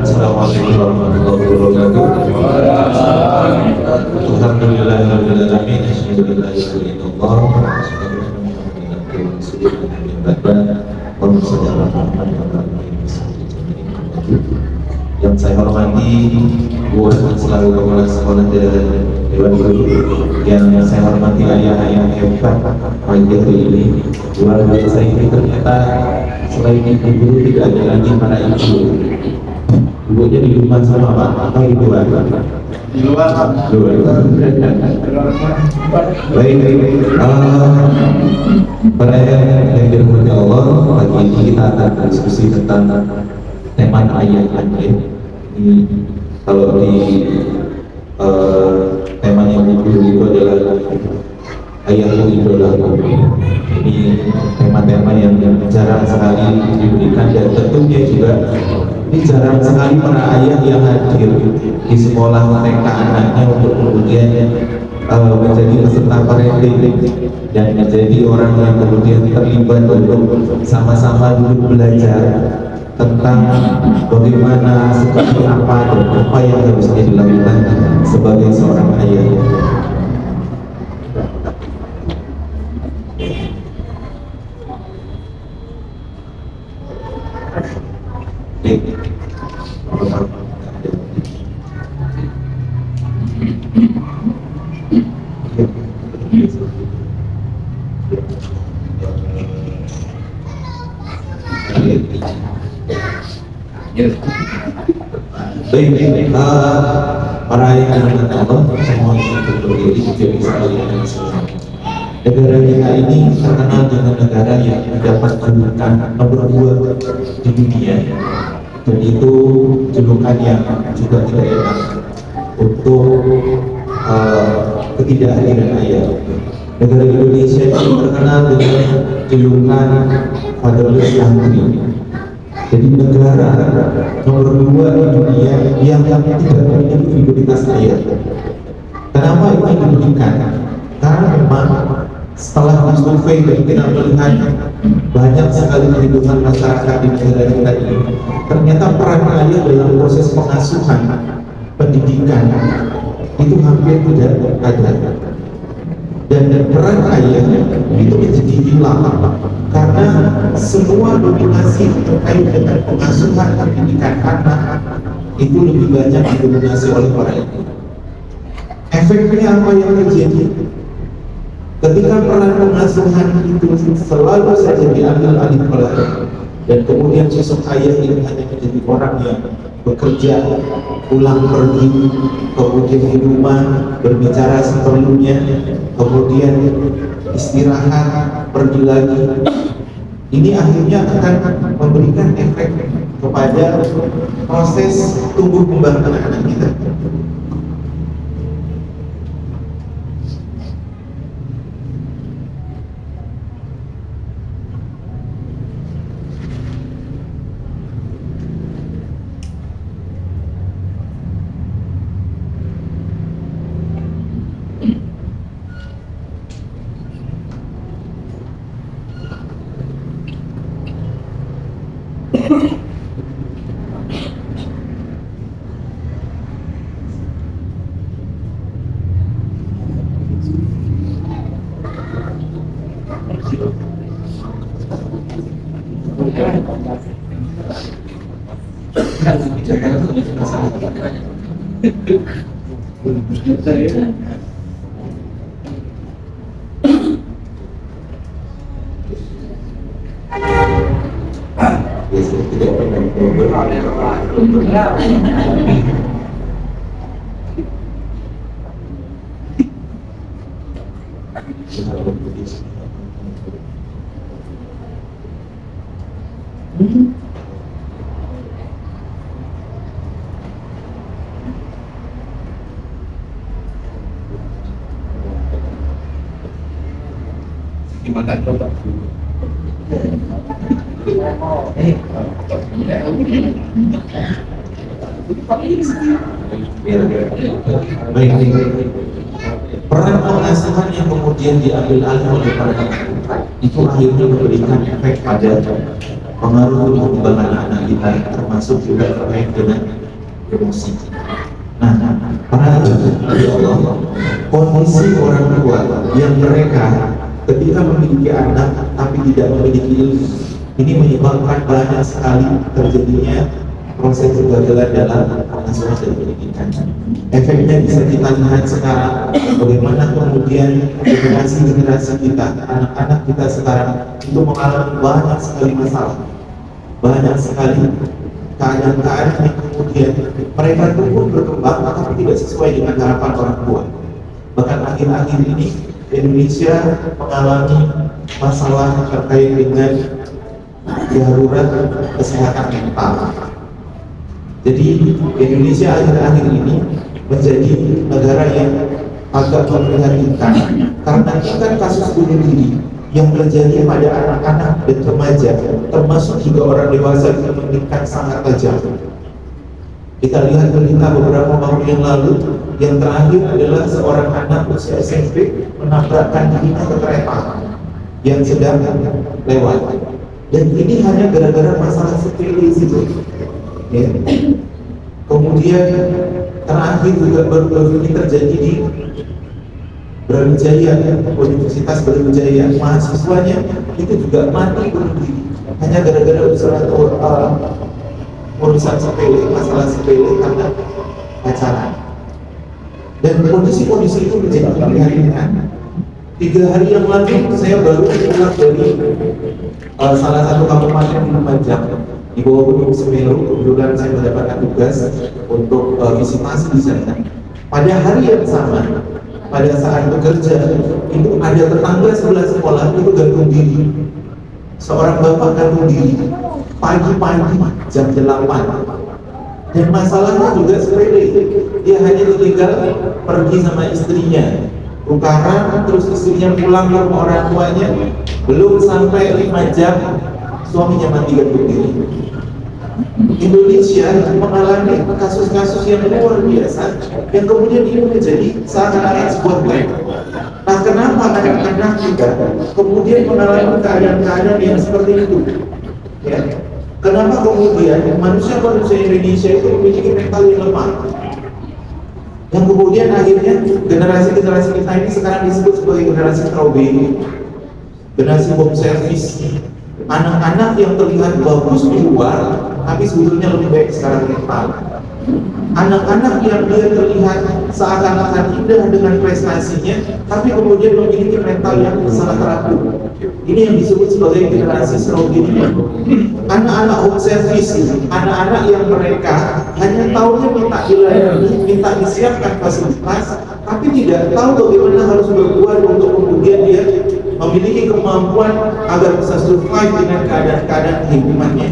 Assalamualaikum warahmatullahi wabarakatuh. Alhamdulillahirabbil alamin. Yang saya hormati Buat selalu kepala sekolah dan Dewan Guru, yang saya hormati ayah-ayah hebat pagi hari ini. Luar biasa ini ternyata selain ibu guru tidak ada lagi para ibu. Ibunya di rumah sama Pak atau di luar? Di luar. Baik, para yang dirahmati Allah, pagi ini kita akan diskusi tentang tema ayat. Ini kalau di temanya buku itu adalah ayat idola. Ini tema-tema yang jarang sekali diberikan, dan tentunya juga ini jarang sekali para ayah yang hadir di sekolah TK anaknya untuk kemudian menjadi peserta parenting dan menjadi orang yang kemudian terlibat untuk sama-sama duduk belajar tentang bagaimana, seperti apa dan apa yang harusnya dilakukan sebagai seorang ayah. Baik, para ayah dan Allah semua yang berdiri jadi sekalian. Negara kita ini terkenal dengan negara yang mendapat julukan nomor 2 di dunia, dan itu julukan yang juga tidak enak untuk ketidakhadiran ayah. Negara Indonesia ini terkenal dengan julukan fatherless country. Jadi negara nomor 2 di dunia yang tidak memiliki figuritas ayah. Kenapa itu diberikan? Karena memang setelah survei dan kita melihat banyak sekali kehidupan masyarakat di negara kita ini, ternyata peran ayah dalam proses pengasuhan, pendidikan itu hampir tidak ada. Dan peran ayah itu menjadi hilang karena semua dominasi terkait dengan pengasuhan pendidikan anak itu lebih banyak didominasi oleh para ibu. Efeknya apa yang terjadi? Ketika peran pengasuhan itu selalu saja diambil alih oleh, dan kemudian sosok ayah ini hanya menjadi orang yang bekerja, pulang pergi, kemudian di rumah berbicara seperlunya, kemudian istirahat, pergi lagi. Ini akhirnya akan memberikan efek kepada proses tumbuh kembang anak-anak kita. Baik, peran pengasuhan yang kemudian diambil alih oleh para ibu itu akhirnya memberikan efek pada pengaruh perkembangan anak kita, termasuk juga terkait dengan emosi. Nah, para Allah, kondisi orang tua yang mereka ketika memiliki anak tapi tidak memiliki ilmu, ini menyebabkan banyak sekali terjadinya proses kegagalan dalam pengasuhan dan pendidikan. Efeknya bisa kita lihat sekarang, bagaimana kemudian generasi-generasi kita, anak-anak kita sekarang itu mengalami banyak sekali masalah, banyak sekali keadaan-keadaan yang kemudian mereka tumbuh berkembang tapi tidak sesuai dengan harapan orang tua. Bahkan akhir-akhir ini Indonesia mengalami masalah terkait dengan darurat kesehatan mental. Jadi Indonesia akhir-akhir ini menjadi negara yang agak memprihatinkan karena tingkat kasus bunuh diri yang terjadi pada anak-anak dan remaja, termasuk juga orang dewasa, itu meningkat sangat tajam. Kita lihat berita beberapa waktu yang lalu, yang terakhir adalah seorang anak usia SMP menabrakkan dirinya ke kereta yang sedang lewat, dan ini hanya gara-gara masalah sepele itu. Ya. Kemudian terakhir juga baru-baru ini terjadi di Brawijaya, Universitas Brawijaya, mahasiswanya itu juga mati bunuh diri hanya gara-gara urusan sepele, masalah sepele karena pacaran. Dan kondisi-kondisi itu menjadi prihatinkan. 3 hari yang lalu saya baru pulang dari salah satu kabupaten di Lumajang, di bawah Gunung Semeru. Kebetulan saya mendapatkan tugas untuk visitasi di sana. Pada hari yang sama, pada saat bekerja, itu ada tetangga sebelah sekolah itu gantung diri. Seorang bapak gantung diri pagi-pagi jam 8. Dan masalahnya juga sepele. Dia hanya ditinggal pergi sama istrinya, tukaran, terus istrinya pulang ke rumah orang tuanya, belum sampai 5 jam suaminya mati gantung diri. Indonesia mengalami kasus-kasus yang luar biasa yang kemudian ini menjadi seakan-akan sebuah tren. Nah, kenapa anak-anak kita kemudian mengalami keadaan-keadaan yang seperti itu? Ya. Kenapa kemudian manusia-manusia Indonesia itu memiliki mental yang lemah? Yang kemudian akhirnya generasi-generasi kita ini sekarang disebut sebagai generasi strawberry, generasi bom servis. Anak-anak yang terlihat bagus di luar, tapi sebetulnya lebih baik secara mental. Anak-anak yang dia terlihat seakan-akan indah dengan prestasinya, tapi kemudian memiliki mental yang sangat rapuh. Ini yang disebut sebagai generasi strawberry. Anak-anak home service, anak-anak yang mereka hanya tahunya minta dilayani, minta disiapkan fasilitas, tapi tidak tahu bagaimana harus berbuat untuk kemudian dia memiliki kemampuan agar bisa survive dengan keadaan-keadaan kehidupannya.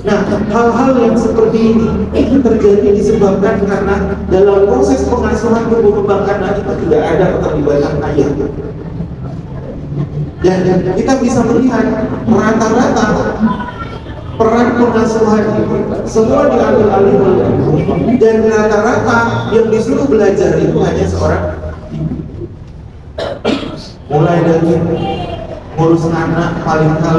Nah, hal-hal yang seperti ini terjadi disebabkan karena dalam proses pengasuhan tumbuh kembang anak itu tidak ada keterlibatan ayah. Dan kita bisa melihat rata-rata peran pengasuhan itu semua diambil alih oleh ibu, dan rata-rata yang disuruh belajar itu hanya seorang ibu. Mulai dari ngurus anak, paling hal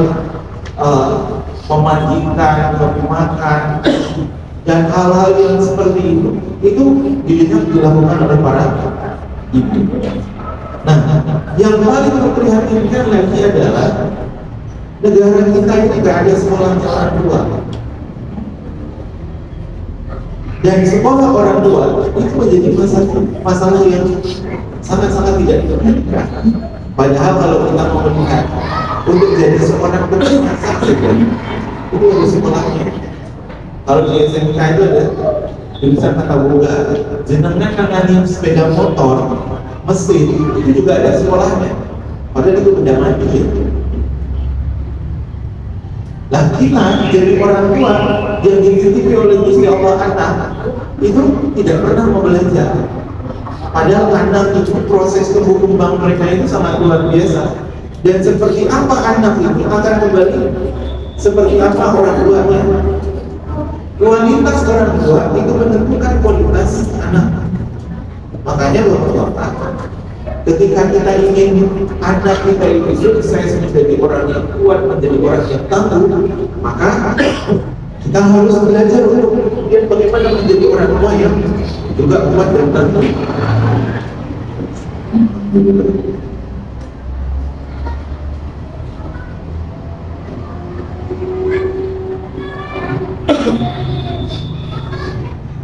memandikan, makan, dan hal-hal yang seperti itu dilakukan oleh para ibu. Nah, yang paling memprihatinkan lagi adalah negara kita ini tidak ada sekolah orang tua, dan sekolah orang tua itu menjadi masalah yang sangat-sangat tidak diperhatikan. Padahal kalau kita mau melihat untuk jadi seorang penerima saja itu harus sekolahnya. Kalau di SMK itu ada jurusan tata boga, jenengan nangani sepeda motor, mesin, itu juga ada sekolahnya. Padahal itu benda mati. Nah, kita jadi orang tua yang dititipi oleh Gusti Allah anak itu tidak pernah mau belajar. Padahal anak itu proses tumbuh kembang mereka itu sangat luar biasa. Dan seperti apa anak itu akan kembali seperti apa orang tuanya. Kualitas orang tua itu menentukan kualitas anak. Makanya bapak-bapak, Ketika kita ingin anak kita itu sukses menjadi orang yang kuat, menjadi orang yang tangguh, maka kita harus belajar untuk kemudian bagaimana menjadi orang tua yang juga kuat dan tangguh.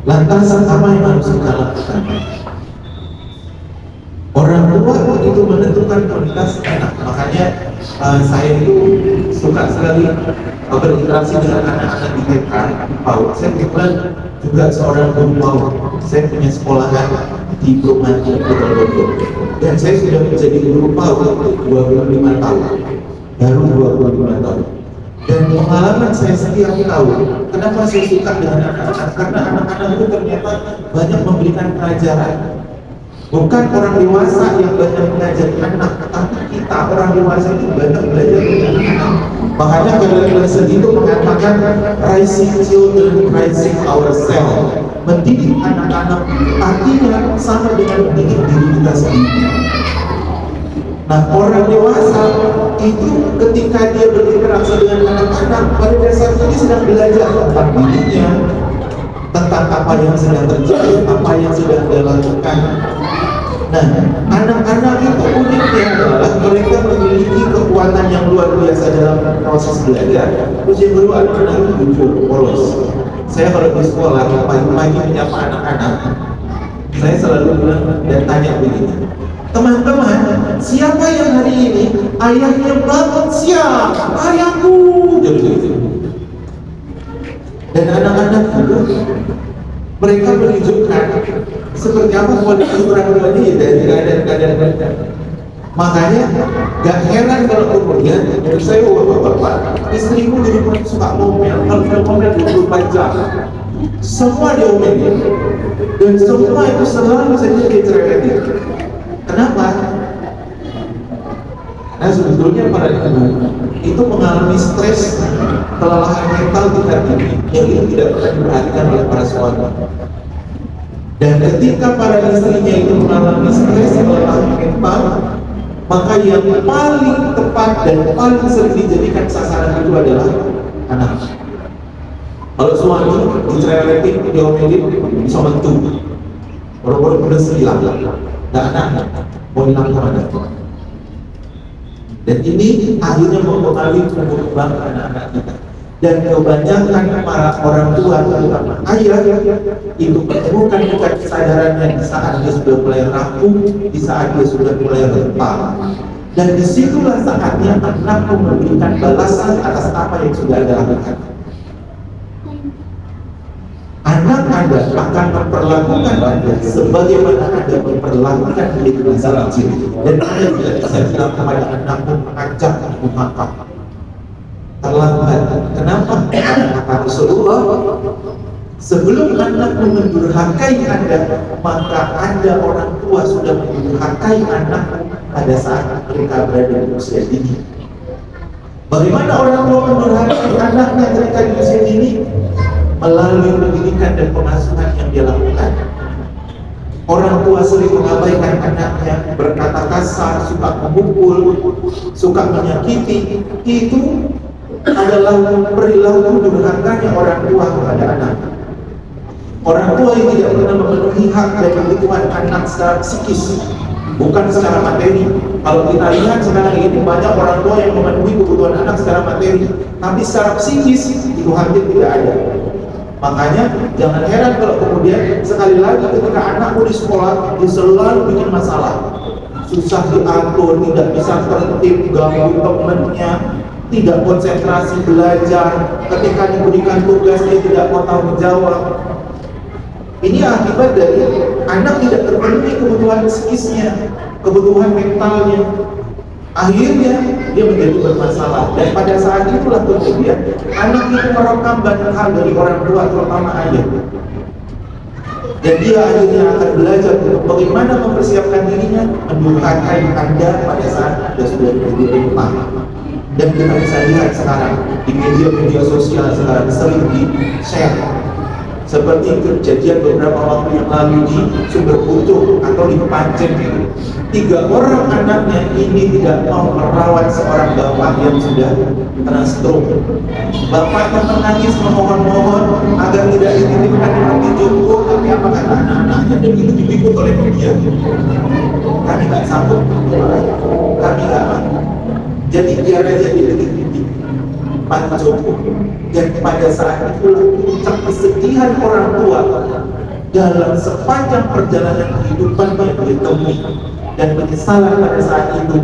Lantas apa yang harus kita lakukan? Orang tua itu menentukan kualitas anak. Makanya saya itu suka sekali berinteraksi dengan anak-anak di TK, di PAUD. Saya kebetulan juga seorang guru PAUD. Saya punya sekolahan di Perumahan Bogor. Dan saya sudah menjadi guru PAUD 25 tahun. Baru 25 tahun. Dan pengalaman saya setiap tahun, kenapa saya suka dengan anak-anak? Karena anak-anak itu ternyata banyak memberikan pelajaran. Bukan orang dewasa yang banyak belajar anak, tapi kita orang dewasa itu banyak belajar dengan anak. Makanya Kardinal Klesen itu mengatakan raising children, raising ourselves. Mendidik anak-anak artinya sama dengan mendidik diri kita sendiri. Nah, orang dewasa itu ketika dia berinteraksi dengan anak-anak, pada dasarnya dia sedang belajar tentang dirinya, tentang apa yang sedang terjadi, apa yang sedang dia lakukan. Nah, anak-anak itu uniknya adalah mereka memiliki kekuatan yang luar biasa dalam proses belajar. Terus yang kedua, anak-anak itu jujur, polos. Saya kalau di sekolah pagi-pagi menyapa anak-anak, saya selalu bilang dan tanya begini, teman-teman, siapa yang hari ini ayahnya bangun siap? Ayahku, jadi gitu. Dan anak-anak itu mereka menunjukkan seperti apa kualitas orang tuanya ya dari keadaan mereka. Makanya gak heran kalau kemudian menurut saya, bapak-bapak, istrimu di rumah suka ngomel, kalau ngomel 24 jam, semua diomelin, dan semua itu selalu saja dicerewetin. Kenapa? Nah, sebetulnya para ibu itu mengalami stres, kelelahan mental tingkat tinggi yang itu tidak pernah diperhatikan oleh para suami. Dan ketika para istrinya itu mengalami stres, kelelahan mental, maka yang paling tepat dan paling sering dijadikan sasaran itu adalah anak. Kalau suami dicerewetin, diomelin, bisa mentu, orang-orang udah hilang. Dan anak mau hilang kemana? Dan ini akhirnya mempengaruhi tumbuh kembang anak-anak kita. Dan kebanyakan para orang tua, terutama ayah, itu menemukan bukan kesadarannya di saat dia sudah mulai rapuh, di saat dia sudah mulai rentan. Dan disitulah saatnya anak memberikan balasan atas apa yang sudah Anda lakukan. Anak Anda akan memperlakukan Anda sebagaimana Anda memperlakukan dia di masa kecil. Dan Anda tidak bisa bilang kepada anakmu mengajak untuk makan. Terlambat. Kenapa? Kata Rasulullah, sebelum anak mendurhakai Anda, maka Anda orang tua sudah mendurhakai anak pada saat mereka berada di usia dini. Bagaimana orang tua mendurhakai anaknya ketika di usia dini? Melalui pendidikan dan pengasuhan yang dia lakukan. Orang tua sering mengabaikan anaknya, berkata kasar, suka memukul, suka menyakiti. Itu adalah perilaku durhakanya orang tua kepada anak. Orang tua yang tidak pernah memenuhi hak dan kebutuhan anak secara psikis, bukan secara materi. Kalau kita lihat sekarang ini banyak orang tua yang memenuhi kebutuhan anak secara materi, tapi secara psikis itu hampir tidak ada. Makanya jangan heran kalau kemudian sekali lagi ketika anakmu di sekolah dia selalu bikin masalah, susah diatur, tidak bisa tertib, ganggu temannya, tidak konsentrasi belajar, ketika diberikan tugas dia tidak mau tanggung jawab. Ini akibat dari anak tidak terpenuhi kebutuhan psikisnya, kebutuhan mentalnya. Akhirnya dia menjadi bermasalah. Dan pada saat itulah kemudian anak itu merekam banyak hal dari orang tua, terutama ayah. Dan dia akhirnya akan belajar bagaimana mempersiapkan dirinya mendurhakai Anda pada saat Anda sudah menjadi rumah. Dan kita bisa lihat sekarang di media-media sosial sekarang sering di-share Seperti kejadian beberapa waktu yang lalu di Sumber Pucuk atau di Pancen itu. 3 orang anaknya ini tidak mau merawat seorang bapak yang sudah kena stroke. Bapaknya menangis memohon-mohon agar tidak dititipkan di panti jompo, tapi apa kata anak-anaknya, dan itu dipikul oleh media. Kami nggak sanggup, kami nggak mampu. Jadi biar aja dititipin di panti jompo. Dan pada saat itulah puncak kesedihan orang tua dalam sepanjang perjalanan kehidupan yang ditemui, dan penyesalan pada saat itu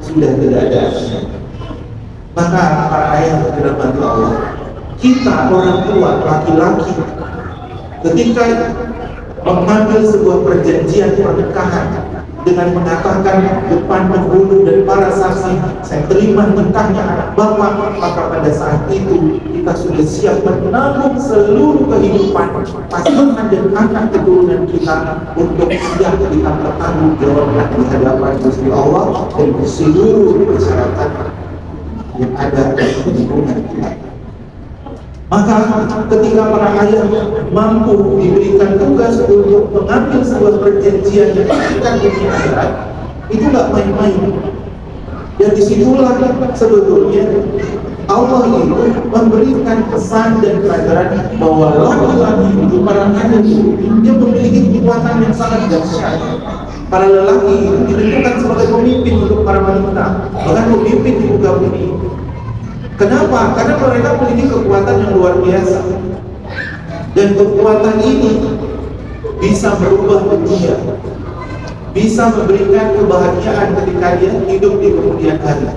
sudah tidak ada artinya. Maka para ayah dirahmati Allah, kita orang tua laki-laki ketika mengambil sebuah perjanjian pernikahan dengan mengatakan depan penghulu dan para saksi, saya terima nikahnya anak bapak, maka pada saat itu kita sudah siap menanggung seluruh kehidupan pasangan dan anak keturunan kita untuk siap kita bertanggungjawabkan di hadapan Gusti Allah dan seluruh masyarakat yang ada di lingkungan kita. Maka ketika para ayah mampu diberikan tugas untuk mengambil sebuah perjanjian yang akan dunia akhirat, itu nggak main-main. Dan disitulah sebetulnya Allah itu memberikan pesan dan pelajaran bahwa laki-laki itu, para ayah itu, dia memiliki kekuatan yang sangat dahsyat. Para lelaki itu ditentukan sebagai pemimpin untuk para wanita, bahkan pemimpin di muka bumi. Kenapa? Karena mereka memiliki kekuatan yang luar biasa. Dan kekuatan ini bisa merubah dunia, bisa memberikan kebahagiaan ketika dia hidup di kemudian hari.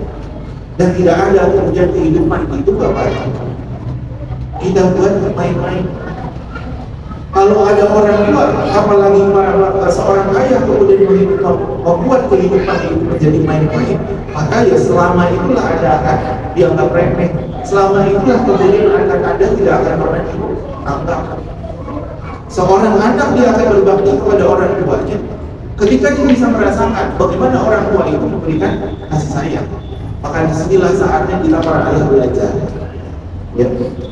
Dan tidak ada kemudian kehidupan itu Bapak. Kita buat main-main. Kalau ada orang tua, apalagi seorang ayah kemudian membuat kehidupan itu menjadi main-main, maka ya selama itulah ada akan dianggap remeh. Selama itulah kemudian akan ada tidak akan pernah dianggap. Seorang anak dia akan berbakti kepada orang tuanya ketika dia bisa merasakan bagaimana orang tua itu memberikan kasih sayang. Maka disinilah saatnya kita para ayah belajar. Ya.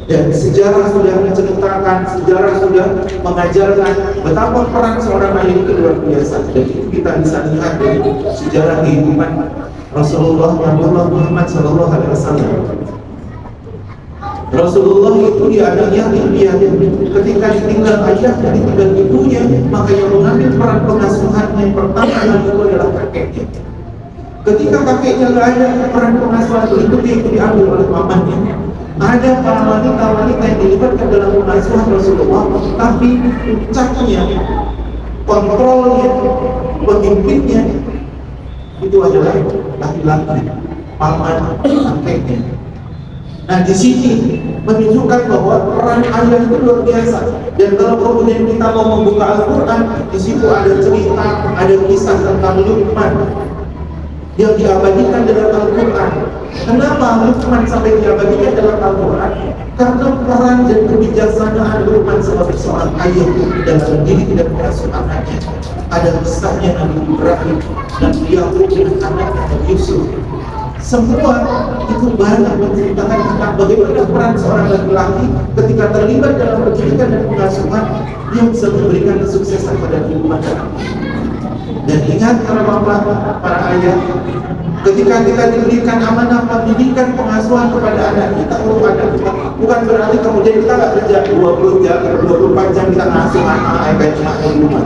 Dan sejarah sudah menceritakan, sejarah sudah mengajarkan betapa peran seorang ayah itu luar biasa. Dan itu kita bisa lihat dari sejarah kehidupan Rasulullah Muhammad SAW. Rasulullah itu dia anak yatim piatu. Ketika ditinggal ayahnya, ditinggal ibunya, maka yang mengambil peran pengasuhan yang pertama kali itu adalah kakeknya. Ketika kakeknya nggak ada, peran pengasuhan berikutnya itu diambil oleh pamannya. Ada para wanita-wanita yang dilibatkan dalam pengasuhan Rasulullah, tapi puncaknya, kontrolnya, pemimpinnya itu adalah laki-laki, paman, kakeknya. Nah di sini menunjukkan bahwa peran ayah itu luar biasa. Dan kalau kemudian kita mau membuka Al-Quran, di situ ada cerita, ada kisah tentang Luqman yang diabadikan dalam Al-Quran. Kenapa Luqman sampai diabadikan dalam Al-Quran? Karena peran dan kebijaksanaan Luqman sebagai seorang ayah dalam mendidik dan mengasuh anaknya. Ada kisahnya Nabi Ibrahim dan Yakub dengan anaknya Nabi Yusuf. Semua itu banyak menceritakan tentang bagaimana peran seorang laki-laki ketika terlibat dalam pendidikan dan pengasuhan yang bisa memberikan kesuksesan pada kehidupan anak. Dan ingat para bapak, para ayah, ketika kita diberikan amanah pendidikan pengasuhan kepada anak kita, bukan berarti kemudian kita nggak kerja 20 jam, 24 jam kita ngasuh anak kayak cuma di rumah.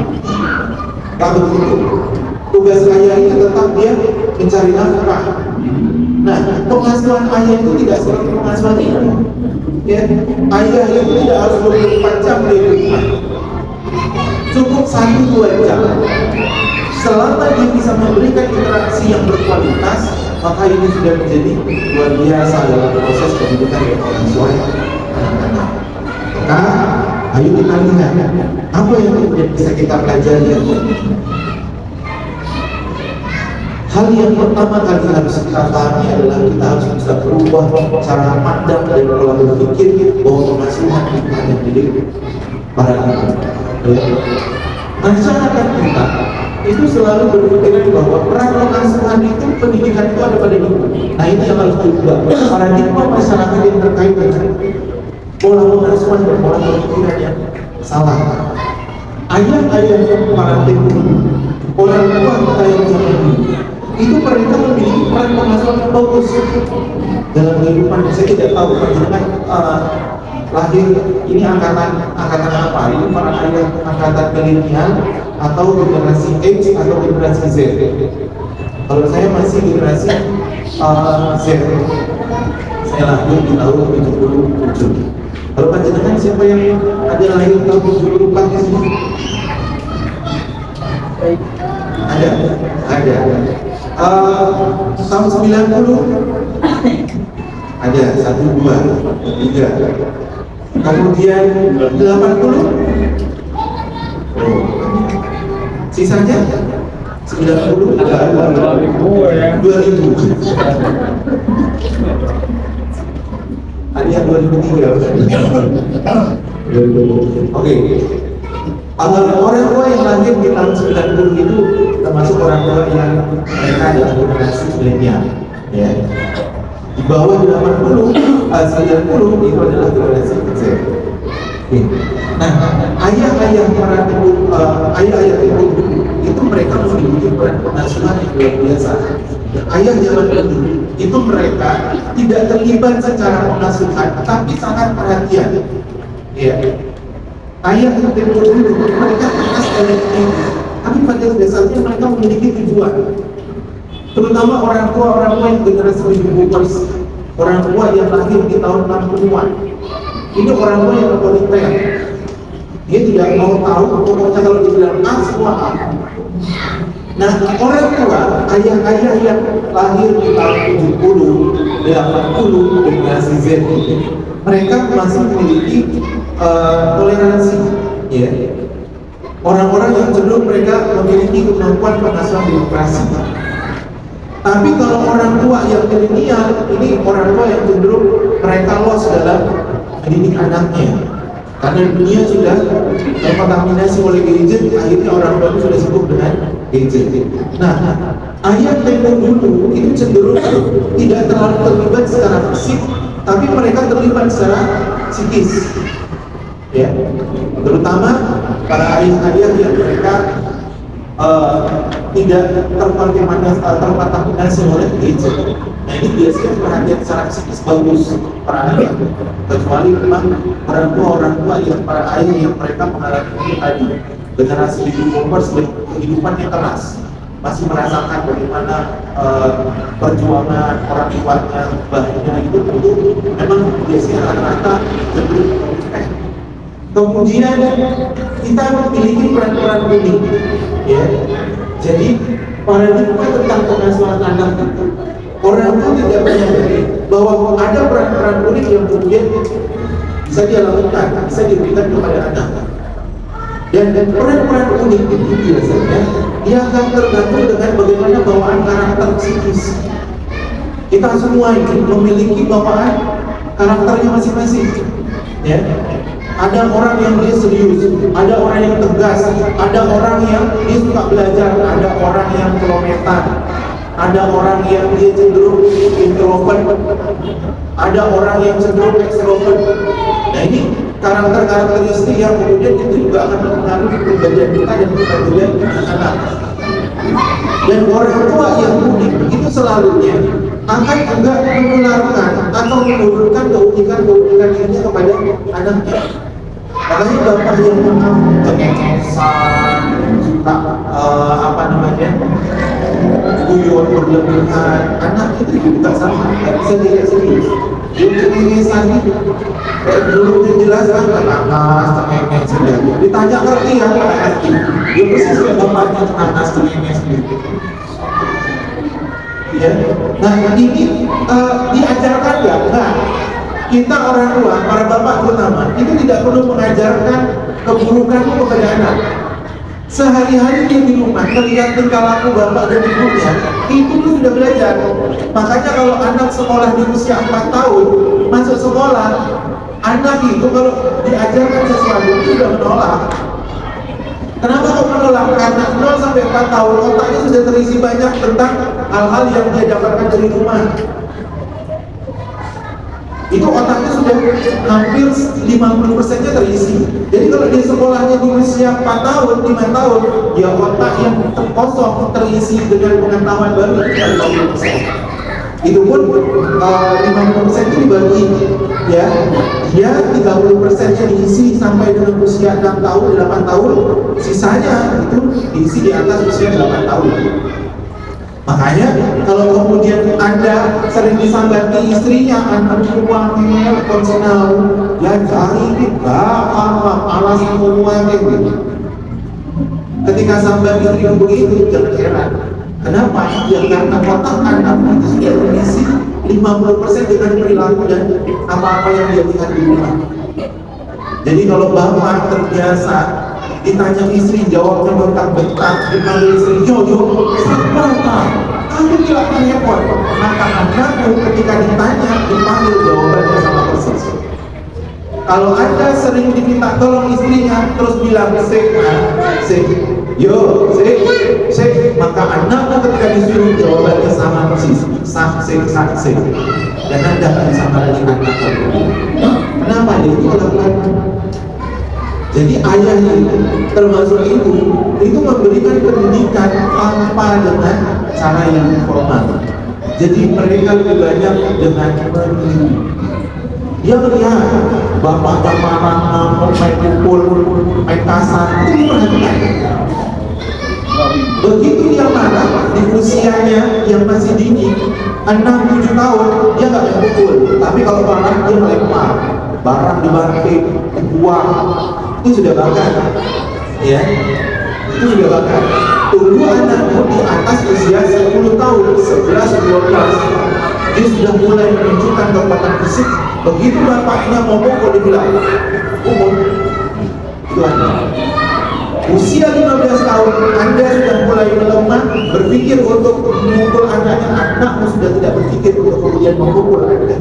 Kalau begitu, tugas ayah itu tetap dia mencari nafkah. Nah, pengasuhan ayah itu tidak seperti pengasuhan ibu. Ya, ayah itu tidak harus 24 jam di rumah. Cukup 1-2 jam. Selama dia bisa memberikan interaksi yang berkualitas, maka ini sudah menjadi luar biasa dalam proses pendidikan dan pengasuhan anak-anak. Maka, ayo kita lihat apa yang kemudian bisa kita pelajari. Hal yang pertama kali harus kita pahami adalah kita harus bisa berubah cara pandang dan pola berpikir bahwa pengasuhan itu hanya milik para anak. Masyarakat kita itu selalu berpikiran bahwa peran pengasuhan itu pendidikan itu ada pada ibu. Nah ini yang harus diubah. Paradigma masyarakat yang terkait dengan pola pengasuhan dan pola berpikirnya Salah. Ayah-ayah para teknologi, orang tua kita yang zaman dulu, itu mereka memiliki peran pengasuhan yang bagus dalam kehidupan. Saya tidak tahu panjenengan lahir ini angkatan apa? Ini para ayah angkatan milenial atau generasi X atau generasi Z. Kalau saya masih generasi Z. Saya lahir di tahun 77. Kalau panjenengan siapa yang ada lahir tahun 74 di sini? Ada. Tahun 90 ada 1, 2, 3. Kemudian 80. Sisanya 90 2000. Ada yang 2003. Oke. Orang tua yang lahir di tahun 90 itu termasuk orang tua yang mereka adalah generasi milenial, ya. Di bawah 90 itu adalah generasi Z. Nah, ayah-ayah itu mereka memiliki peran pengasuhan yang luar biasa. Ayah zaman dulu itu mereka tidak terlibat secara pengasuhan, tapi sangat perhatian. Ya. Ayah yang dulu mereka keras dari ini, tapi pada dasarnya mereka memiliki tujuan. Terutama orang tua yang generasi baby boomers, orang tua yang lahir di tahun 60-an. Ini orang tua yang otoriter. Dia tidak mau tahu, pokoknya kalau dibilang A semua A. Nah, orang tua, ayah-ayah yang lahir di tahun 70, 80, generasi Z ini, mereka masih memiliki toleransi, ya. Orang-orang yang cenderung mereka memiliki kemampuan pengasuhan demokrasi. Tapi kalau orang tua yang milenial, ini orang tua yang cenderung mereka lost dalam mendidik anaknya. Karena dunia sudah terkontaminasi oleh gadget, akhirnya orang tua itu sudah sibuk dengan gadget. Nah, ayah tempo dulu itu cenderung tidak terlalu terlibat secara fisik, tapi mereka terlibat secara psikis. Ya, terutama para ayah-ayah yang mereka tidak terkontaminasi oleh gadget. Nah, ini biasanya perhatian secara psikis bagus para ayah, kecuali memang orang tua yang para ayah yang mereka mengalami ini tadi generasi baby boomers dengan kehidupan yang keras, masih merasakan bagaimana perjuangan orang tuanya, bahannya itu memang biasanya rata-rata cenderung kemudian kita memiliki peran-peran unik, ya. Jadi paradigma tentang pengasuhan anak itu orang tua tidak menyadari bahwa ada peran-peran unik yang kemudian bisa dia lakukan, bisa diberikan kepada anak. Dan peran-peran unik itu biasanya dia akan tergantung dengan bagaimana bawaan karakter psikis. Kita semua ini memiliki bawaan karakternya masing-masing, ya. Ada orang yang dia serius, ada orang yang tegas, ada orang yang dia suka belajar, ada orang yang kelometan, ada orang yang dia cenderung introvert, ada orang yang cenderung extrovert. Nah, ini karakteristik yang kemudian itu juga akan mempengaruhi kepribadian kita dan kepribadian anak-anak. Dan orang tua yang unik itu selalunya akan juga menularkan atau menurunkan keunikan dirinya kepada anaknya. Makanya bapak yang cengengesan, suka guyon berlebihan, anak itu juga sama, nggak bisa dilihat serius. Dia cengengesan gitu, kayak dulu dijelaskan cengenges, ditanya ngerti ya, dia persis kayak bapaknya cengenges gitu. Ya, nah ini diajarkan nggak? Nah, kita orang tua, para bapak terutama, itu tidak perlu mengajarkan keburukan kepada anak. Sehari-hari dia di rumah melihat tingkah laku bapak dan ibunya, itu pun sudah belajar. Makanya kalau anak sekolah di usia 4 tahun masuk sekolah, anak itu kalau diajarkan sesuatu itu sudah menolak. Kenapa kok menolak? Karena 0 sampai 4 tahun otaknya sudah terisi banyak tentang hal-hal yang dia dapatkan dari rumah. itu otaknya sudah hampir 50%-nya terisi. Jadi kalau dia sekolahnya di usia 4 tahun, 5 tahun, ya otak yang kosong terisi dengan pengetahuan baru itu 50%. Itu pun 50% itu dibagi, ya, dia 30%-nya diisi sampai dengan usia 6 tahun, 8 tahun, sisanya itu diisi di atas usia 8 tahun. Makanya kalau kemudian Anda sering disambati istrinya, aduh uangnya konsenal, ya cari alas semua kayak gitu. Ketika sambat istrinya begitu, jangan heran. Kenapa? Ya karena otak Anda itu sudah terisi 50% dengan perilaku dan apa-apa yang dia lihat di rumah. Jadi kalau bapak terbiasa ditanya istri, jawabnya bentak-bentak, dipanggil istri, Jojo, bapak, kamu tidak repot. Maka anakmu ketika ditanya, dipanggil jawabannya sama persis. Kalau Anda sering diminta tolong istrinya, terus bilang, maka anakmu ketika disuruh jawabannya sama persis, dan Anda akan bisa lagi anak kamu. Kenapa? Dia itu lakukan. Jadi ayah itu, termasuk ibu, itu memberikan pendidikan tanpa dengan cara yang formal. Jadi mereka lebih banyak dengan mendidik. Dia melihat bapak marah, main pukul, main kasar, itu diperhatikan. Begitu dia marah di usianya yang masih dini, 6-7 tahun, dia nggak main pukul. Tapi kalau marah dia melempar barang dibanting, dibuang. Itu sudah bakat, ya, itu sudah bakat. Tunggu anakmu di atas usia 10 tahun, 11-12, dia sudah mulai menunjukkan kekuatan fisik. Begitu bapaknya mau pukul, dia bilang, umur, itu anak. Usia 15 tahun, Anda sudah mulai melemah, berpikir untuk memukul anaknya, anakmu sudah tidak berpikir untuk kemudian memukul Anda.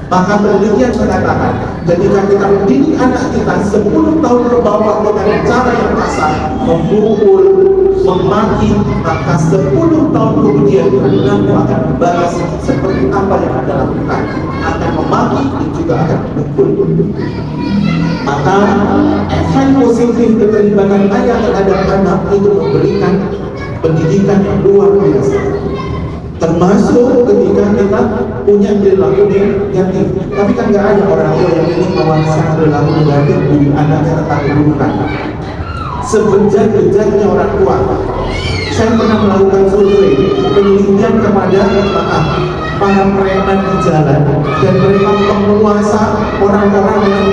Maka penelitian mengatakan, ketika kita mendidik anak kita 10 tahun ke bawah dengan cara yang kasar, memukul, memaki, maka 10 tahun kemudian anakmu akan membalas seperti apa yang Anda lakukan, akan memaki dan juga akan memukul. Maka efek positif keterlibatan ayah terhadap anak itu memberikan pendidikan yang luar biasa. Termasuk ketika kita punya perilaku negatif. Tapi kan nggak ada orang tua yang ingin mewariskan perilaku negatif di anaknya tentang keburukan. Sebejat-bejatnya orang tua, saya pernah melakukan survei penelitian kepada para preman di jalan, dan mereka penguasa orang-orang yang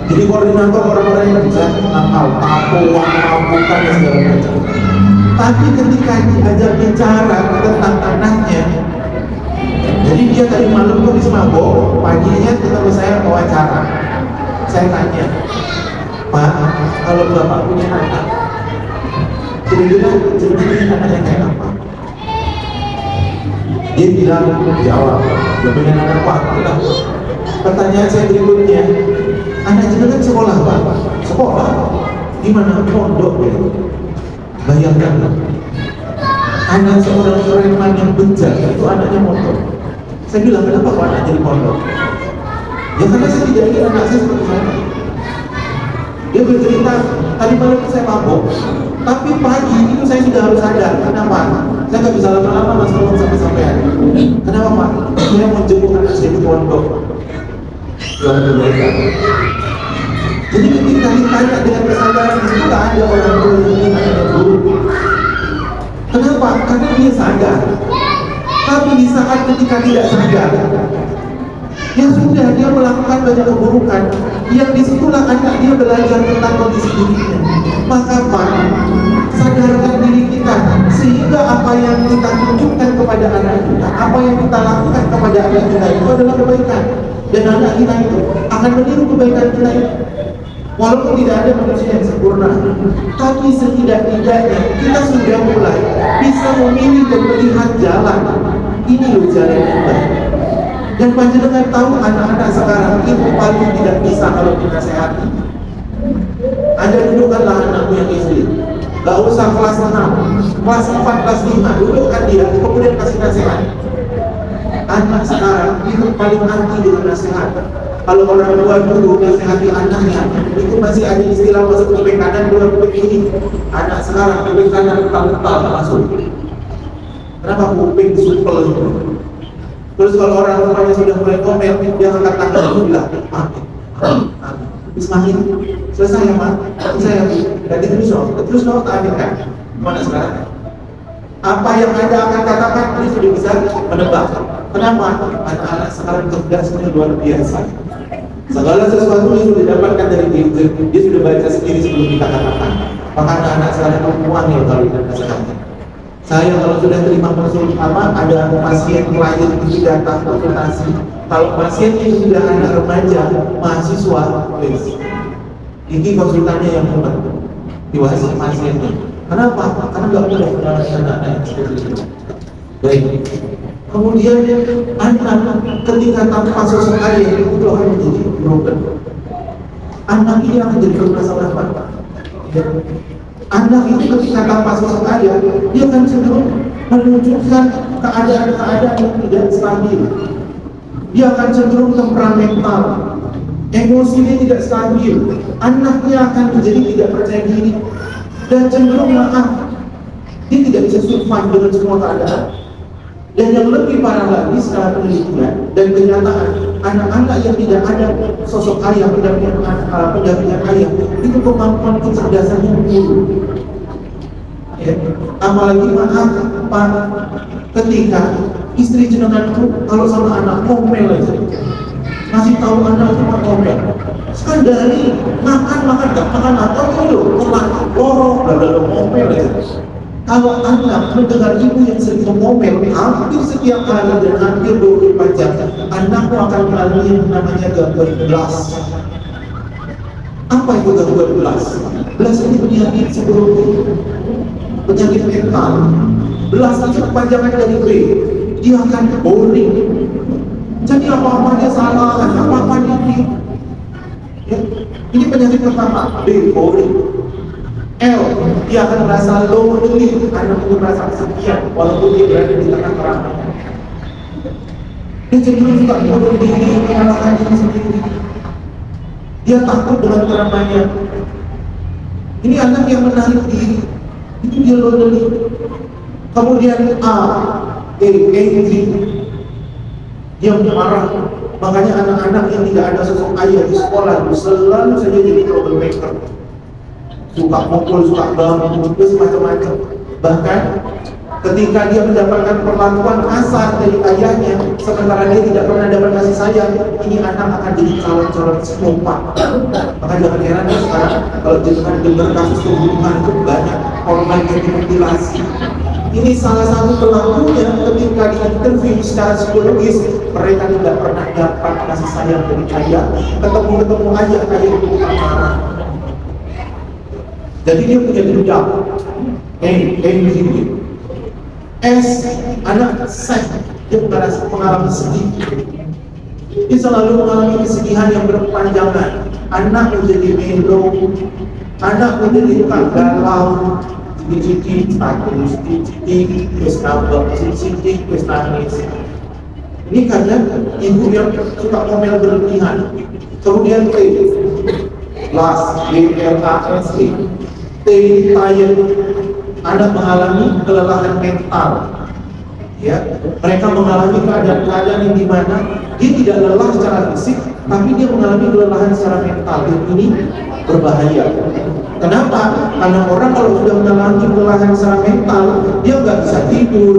jadi koordinator orang-orang yang bijak, nakal, mabukan dan segala macam. Tapi ketika diajak bicara tentang anaknya, jadi dia tadi malam tuh habis mabok, paginya ketemu saya wawancara. Saya tanya, Pak, kalau Bapak punya anak, kira-kira anaknya kayak apa? Dia bilang, jawab, dia punya anak Pak. Pertanyaan saya berikutnya, anak jenengan sekolah Pak? Sekolah? Di mana? Pondok ya? Bayangkan, anak seorang preman yang bejat itu anaknya mondok. Saya bilang, kenapa kok anak jadi mondok? Ya karena saya tidak ingin anak saya seperti saya. Dia bercerita, tadi malam saya mabuk, tapi pagi itu saya sudah harus sadar. Kenapa? Saya nggak bisa lama-lama mas ngomong sampai-sampai. Kenapa Pak? Saya mau jemput anak saya di pondok. Luar biasa. Jadi ketika ditanya dengan kesadaran itu nggak ada orang tua yang ingin anaknya buruk. Kenapa? Karena dia sadar. Tapi di saat ketika tidak sadar, ya sudah dia melakukan banyak keburukan. Yang disitulah anak dia belajar tentang kondisi dirinya. Maka Pak, sadarkan diri kita sehingga apa yang kita tunjukkan kepada anak kita, apa yang kita lakukan kepada anak kita itu adalah kebaikan. Dan anak kita itu akan meniru kebaikan kita itu. Walaupun tidak ada manusia yang sempurna, tapi setidak-tidaknya kita sudah mulai bisa memilih dan melihat jalan. Ini loh jalan yang baik. Dan panjenengan tahu anak-anak sekarang itu paling tidak bisa kalau dinasehati. Anda dudukkanlah anakmu yang istri, gak usah kelas 6, kelas 4, kelas 5, dudukkan dia, kemudian kasih nasihat. anak sekarang itu paling anti dengan nasihat. Kalau orang tua dulu nasihati anaknya, itu masih ada istilah masuk kuping kanan, keluar kuping kiri. Anak sekarang kuping kanan kental tak masuk. Kenapa kuping supel itu? Terus kalau orang tuanya sudah mulai komen, dia angkat tangan itu bilang, Ismail, selesai ya Mak? Selesai ya Bu? Dan terus no, tak ada kan? Mana sekarang? Apa yang Anda akan katakan, ini sudah bisa menebak. Kenapa? Anak-anak sekarang cerdasnya luar biasa. Segala sesuatu dia sudah dapatkan dari diri, dia sudah baca sendiri sebelum kita katakan. Maka anak-anak sekarang perempuan ya kalau kita nasihatnya. Saya kalau sudah terima konsultasi, ada pasien klien itu datang konsultasi. Kalau pasien itu sudah anak remaja, mahasiswa, ini konsultannya yang hebat. Diwasi pasiennya. Kenapa? Karena nggak boleh mengalami anak-anak yang seperti itu. Baik. Kemudian anak ketika tanpa sosok ayah itu akan menjadi broken. Anak ini akan jadi bermasalah. Anak itu ketika tanpa sosok ayah, dia akan cenderung menunjukkan keadaan-keadaan yang tidak stabil. Dia akan cenderung temperamental, emosinya tidak stabil. Anaknya akan menjadi tidak percaya diri dan cenderung maaf. Dia tidak bisa survive dengan semua keadaan. Dan yang lebih parah lagi secara penelitian dan kenyataan, anak-anak yang tidak ada sosok ayah, pendampingan ayah, itu kemampuan kecerdasannya menurun. Ya. Apalagi maaf Pak, ketika istri jenengan itu kalau sama anak ngomel aja, ngasih tahu anak itu ngomel. Sekarang dari makan gak makan atau ini loh, lorong, lalu ngomel aja. Kalau anak mendengar ibu yang sering ngomel hampir setiap hari dan hampir 24 jam, anakmu akan melalui yang namanya gangguan belas. Apa itu gangguan belas? Belas ini penyakit psikologi, penyakit mental. Belas itu kepanjangan dari B. Dia akan boring. Jadi apa-apa dia salah, apa-apa ini. Ya. Ini penyakit pertama, B, boring. L, dia akan merasa lonely karena itu merasa kesepian walaupun dia berada di tengah keramaian. Dia cenderung juga bunuh diri, menyalahkan diri sendiri. Dia takut dengan keramaian. Ini anak yang menarik diri, itu dia lonely. Kemudian angry, dia marah. Makanya anak-anak yang tidak ada sosok ayah di sekolah itu selalu saja jadi troublemaker. Suka mukul, suka bangun, terus macam-macam. Bahkan ketika dia mendapatkan perlakuan kasar dari ayahnya, sementara dia tidak pernah dapat kasih sayang, ini anak akan jadi calon-calon psikopat. Maka jangan heran ya sekarang kalau jangan dengar kasus pembunuhan itu banyak korban yang dimutilasi. Ini salah satu pelakunya ketika diinterview secara psikologis, mereka tidak pernah dapat kasih sayang dari ayah. Ketemu ayah itu marah. Jadi dia punya dendam. S, anak sad, dia mengalami sedih. Dia selalu mengalami kesedihan yang berkepanjangan. Anak menjadi melo, anak menjadi galau, sedikit, takut, sedikit, terus nambah, sedikit, terus nangis. Ini karena ibu yang suka ngomel berlebihan. Kemudian last, tired, anak mengalami kelelahan mental. Ya, mereka mengalami keadaan-keadaan yang dimana dia tidak lelah secara fisik, tapi dia mengalami kelelahan secara mental. Dan ini berbahaya. Kenapa? Karena orang kalau sudah mengalami kelelahan secara mental, dia nggak bisa tidur,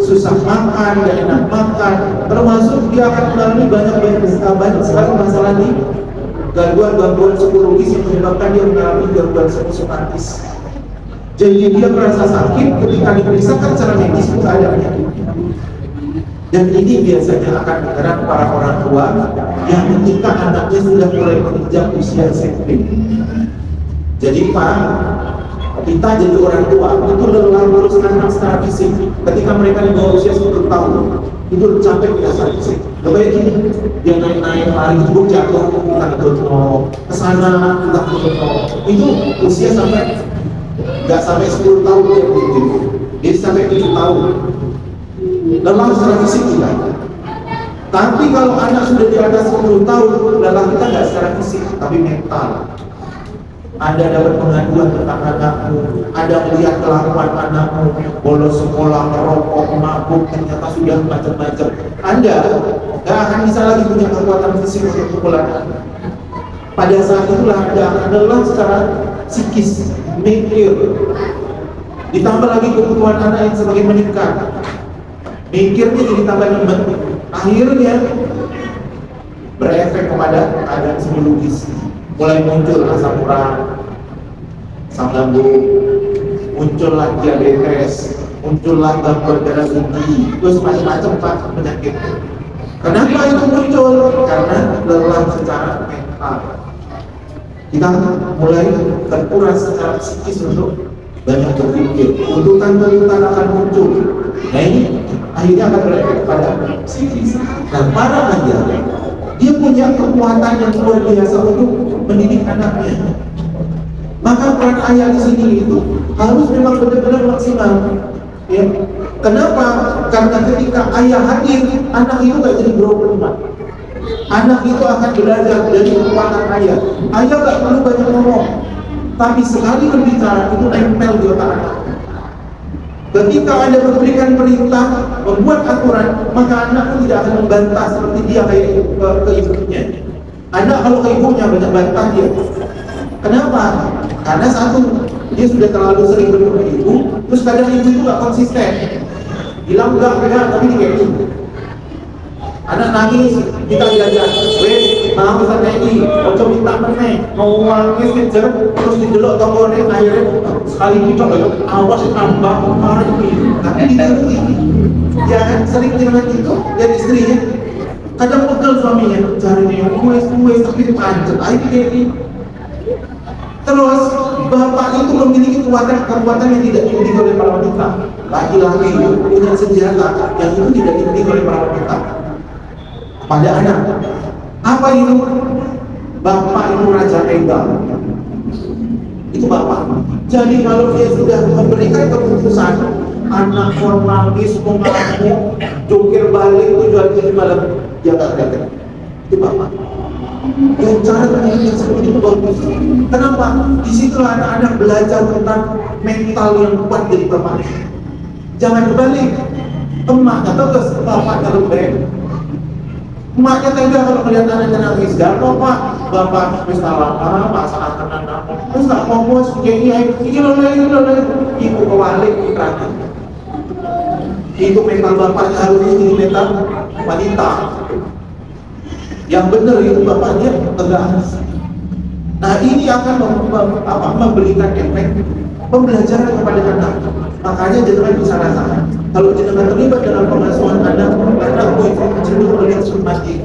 susah makan, nggak enak makan, termasuk dia akan mengalami banyak sekali masalah di gangguan psikologis yang menyebabkan dia mengalami gangguan psikosomatis. Jadi dia merasa sakit ketika diperiksakan secara medis itu ada penyakitnya. Dan ini biasanya akan menyerang para orang tua yang ketika anaknya sudah mulai menginjak usia SMP. Jadi Pak, kita jadi orang tua itu lelah ngurus anak secara fisik. Ketika mereka di bawah usia 10 tahun, itu capek biasa fisik. Kayak gini, dia naik-naik lari itu jatuh, kita ketemu kesana, kita ketemu. Itu usia sampai nggak sampai 10 tahun dia begitu. Dia sampai 7 tahun. Lelah secara fisik juga. Tapi kalau anak sudah di atas 10 tahun, lelah kita nggak secara fisik, tapi mental. Ada dapat pengaduan tentang anakmu, ada melihat kelakuan anakmu, bolos sekolah, merokok, mabuk, ternyata sudah macam-macam. Anda nggak akan bisa lagi punya kekuatan fisik untuk pukul anak. Pada saat itulah Anda akan lelah secara psikis, mikir. Ditambah lagi kebutuhan anak yang semakin meningkat, mikirnya jadi tambah lemah. Akhirnya berefek kepada keadaan psikologis. Mulai muncul asam urat, asam lambung, muncullah diabetes, muncullah gangguan darah tinggi, terus macam-macam penyakit. Kenapa itu muncul? Karena lelah secara mental. Kita mulai terkuras secara psikis untuk banyak berpikir, tuntutan-tuntutan akan muncul. Nah ini akhirnya akan berefek pada psikis. Nah para ayah, dia punya kekuatan yang luar biasa untuk mendidik anaknya. Maka peran ayah di sini itu harus memang benar-benar maksimal. Ya. Kenapa? Karena ketika ayah hadir, anak itu nggak jadi berubah. Anak itu akan belajar dari kekuatan ayah. Ayah nggak perlu banyak ngomong, tapi sekali berbicara itu nempel di otak anak. Ketika Anda memberikan perintah, membuat aturan, maka anak itu tidak akan membantah seperti dia kayak ke ibunya. Anak kalau ke ibunya banyak bantah dia. Kenapa? Karena satu, dia sudah terlalu sering bertemu ibu, terus kadang ibu itu nggak konsisten. Bilang enggak, tapi dikeki. Anak nangis, kita diajar, wes mau santai, ojo minta meneh, mau nangis kejar, terus didelok tonggonya, akhirnya sekali kita awas tambah marah ini, tapi dituruti. Jangan sering dengan itu, dan istrinya kadang pegel suaminya, cari dia kues tapi dipancet, akhirnya dikeki. Terus bapak itu memiliki kekuatan yang tidak dimiliki oleh para wanita. Laki-laki punya senjata yang itu tidak dimiliki oleh para wanita pada anak. Apa itu? Bapak itu raja tunggal. Itu bapak. Jadi kalau dia sudah memberikan keputusan, anak nangis, mau ngamuk, jungkir balik, tujuan di malam, dia nggak ada. Itu bapak. Dan cara yang seperti itu bagus. Kenapa? Disitulah anak-anak belajar tentang mental yang kuat dari bapaknya. Jangan kebalik. Emaknya terus, bapaknya lembek. Emaknya tega kalau melihat anaknya nangis. Gak apa-apa, bapak wis lama masalah anak. Terus gak fokus, ini loleh. Ibu kewalik terakhir. Itu mental bapaknya harusnya jadi mental wanita. Yang benar itu bapaknya tegas. Nah ini akan memberikan efek pembelajaran kepada anak. Makanya jangan disalah-salah. Kalau jangan terlibat dalam pengasuhan anakmu itu cenderung melihat mati.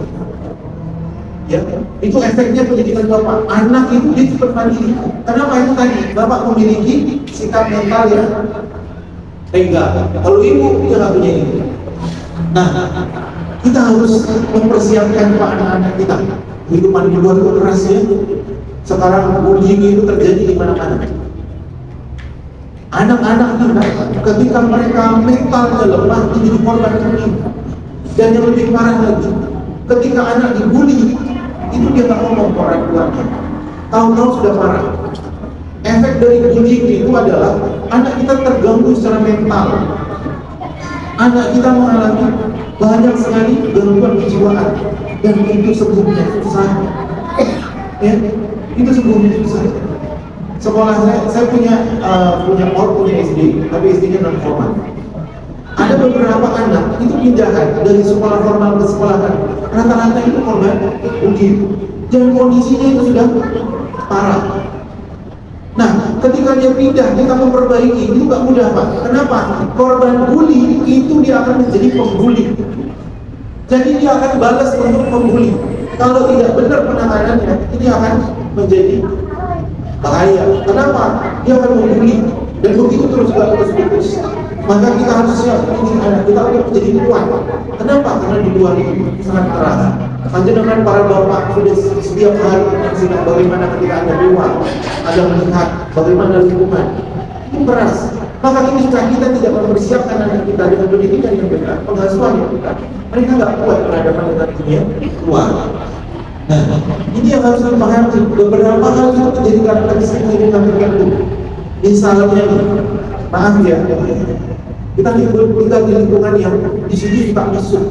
Ya, itu efeknya pendidikan bapak. Anak itu dia cepat mandiri. Kenapa itu tadi? Bapak memiliki sikap mental yang tega. Kalau ibu dia nggak punya itu. Nah, kita harus mempersiapkan anak-anak kita. Kehidupan di luar itu keras ya. Sekarang bullying itu terjadi di mana-mana. Anak-anak kita ketika mereka mentalnya lemah menjadi korban bullying. Dan yang lebih parah lagi, ketika anak dibully, itu dia nggak ngomong ke orang tuanya. Tahu-tahu sudah parah. Efek dari bullying itu adalah anak kita terganggu secara mental. Anak kita mengalami banyak sekali gangguan kejiwaan, dan itu sembuhnya susah. Ya, itu sembuhnya susah. Sekolah saya punya SD, tapi SD-nya non formal. Ada beberapa anak itu pindahan dari sekolah formal ke sekolah kan. Rata-rata itu korban bullying, dan kondisinya itu sudah parah. Nah, ketika dia pindah, kita memperbaiki, itu gak mudah Pak. Kenapa? Korban bully itu dia akan menjadi pembuli. Jadi dia akan balas untuk pembuli. Kalau tidak benar penanganannya, ini akan menjadi bahaya. Kenapa? Dia akan membuli. Dan begitu terus putus. Maka kita harus siap ini anak kita untuk menjadi kuat. Kenapa? Karena di luar itu sangat keras. Panjenengan para bapak sudah setiap hari menyaksikan bagaimana ketika Anda keluar, Anda melihat bagaimana lingkungan itu keras. Maka ketika kita tidak mempersiapkan anak kita dengan pendidikan yang benar, pengasuhan yang benar, mereka nggak kuat berhadapan dengan dunia luar. Nah, ini yang harus dipahami. Beberapa hal itu menjadi karakteristik kehidupan tertentu. Misalnya, maaf ya, kita tinggal di lingkungan yang di sini suka mesum,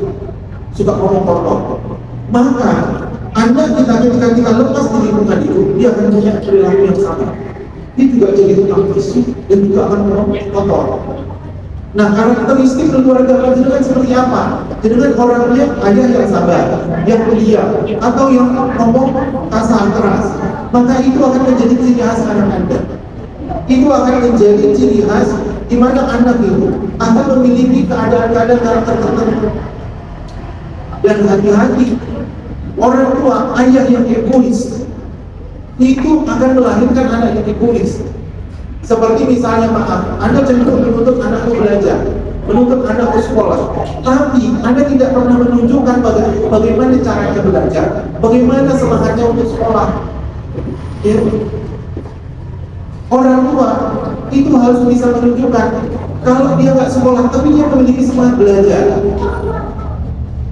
suka ngomong-ngomong. Maka anak kita ketika kita lepas di lingkungan itu, dia akan punya perilaku yang sama. Dia juga jadi tukang mesum dan juga akan ngomong kotor. Nah, karakteristik keluarga panjenengan seperti apa? Jenengan orangnya ayah yang sabar, yang pendiam, atau yang ngomong kasar keras, maka itu akan menjadi ciri khas anak Anda. Itu akan menjadi ciri khas di mana anak itu akan memiliki keadaan-keadaan karakter tertentu. Dan hati-hati, orang tua, ayah yang egois itu akan melahirkan anak yang egois. Seperti misalnya, maaf, Anda cenderung menuntut anakku belajar, menuntut anakku sekolah, tapi Anda tidak pernah menunjukkan bagaimana caranya belajar, bagaimana semangatnya untuk sekolah. Ya. Orang tua itu harus bisa menunjukkan kalau dia nggak sekolah, tapi dia memiliki semangat belajar.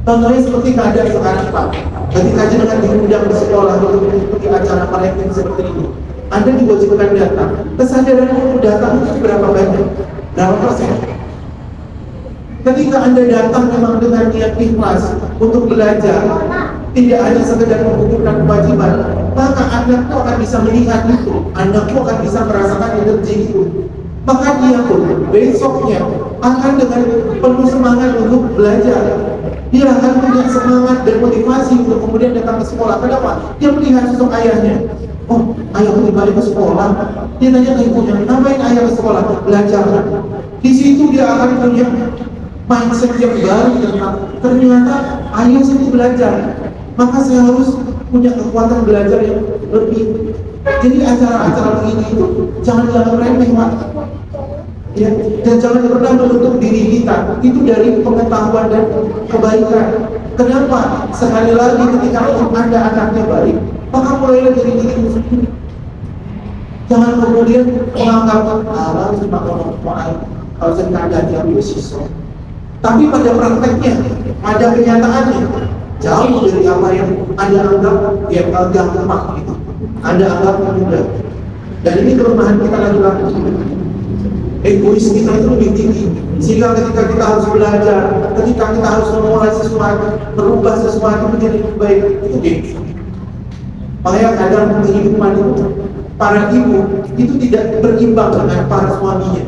Contohnya seperti keadaan sekarang, Pak. Ketika jenengan diundang di sekolah untuk mengikuti acara parenting seperti ini, Anda diwajibkan datang. Kesadaran untuk datang itu berapa banyak? Berapa persen? Ketika Anda datang memang dengan niat ikhlas untuk belajar, tidak hanya sekedar mengumpulkan kewajiban, maka anakku akan bisa melihat itu, anakku akan bisa merasakan energi itu. Maka dia pun besoknya akan dengan penuh semangat untuk belajar. Dia akan punya semangat dan motivasi untuk kemudian datang ke sekolah. Kenapa? Dia melihat sosok ayahnya. Oh, ayahku kembali ke sekolah. Dia tanya ke ibunya, ngapain ayah ke sekolah? Belajar. Di situ dia akan punya mindset yang baru tentang ternyata ayah sendiri belajar. Maka saya harus punya kekuatan belajar yang lebih. Jadi acara-acara begini itu jangan dianggap remeh, Pak. Ya, dan jangan pernah menutup diri kita itu dari pengetahuan dan kebaikan. Kenapa? Sekali lagi ketika Anda anaknya baik, maka mulailah dari dirimu sendiri. Jangan kemudian menganggap Allah cuma ngomong kalau saya tidak ada beasiswa. Tapi pada prakteknya, pada kenyataannya jauh dari apa yang Anda anggap gampang itu. Anda anggap mudah. Dan ini kelemahan kita laki-laki. Egois kita itu lebih tinggi, sehingga ketika kita harus belajar, ketika kita harus memulai sesuatu, berubah sesuatu menjadi lebih baik, itu gengsi. Makanya kadang kehidupan itu, para ibu itu tidak berimbang dengan para suaminya.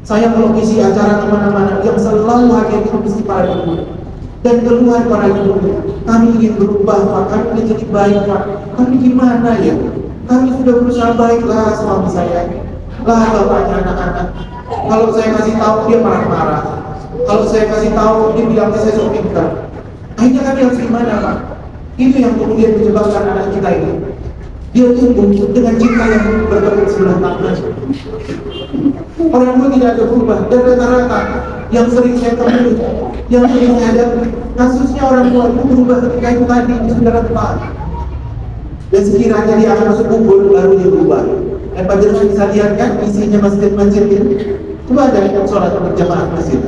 Saya kalau isi acara kemana-mana, yang selalu hadir itu mesti para ibu. Dan keluhan para ibu, kami ingin berubah, Pak, kami ingin jadi baik, Pak. Tapi gimana ya? Kami sudah berusaha baiklah suami saya. Lah bapaknya anak-anak, kalau saya kasih tahu dia marah-marah, kalau saya kasih tahu dia bilang saya sok pintar. Akhirnya kami harus gimana, Pak? Itu yang kemudian menyebabkan anak kita itu dia tumbuh dengan cinta yang bertepuk sebelah tangan. Orang tua tidak ada berubah. Dan rata-rata yang sering saya temui, yang sering ada kasusnya orang tua itu berubah ketika itu tadi sudah rentan. Dan sekiranya dia akan masuk kubur baru dia berubah. Dan panjenengan bisa lihat kan isinya masjid-masjid itu. Coba ada yang sholat berjamaah masjid.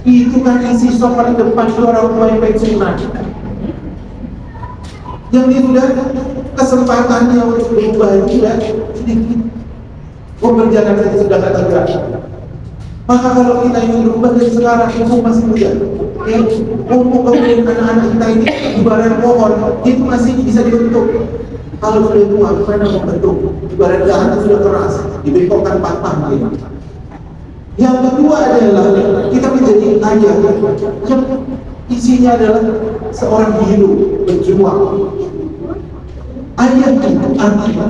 Itu kan isi sholat paling depan itu orang tua yang pensiunan. Yang dia sudah kesempatannya untuk berubah itu sudah sedikit. Berjalan saja sudah kata gerak. Maka kalau kita ingin berubah dari sekarang, itu masih muda. Ya, untuk kemudian anak-anak kita ini ibarat pohon, itu masih bisa dibentuk. Kalau sudah tua, mana membentuk? Ibarat dahan sudah keras, dibengkokkan patah gitu. Yang kedua adalah kita menjadi ayah yang isinya adalah seorang biru berjuang. Ayah itu artinya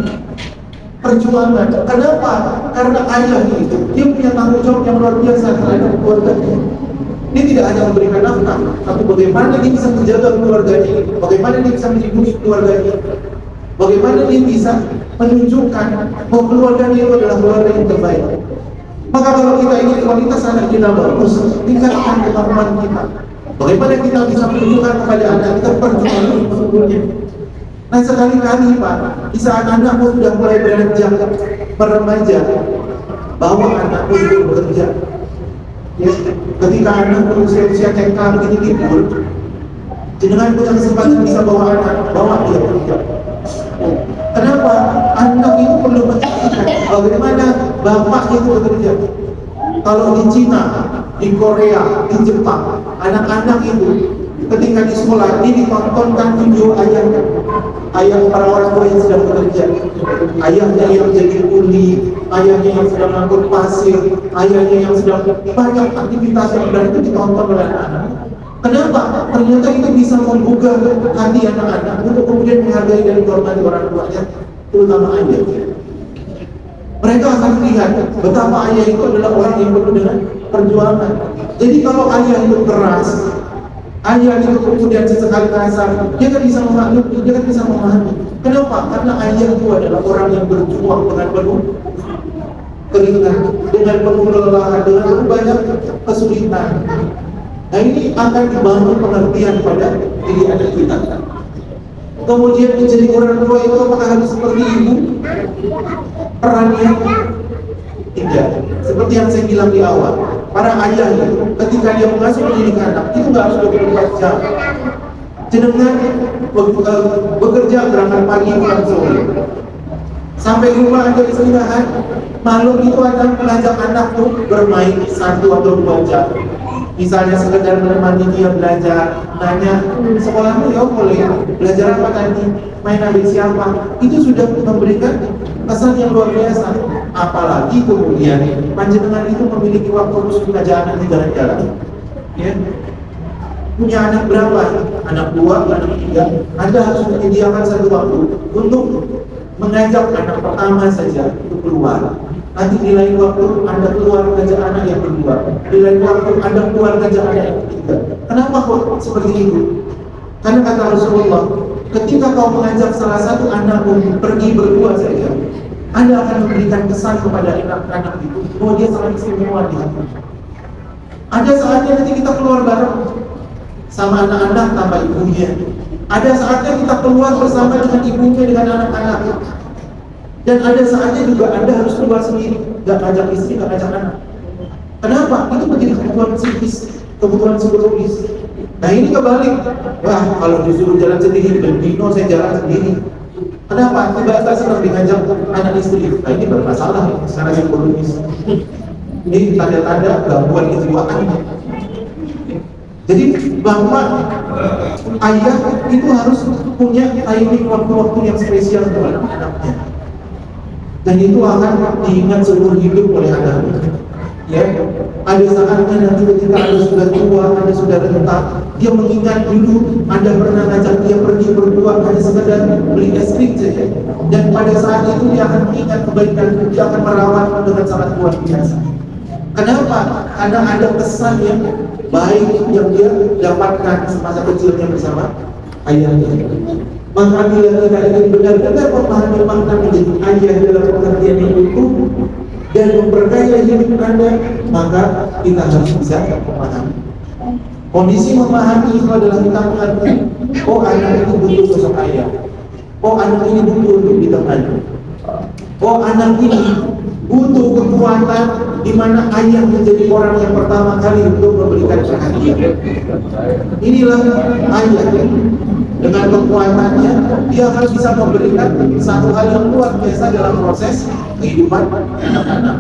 perjuangan. Kenapa? Karena ayah itu dia punya tanggung jawab yang luar biasa terhadap keluarganya. Dia tidak hanya memberikan nafkah, tapi bagaimana dia bisa menjaga keluarganya, bagaimana dia bisa melindungi keluarganya, bagaimana dia bisa menunjukkan bahwa keluarganya itu adalah keluarga yang terbaik. Maka kalau kita ingin kualitas anak kita bagus, tingkatkan kemampuan kita. Bagaimana kita bisa menunjukkan kepada anak kita perjuangan sesungguhnya. Nah sekali-kali Pak, di saat anakmu sudah mulai beranjak remaja, bawa anakmu untuk bekerja. Ya, ketika anak berusia TK begini tidur, jenengan punya kesempatan bisa bawa anak, bawa dia bekerja. Kenapa? Anak itu perlu menyaksikan bagaimana bapak itu bekerja. Kalau di Cina, di Korea, di Jepang, anak-anak itu ketika di sekolah ini ditontonkan video ayah para orang tua yang sedang bekerja, ayahnya yang jadi kuli, ayahnya yang sedang mengangkut pasir, ayahnya yang sedang banyak aktivitas yang dan itu ditonton oleh anak-anak. Kenapa? Ternyata itu bisa menggugah hati anak-anak untuk kemudian menghargai dan menghormati orang tuanya, terutama ayah. Mereka akan melihat betapa ayah itu adalah orang yang penuh dengan perjuangan. Jadi kalau ayah itu keras, ayah itu kemudian sesekali kasar, dia kan bisa memaklumi, dia kan bisa memahami. Kenapa? Karena ayah itu adalah orang yang berjuang dengan penuh keringat, dengan penuh kelelahan, dengan penuh banyak kesulitan. Nah ini akan dibangun pengertian pada diri anak kita. Kemudian menjadi orang tua itu apakah harus seperti ibu? Perannya tidak. Seperti yang saya bilang di awal, para ayah itu ketika dia mengasuh mendidik anak itu nggak harus 24 jam. Jenengan bekerja berangkat pagi pulang sore. Sampai rumah ada istirahat, malam itu akan mengajak anak tuh bermain 1 atau 2 jam. Misalnya sekedar menemani dia belajar, nanya, sekolahmu ya boleh, belajar apa tadi, main adik siapa, itu sudah memberikan kesan yang luar biasa. Apalagi kemudian panjenengan itu memiliki waktu khusus mengajak anak di jalan-jalan, ya. Punya anak berapa? Anak 2, anak 3. Anda harus menyediakan satu waktu untuk mengajak anak pertama saja untuk keluar. Nanti di lain waktu Anda keluar ngajak anak yang kedua, di lain waktu Anda keluar ngajak anak yang ketiga. Kenapa kok seperti itu? Karena kata Rasulullah, ketika kau mengajak salah satu anakmu pergi berdua saja, Anda akan memberikan kesan kepada anak-anak itu bahwa dia sangat istimewa di hati. Ada saatnya nanti kita keluar bareng sama anak-anak tanpa ibunya. Ada saatnya kita keluar bersama dengan ibunya, dengan anak-anak. Dan ada saatnya juga Anda harus keluar sendiri, gak ngajak istri, gak ngajak anak. Kenapa? Itu menjadi kebutuhan psikis, kebutuhan psikologis. Nah ini kebalik. Wah, kalau disuruh jalan sendiri, bendino saya jalan sendiri. Kenapa? Tiba-tiba sedang diajak anak istri. Nah ini bermasalah secara psikologis. Ini tanda-tanda gangguan kejiwaan. Jadi bahwa ayah itu harus punya timing waktu-waktu yang spesial untuk anak-anaknya. Dan itu akan diingat seumur hidup oleh anak. Ya, ada saatnya nanti ketika Anda sudah tua, Anda sudah renta, dia mengingat dulu Anda pernah ngajak dia pergi berdua hanya sekedar beli es krim saja. Dan pada saat itu dia akan mengingat kebaikan, dia akan merawatmu dengan sangat luar biasa. Kenapa? Karena ada kesan yang baik yang dia dapatkan semasa kecilnya bersama ayahnya. Maka bila kita ingin benar-benar memahami makna menjadi ayah dalam pengertian yang utuh dan memperkaya hidup Anda, maka kita harus bisa memahami. Kondisi memahami itu adalah kita mengerti, oh anak itu butuh sosok ayah, oh anak ini butuh untuk ditemani, oh anak ini butuh kekuatan di mana ayah menjadi orang yang pertama kali untuk memberikan perhatian. Inilah ayah. Dengan kekuatannya, dia harus bisa memberikan satu hal yang luar biasa dalam proses kehidupan anak-anak.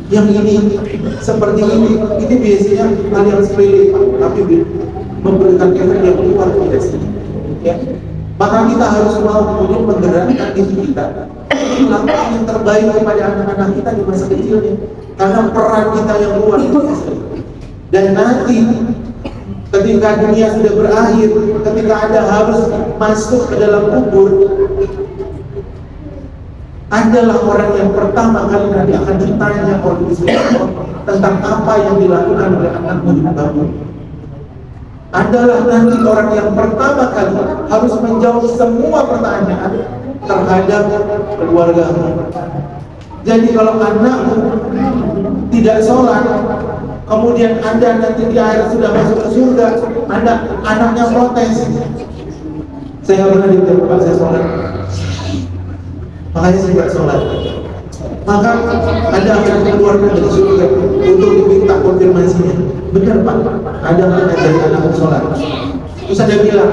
Yang ini, seperti ini biasanya hal yang sepele, tapi memberikan efek yang luar biasa. Ya. Maka kita harus mau kemudian menggerakkan diri kita, melakukan yang terbaik kepada anak-anak kita di masa kecilnya, karena peran kita yang luar biasa. Dan nanti ketika dunia sudah berakhir, ketika Anda harus masuk ke dalam kubur, Adalah orang yang pertama kali nanti akan ditanya oleh Islam tentang apa yang dilakukan oleh anakmu di kamu. Adalah nanti orang yang pertama kali harus menjawab semua pertanyaan terhadap keluargamu. Jadi kalau anakmu tidak sholat, kemudian Anda nanti di akhir sudah masuk ke surga, anaknya protes, saya nggak pernah ditanya Pak saya sholat, makanya saya nggak sholat. maka Anda akan dikeluarkan dari surga untuk diminta konfirmasinya. Benar Pak, Anda mengajari anak sholat. Terus Anda bilang,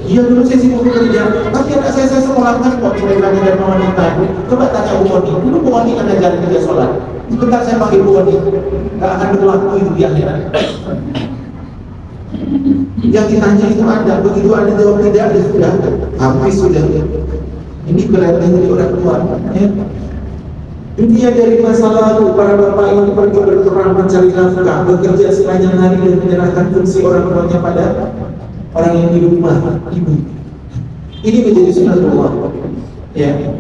iya dulu saya sibuk bekerja, tapi anak saya sekolahkan kok di laki dan wanita. Coba tanya Bu Wani, dulu Bu Wani kan ajarin dia sholat. Sebentar saya panggil Bu Wani, gak akan berlaku itu di akhirat. Yang ditanya itu Anda, begitu Anda jawab tidak, ada sudah habis sudah. Ini kelihatan dari orang tua. Ya. Dunia dari masa lalu, para bapak yang pergi berperang mencari nafkah, bekerja sepanjang hari dan menyerahkan fungsi orang tuanya pada orang yang di rumah, ibu. Ini menjadi sunatullah. Ya.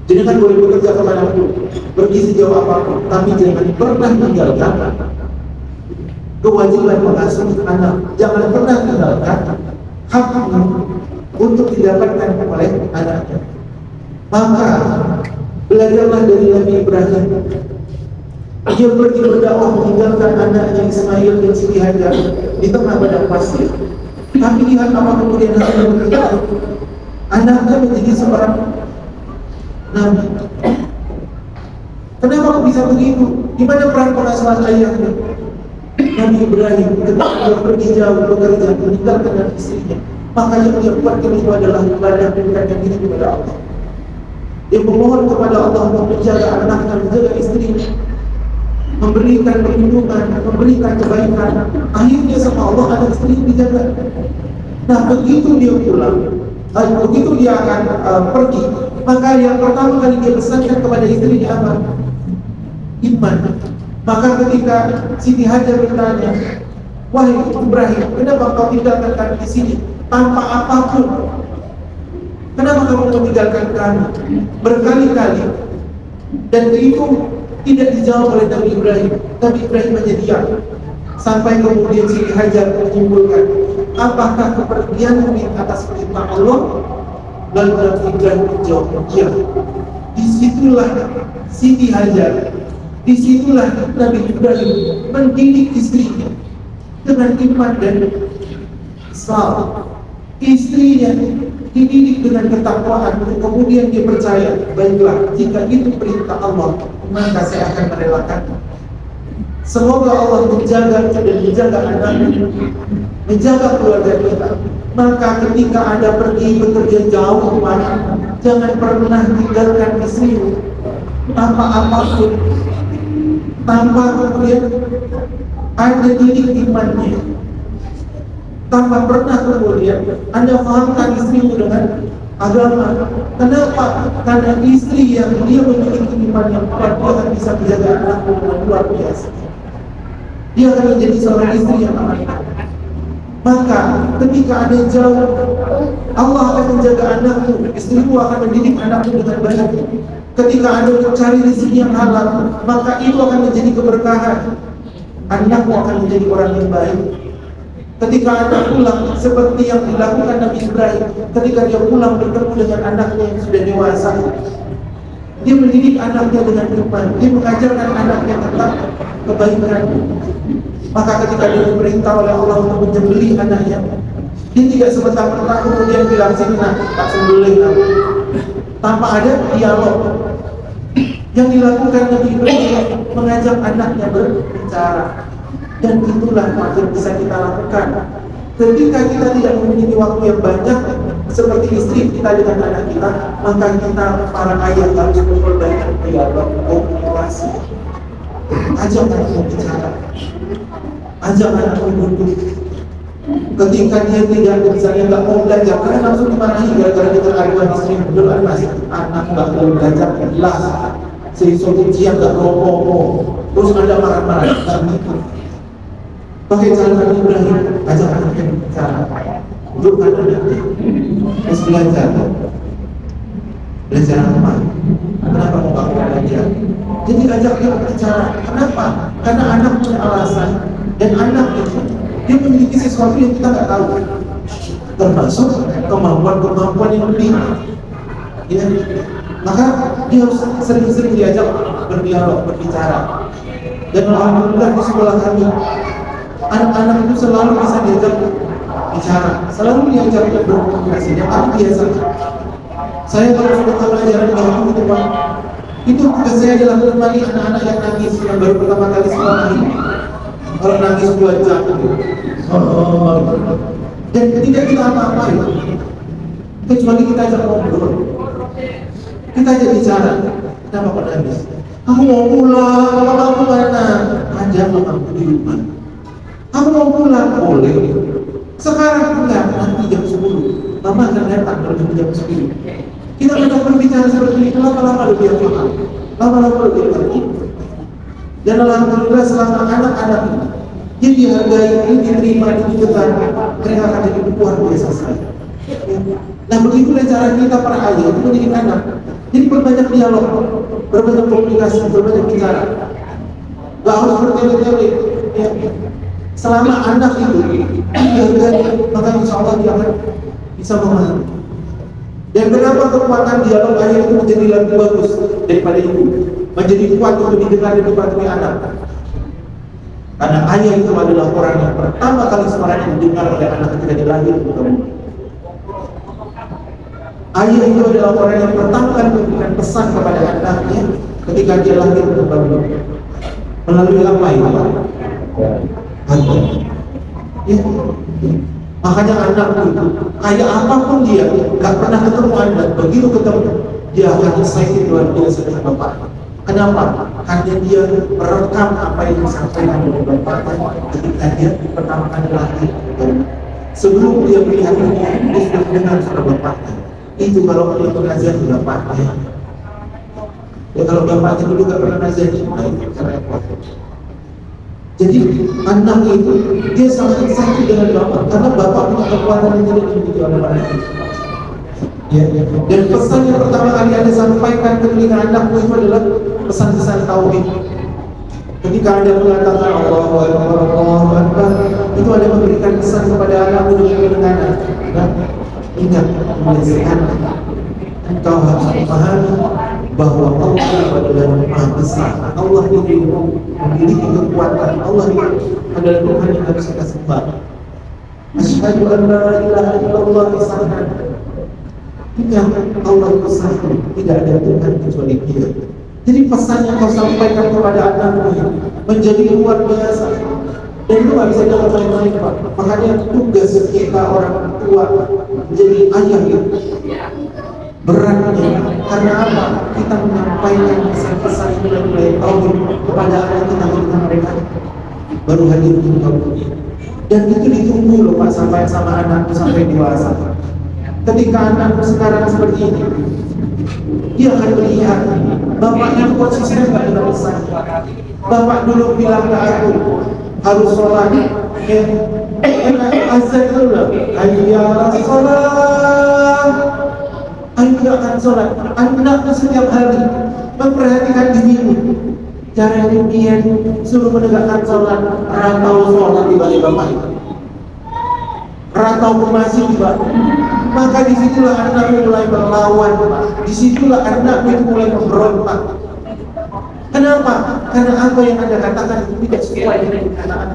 Jangan boleh bekerja kemanapun, pergi sejauh apapun, tapi jangan pernah tinggalkan kewajiban mengasuh anak. Jangan pernah tinggalkan hakmu untuk didapatkan oleh anaknya. Maka belajarlah dari Nabi Ibrahim. Dia pergi berdakwah meninggalkan anaknya Ismail dan Siti Hajar di tengah padang pasir. Tapi lihat apa kemudian hasilnya terjadi. Anaknya menjadi seorang nabi. Kenapa kok bisa begitu? Di mana peran pengasuhan ayahnya? Nabi Ibrahim ketika dia pergi jauh bekerja meninggalkan anak istrinya, maka yang dia buatkan itu adalah ibadah mendekatkan diri kepada Allah. Dia memohon kepada Allah untuk menjaga anaknya, menjaga istrinya, memberikan perlindungan, memberikan kebaikan. Akhirnya sama Allah anak istrinya dijaga. Nah begitu dia pulang, begitu dia akan pergi, maka yang pertama kali dia pesankan kepada istrinya apa? Iman. Maka ketika Siti Hajar bertanya, wahai Ibrahim, kenapa kau tinggalkan kami di sini tanpa apapun? Kenapa kamu meninggalkan kami? Berkali-kali. Dan itu tidak dijawab oleh Nabi Ibrahim. Nabi Ibrahim hanya diam. Sampai kemudian Siti Hajar menyimpulkan, apakah kepergianmu atas perintah Allah? Lalu Nabi Ibrahim menjawab, ya. Disitulah Siti Hajar, disitulah Nabi Ibrahim mendidik istrinya dengan iman dan Islam. Istrinya dididik dengan ketakwaan, kemudian dia percaya, baiklah, jika itu perintah Allah, maka saya akan merelakan. Semoga Allah menjaga dan menjaga anaknya, menjaga keluarga kita. Maka ketika Anda pergi bekerja jauh kemana, jangan pernah tinggalkan istrimu tanpa apapun, tanpa kemudian Anda didik imannya, tanpa pernah kemudian Anda fahamkan istrimu dengan agama. Kenapa? Karena istri yang dia memiliki iman yang kuat, dia akan bisa menjaga anakmu dengan luar biasa. Dia akan menjadi seorang istri yang amanah. Maka ketika Anda jauh, Allah akan menjaga anakmu, istrimu akan mendidik anakmu dengan baik. Ketika Anda mencari rezeki yang halal, maka itu akan menjadi keberkahan. Anakmu akan menjadi orang yang baik. Ketika Anda pulang, seperti yang dilakukan Nabi Ibrahim, ketika dia pulang bertemu dengan anaknya yang sudah dewasa, dia mendidik anaknya dengan iman, dia mengajarkan anaknya tentang kebaikan. Maka ketika dia diperintah oleh Allah untuk menyembelih anaknya, dia tidak semerta-merta kemudian bilang, sini nak, tak sembelih nak. Tanpa ada dialog. Yang dilakukan Nabi Ibrahim mengajak anaknya berbicara. Dan itulah yang bisa kita lakukan. Ketika kita tidak memiliki waktu yang banyak seperti istri kita dengan anak kita, maka kita para ayah harus memperbaiki dialog, komunikasi. Ajak anakmu bicara, ajak anakmu duduk. Ketika dia tidak, misalnya nggak mau belajar, karena langsung dimarahi gara-gara dia terlaluan istri, betul kan mas? Anak nggak mau belajar, jelas. Sesuatu ujian nggak mau, terus ada marah-marah, gitu. Pakai cara Nabi Ibrahim, ajak anaknya bicara, dudukkan anaknya, terus belajar apa? Kenapa mau kamu belajar? Jadi ajak dia bicara. Kenapa? Karena anak punya alasan, dan anak itu dia memiliki sesuatu yang kita nggak tahu, termasuk kemampuan yang lebih. Ya, maka dia harus sering-sering diajak berdialog, berbicara. Dan alhamdulillah di sekolah kami, anak-anak itu selalu bisa diajak bicara, selalu diajak berkomunikasi. Yang paling biasa, saya kalau sudah pelajaran baru itu Pak, Itu tugas saya adalah menemani anak-anak yang nangis, yang baru pertama kali sekolah ini. Kalau nangis 2 jam dan tidak kita apa-apain, kecuali kita ajak ngobrol, kita ajak bicara. Kenapa kau nangis? Aku mau pulang. Kamu mana? Ada mamaku di rumah. Aku mau pulang. Boleh. Sekarang enggak, nanti jam 10 mama akan datang jam 10. Kita sudah berbicara seperti itu, lama-lama dia paham, lama-lama dia ngerti. Dan alhamdulillah selama anak-anak ini dihargai, ini diterima, ditunjukkan, mereka akan jadi luar biasa saya. Nah begitulah cara kita para ayah itu mendidik anak. Jadi berbanyak dialog, berbanyak komunikasi, berbanyak bicara. Gak harus bertele-tele. Selama anak itu dihargai, maka insya Allah dia akan bisa memahami. Dan kenapa kekuatan dialog ayah itu menjadi lebih bagus daripada ibu, menjadi kuat untuk didengar dan dipatuhi anak? Karena ayah itu adalah orang yang pertama kali suaranya didengar oleh anak ketika dia lahir. Ayah itu adalah orang yang pertama kali memberikan pesan kepada anaknya ketika dia lahir kembali. Melalui apa itu? Ayah. Ya. Makanya anak itu kayak apapun dia, gak pernah ketemu anak, begitu ketemu dia akan excited luar biasa dengan bapak. Kenapa? Karena dia merekam apa yang disampaikan oleh bapaknya ketika dia pertama kali lahir. Sebelum dia melihat ini, dia sudah mendengar suara bapaknya. Itu kalau dia pengajian juga bapaknya. Ya kalau bapaknya dulu gak pernah ngajian, itu repot. Jadi anak itu dia sangat excited dengan bapak karena bapak punya kekuatan yang tidak dimiliki oleh anak itu. Ya. Dan pesan yang pertama kali Anda sampaikan ke telinga anakmu itu adalah pesan-pesan tauhid. Ketika Anda mengatakan Allahu Akbar, Allahu Akbar, itu Anda memberikan pesan kepada anakmu dengan kedengaran. Dan ingat, engkau harus memahami bahwa Allah adalah Maha Besar. Allah itu memiliki kekuatan. Allah itu adalah Tuhan yang harus kita sembah. Asyhadu an la ilaha illallah isahkan. Ingat, Allah itu satu, tidak ada Tuhan kecuali Dia. Jadi pesan yang kau sampaikan kepada anakmu menjadi luar biasa. Dan itu gak bisa dalam main-main, Pak. Makanya tugas kita orang tua menjadi ayah itu beratnya. Karena apa? Kita menyampaikan pesan-pesan nilai-nilai tauhid kepada anak kita ketika mereka baru hadir di dunia. Dan itu ditunggu loh Pak, sampai sama anakku sampai dewasa. Ketika anakku sekarang seperti ini, dia akan melihat bapaknya konsisten gak dengan pesan. Bapak dulu bilang ke aku harus sholat, azan dulu lah, ayo sholat. Ayo akan sholat. Anakku setiap hari memperhatikan dirimu. Caranya dia suruh menegakkan sholat, ratau sholat di balik bapak itu, ratau masih di balik. Maka disitulah anakku mulai berlawan. Disitulah anakku itu mulai memberontak. Kenapa? Karena apa yang Anda katakan itu tidak sesuai dengan kenyataan.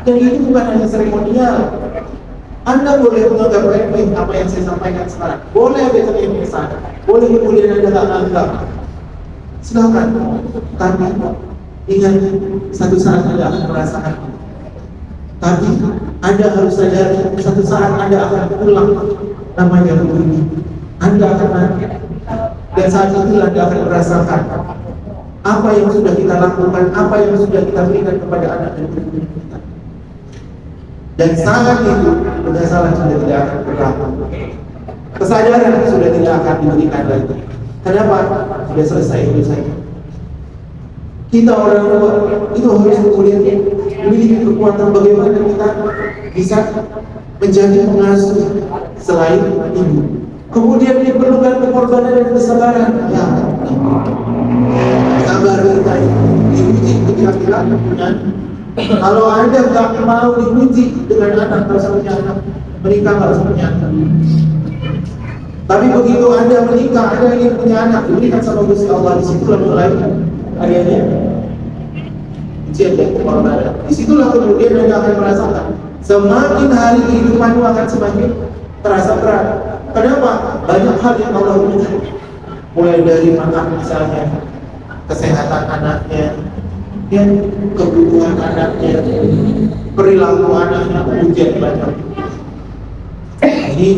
Dan itu bukan hanya seremonial. Anda boleh menganggap remeh apa yang saya sampaikan sekarang. Boleh besok yang pesan. Boleh kemudian Anda tak anggap. Silakan. Tapi ingat, satu saat Anda akan merasakan. Tapi Anda harus sadar, satu saat Anda akan pulang. Namanya begini. Anda akan mati. Dan saat itu Anda akan merasakan apa yang sudah kita lakukan, apa yang sudah kita berikan kepada anak dan cucu kita. Dan saat itu penyesalan sudah tidak akan berlaku. Kesadaran sudah tidak akan diberikan lagi. Kenapa? Sudah selesai hidup saya. Kita orang tua itu harus kemudian memiliki kekuatan bagaimana kita bisa menjadi pengasuh selain ibu. Kemudian diperlukan pengorbanan dan kesabaran. Ya, sabar kita diuji ketika kita punya. Kalau Anda nggak mau diuji dengan anak, harus punya anak. Menikah harus punya anak. Tapi begitu Anda menikah, Anda ingin punya anak, diberikan sama Gusti Allah. Disitulah mulai adanya ujian dan pengorbanan. Disitulah kemudian Anda akan merasakan semakin hari kehidupanmu akan semakin terasa berat. Kenapa? Banyak hal yang Allah uji. Mulai dari makan misalnya, kesehatan anaknya, ya, kebutuhan anaknya, perilaku anaknya, ujian banyak. Ini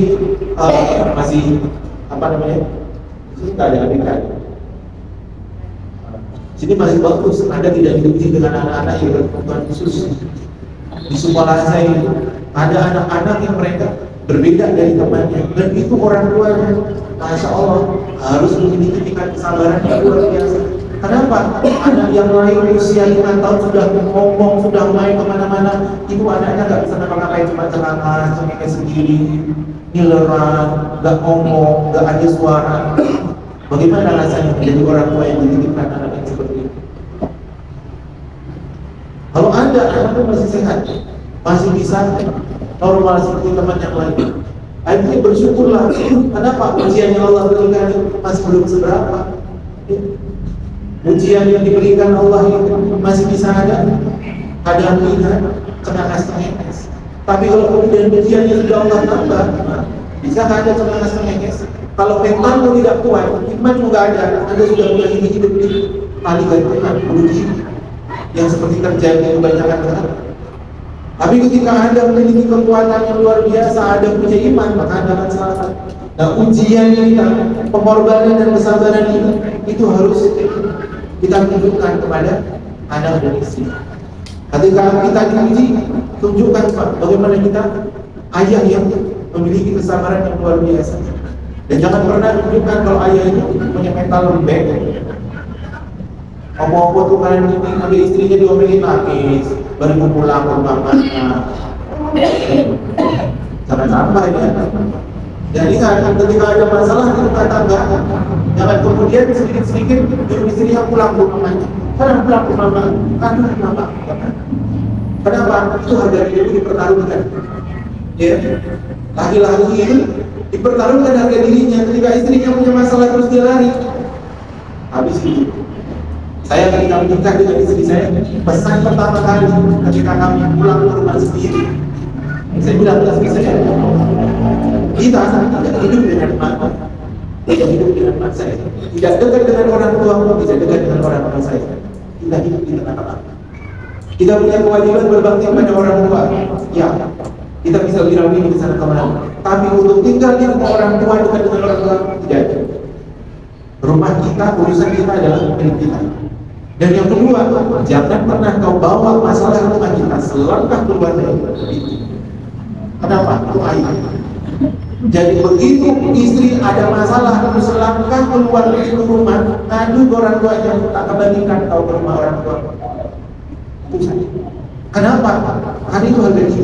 masih apa namanya? Ini nggak ada adik-adik. Sini masih bagus, Anda tidak diuji dengan anak-anak yang berkebutuhan khusus. Di sekolah saya ada anak-anak yang mereka berbeda dari temannya, dan itu orang tuanya, masya Allah, harus memiliki tingkat kesabaran yang luar biasa. Kenapa? Anak yang lain usia 5 tahun sudah ngomong, sudah main kemana-mana, itu anaknya nggak bisa ngapa-ngapain, cuma celana, cengengnya sendiri, ngileran, nggak ngomong, nggak ada suara. Bagaimana rasanya menjadi orang tua yang dititipkan anak yang seperti itu? Kalau Anda anaknya masih sehat, masih bisa normal seperti teman yang lain, akhirnya bersyukurlah. Kenapa? Ujian yang Allah berikan masih belum seberapa. Ujian yang diberikan Allah itu masih bisa ada kadang lihat, cengas-cengenges. Tapi kalau kemudian ujiannya sudah Allah tambah, bisa ada cengas-cengenges. Kalau mentalmu tidak kuat, iman juga ada. Anda sudah mulai hidup di tali gantungan, uji yang seperti terjadi kebanyakan orang. Tapi ketika Anda memiliki kekuatan yang luar biasa, Anda punya iman, maka Anda akan selamat. Nah, ujian kita, pengorbanan dan kesabaran ini, itu harus kita tunjukkan kepada anak dan istri. Ketika kita diuji, tunjukkan bagaimana kita ayah yang memiliki kesabaran yang luar biasa. Dan jangan pernah tunjukkan kalau ayah itu punya mental lembek. Apa-apa tuh kalian ini, sampai istrinya diomelin nangis, baru pulang ke rumahnya. Jangan sampai ya. Dan ingat, ketika ada masalah di rumah tangga, jangan kemudian sedikit-sedikit istrinya pulang ke rumahnya. Karena pulang ke rumah, karena kenapa? Kenapa? Itu harga diri dipertaruhkan. Ya, laki-laki ini dipertaruhkan harga dirinya. Ketika istrinya punya masalah terus dia lari, habis itu. Saya ketika menikah dengan istri saya, pesan pertama kali ketika kami pulang ke rumah sendiri, saya bilang ke istri saya, kita tidak hidup dengan mata, tidak hidup dengan mata saya, tidak dekat dengan orang tua, tidak dekat dengan orang tua saya, kita hidup di tengah-tengah. Kita punya kewajiban berbakti kepada orang tua, ya, kita bisa bilang-bilang di sana kemana. Tapi untuk tinggal di rumah orang tua dekat dengan orang tua, tidak. Rumah kita, urusan kita adalah milik kita. Dan yang kedua, jangan pernah kau bawa masalah rumah kita selangkah keluar dari itu. Kenapa? Itu aib. Jadi begitu istri ada masalah, selangkah keluar dari rumah, ngadu ke orang tuanya, tak kembalikan kau ke rumah orang tua. Itu saja. Kenapa? Karena itu harga diri.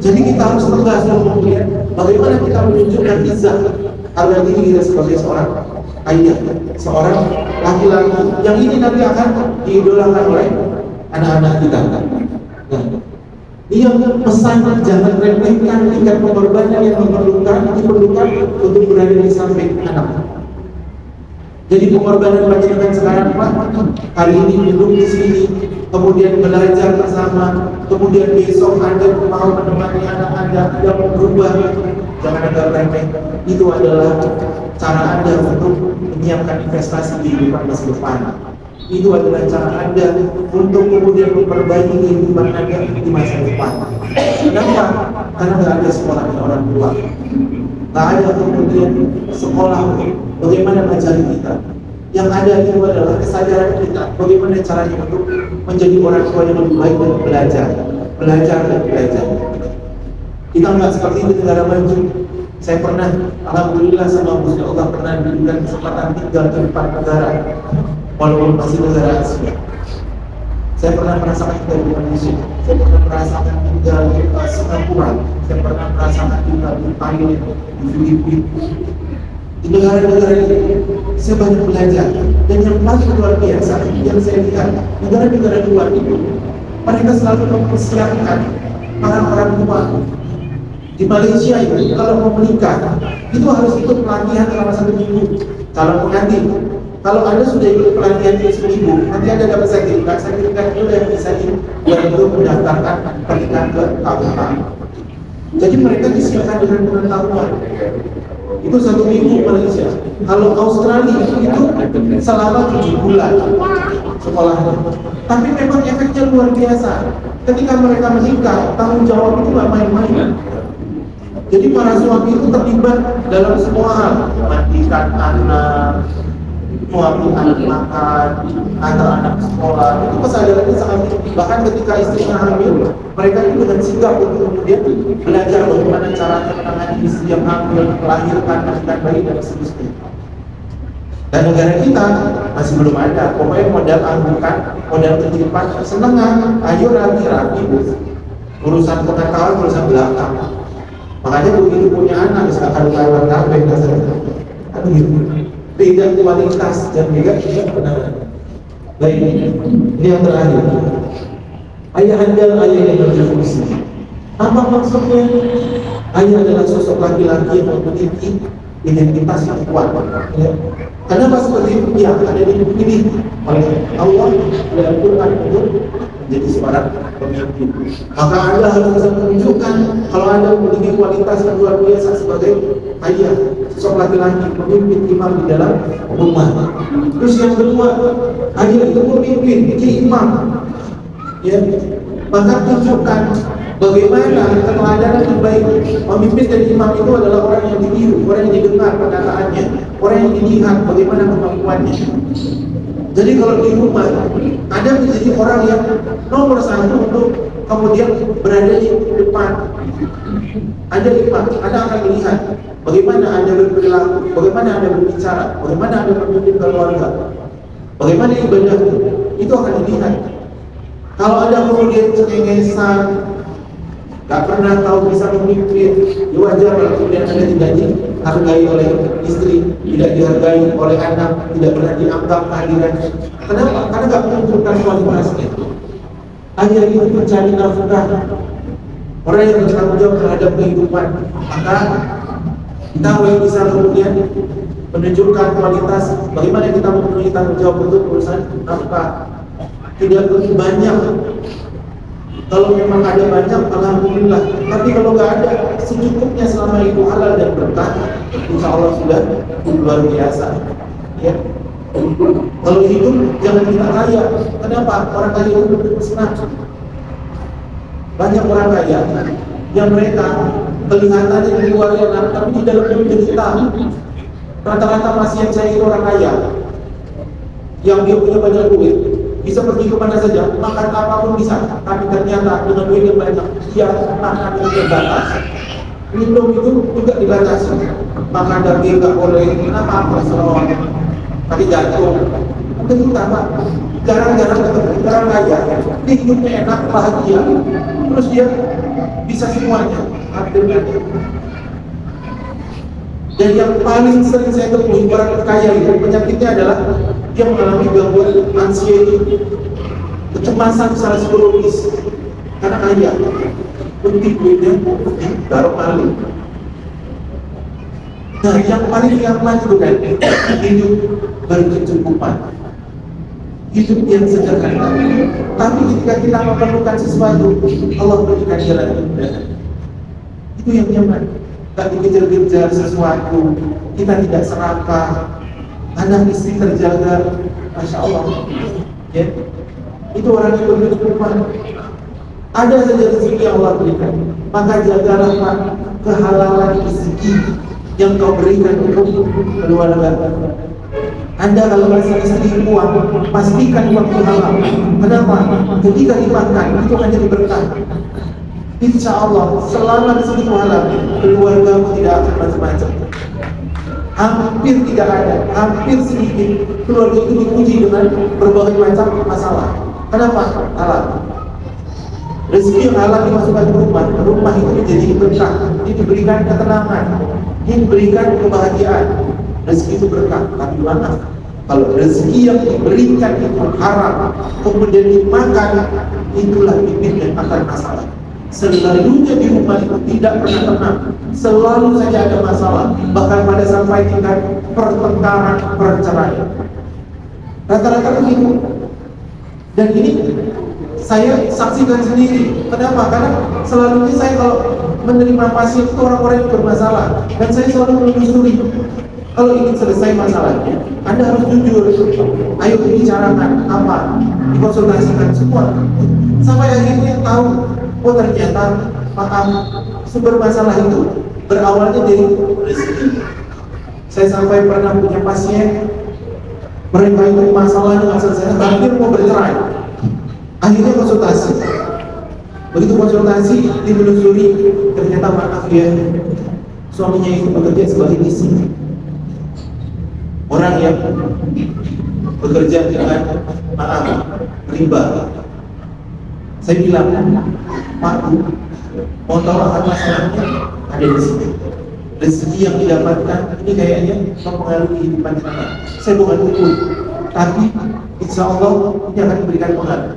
Jadi kita harus tegas dan kemudian bagaimana kita menunjukkan izah harga diri kita sebagai seorang ayah, seorang laki-laki yang ini nanti akan diidolakan oleh anak-anak kita. Nah, ini yang pesan, jangan remehkan tingkat pengorbanan yang diperlukan untuk berada di samping anak. Jadi pengorbanan panjenengan sekarang Pak, hari ini duduk di sini, kemudian belajar bersama, kemudian besok Anda mau menemani anak Anda yang berubah, jangan anggap remeh. Itu adalah cara Anda untuk menyiapkan investasi di kehidupan masa depan. Itu adalah cara Anda untuk kemudian memperbaiki kehidupan Anda di masa depan. Kenapa? Karena nggak ada sekolah orang tua, nggak ada kemudian sekolah bagaimana mengajari kita. Yang ada itu adalah kesadaran kita bagaimana caranya untuk menjadi orang tua yang lebih baik dan belajar dan belajar. Kita nggak seperti di negara maju. Saya pernah, alhamdulillah sama Gusti Allah pernah diberikan kesempatan tinggal di 4 negara, walaupun masih negara Asia. Saya pernah merasakan tinggal di Indonesia, saya pernah merasakan tinggal di Singapura, saya pernah merasakan tinggal di Thailand, di Filipina. Di negara-negara ini saya banyak belajar, dan yang paling luar biasa yang saya lihat negara-negara luar itu mereka selalu mempersiapkan para orang tua. Di Malaysia itu kalau mau menikah itu harus ikut pelatihan selama 1 minggu. Calon pengantin, kalau Anda sudah ikut pelatihan itu 1 minggu, nanti Anda dapat sertifikat itu yang bisa untuk mendaftarkan pernikahan ke KUA. Jadi mereka disiapkan dengan pengetahuan. itu 1 minggu Malaysia. Kalau Australia itu selama 7 bulan sekolahnya. Tapi memang efeknya luar biasa. Ketika mereka menikah, tanggung jawab itu nggak main-main. Jadi para suami itu terlibat dalam semua hal, mandikan anak, suami anak makan, antar anak sekolah. Itu kesadarannya sangat tinggi. Bahkan ketika istrinya hamil, mereka itu dengan sigap untuk kemudian belajar bagaimana cara menangani istri yang hamil, melahirkan, mandikan bayi dan seterusnya. Dan negara kita masih belum ada. Pokoknya modal anggukan, modal kehidupan, senengan, ayo rapi-rapi, urusan pengetahuan, urusan belakang. Makanya begitu punya anak, bisa karuan kabeh kasarnya. Kan gitu. Beda kualitas dan beda penanganan. Baik, ini yang terakhir. Ayah handal, ayah yang berfungsi. Apa maksudnya? Ayah adalah sosok laki-laki yang memiliki identitas yang kuat. Ya. Kenapa seperti itu? Ya, ada dipilih oleh Allah dalam Quran untuk menjadi seorang pemimpin. Maka Anda harus bisa menunjukkan kalau Anda memiliki kualitas yang luar biasa sebagai ayah, sosok laki-laki, pemimpin imam di dalam rumah. Terus yang kedua, ayah itu pemimpin, imam. Ya, maka tunjukkan bagaimana keteladanan yang baik. Pemimpin dan imam itu adalah orang yang ditiru, orang yang didengar perkataannya, orang yang dilihat bagaimana kemampuannya. Jadi kalau di rumah ada menjadi orang yang nomor 1 untuk kemudian berada di depan. Ada imam, Anda akan melihat bagaimana Anda berperilaku, bagaimana Anda berbicara, bagaimana Anda memimpin keluarga, bagaimana ibadah itu akan dilihat. Kalau Anda kemudian cengengesan, gak pernah tahu bisa memimpin, ya wajar kalau kemudian Anda tidak dihargai oleh istri, tidak dihargai oleh anak, tidak pernah dianggap kehadiran. Kenapa? Karena gak menunjukkan kualitasnya. Ayah itu mencari nafkah, orang yang bertanggung jawab terhadap kehidupan. Maka kita bisa kemudian menunjukkan kualitas bagaimana kita memenuhi tanggung jawab untuk urusan nafkah. Tidak begitu banyak. Kalau memang ada banyak, alhamdulillah. Tapi kalau nggak ada, secukupnya selama itu halal dan berkah, insya Allah sudah luar biasa. Ya. Kalau hidup jangan kita kaya. Kenapa? Orang kaya itu senang. Banyak orang kaya yang mereka kelihatannya di luar enak, tapi di dalam menderita. Rata-rata pasien saya itu orang kaya, yang dia punya banyak duit. Bisa pergi kemana saja, makan apapun bisa. Tapi ternyata dengan duit yang banyak, dia makan yang terbatas. Minum itu juga dibatasi. Makan daging nggak boleh, kenapa? Kolesterol. Tapi jatuh. Mungkin kita Pak, jarang-jarang ketemu orang kaya. Dia hidupnya enak, bahagia. Terus dia bisa semuanya. Dan yang paling sering saya temui orang kaya itu penyakitnya adalah dia mengalami gangguan anxiety, kecemasan secara psikologis karena kaya. Penting duitnya, taruh malu. Nah, yang paling nyaman itu kan hidup berkecukupan, hidup yang sederhana. Tapi ketika kita memerlukan sesuatu, Allah berikan jalan kemudahan. Itu yang nyaman. Tak dikejar-kejar sesuatu, kita tidak serakah, anak istri terjaga, masya Allah. Ya, itu orang yang berkecukupan. Ada saja rezeki yang Allah berikan, maka jagalah Pak kehalalan rezeki yang kau berikan untuk keluarga. Anda kalau merasa istri uang, pastikan uang itu halal. Kenapa? Ketika dimakan itu hanya berkah. Insya Allah selama rezeki itu halal, keluargamu tidak akan macam-macam. Hampir tidak ada, hampir sedikit keluarga itu dipuji dengan berbagai macam masalah. Kenapa? Halal. Rezeki yang halal dimasukkan ke rumah, rumah itu menjadi berkah, ini diberikan ketenangan, ini diberikan kebahagiaan. Rezeki itu berkah, tapi mana? Kalau rezeki yang diberikan itu haram, kemudian dimakan, itulah bibit dan akar masalah. Selalunya di rumah itu tidak pernah tenang, selalu saja ada masalah, bahkan pada sampai tingkat pertengkaran, perceraian. Rata-rata begitu. Dan ini Saya saksikan sendiri. Kenapa? Karena selalunya saya kalau menerima pasien itu orang-orang yang bermasalah, dan saya selalu menelusuri. Kalau ingin selesai masalahnya, Anda harus jujur. Ayo dibicarakan apa, dikonsultasikan semua. Sampai akhirnya tahu, oh ternyata maaf, sumber masalah itu berawalnya dari rezeki. Saya sampai pernah punya pasien, mereka itu masalah dengan selesai, hampir mau bercerai. Akhirnya konsultasi. Begitu konsultasi, ditelusuri, ternyata maaf ya, suaminya itu bekerja sebagai istri. Orang yang bekerja dengan maaf, riba. Saya bilang, Pak, mau tahu apa masalahnya? Ada di sini. Rezeki yang didapatkan ini kayaknya mempengaruhi kehidupan kita. Saya bukan dukun, tapi insya Allah ini akan diberikan pengaruh.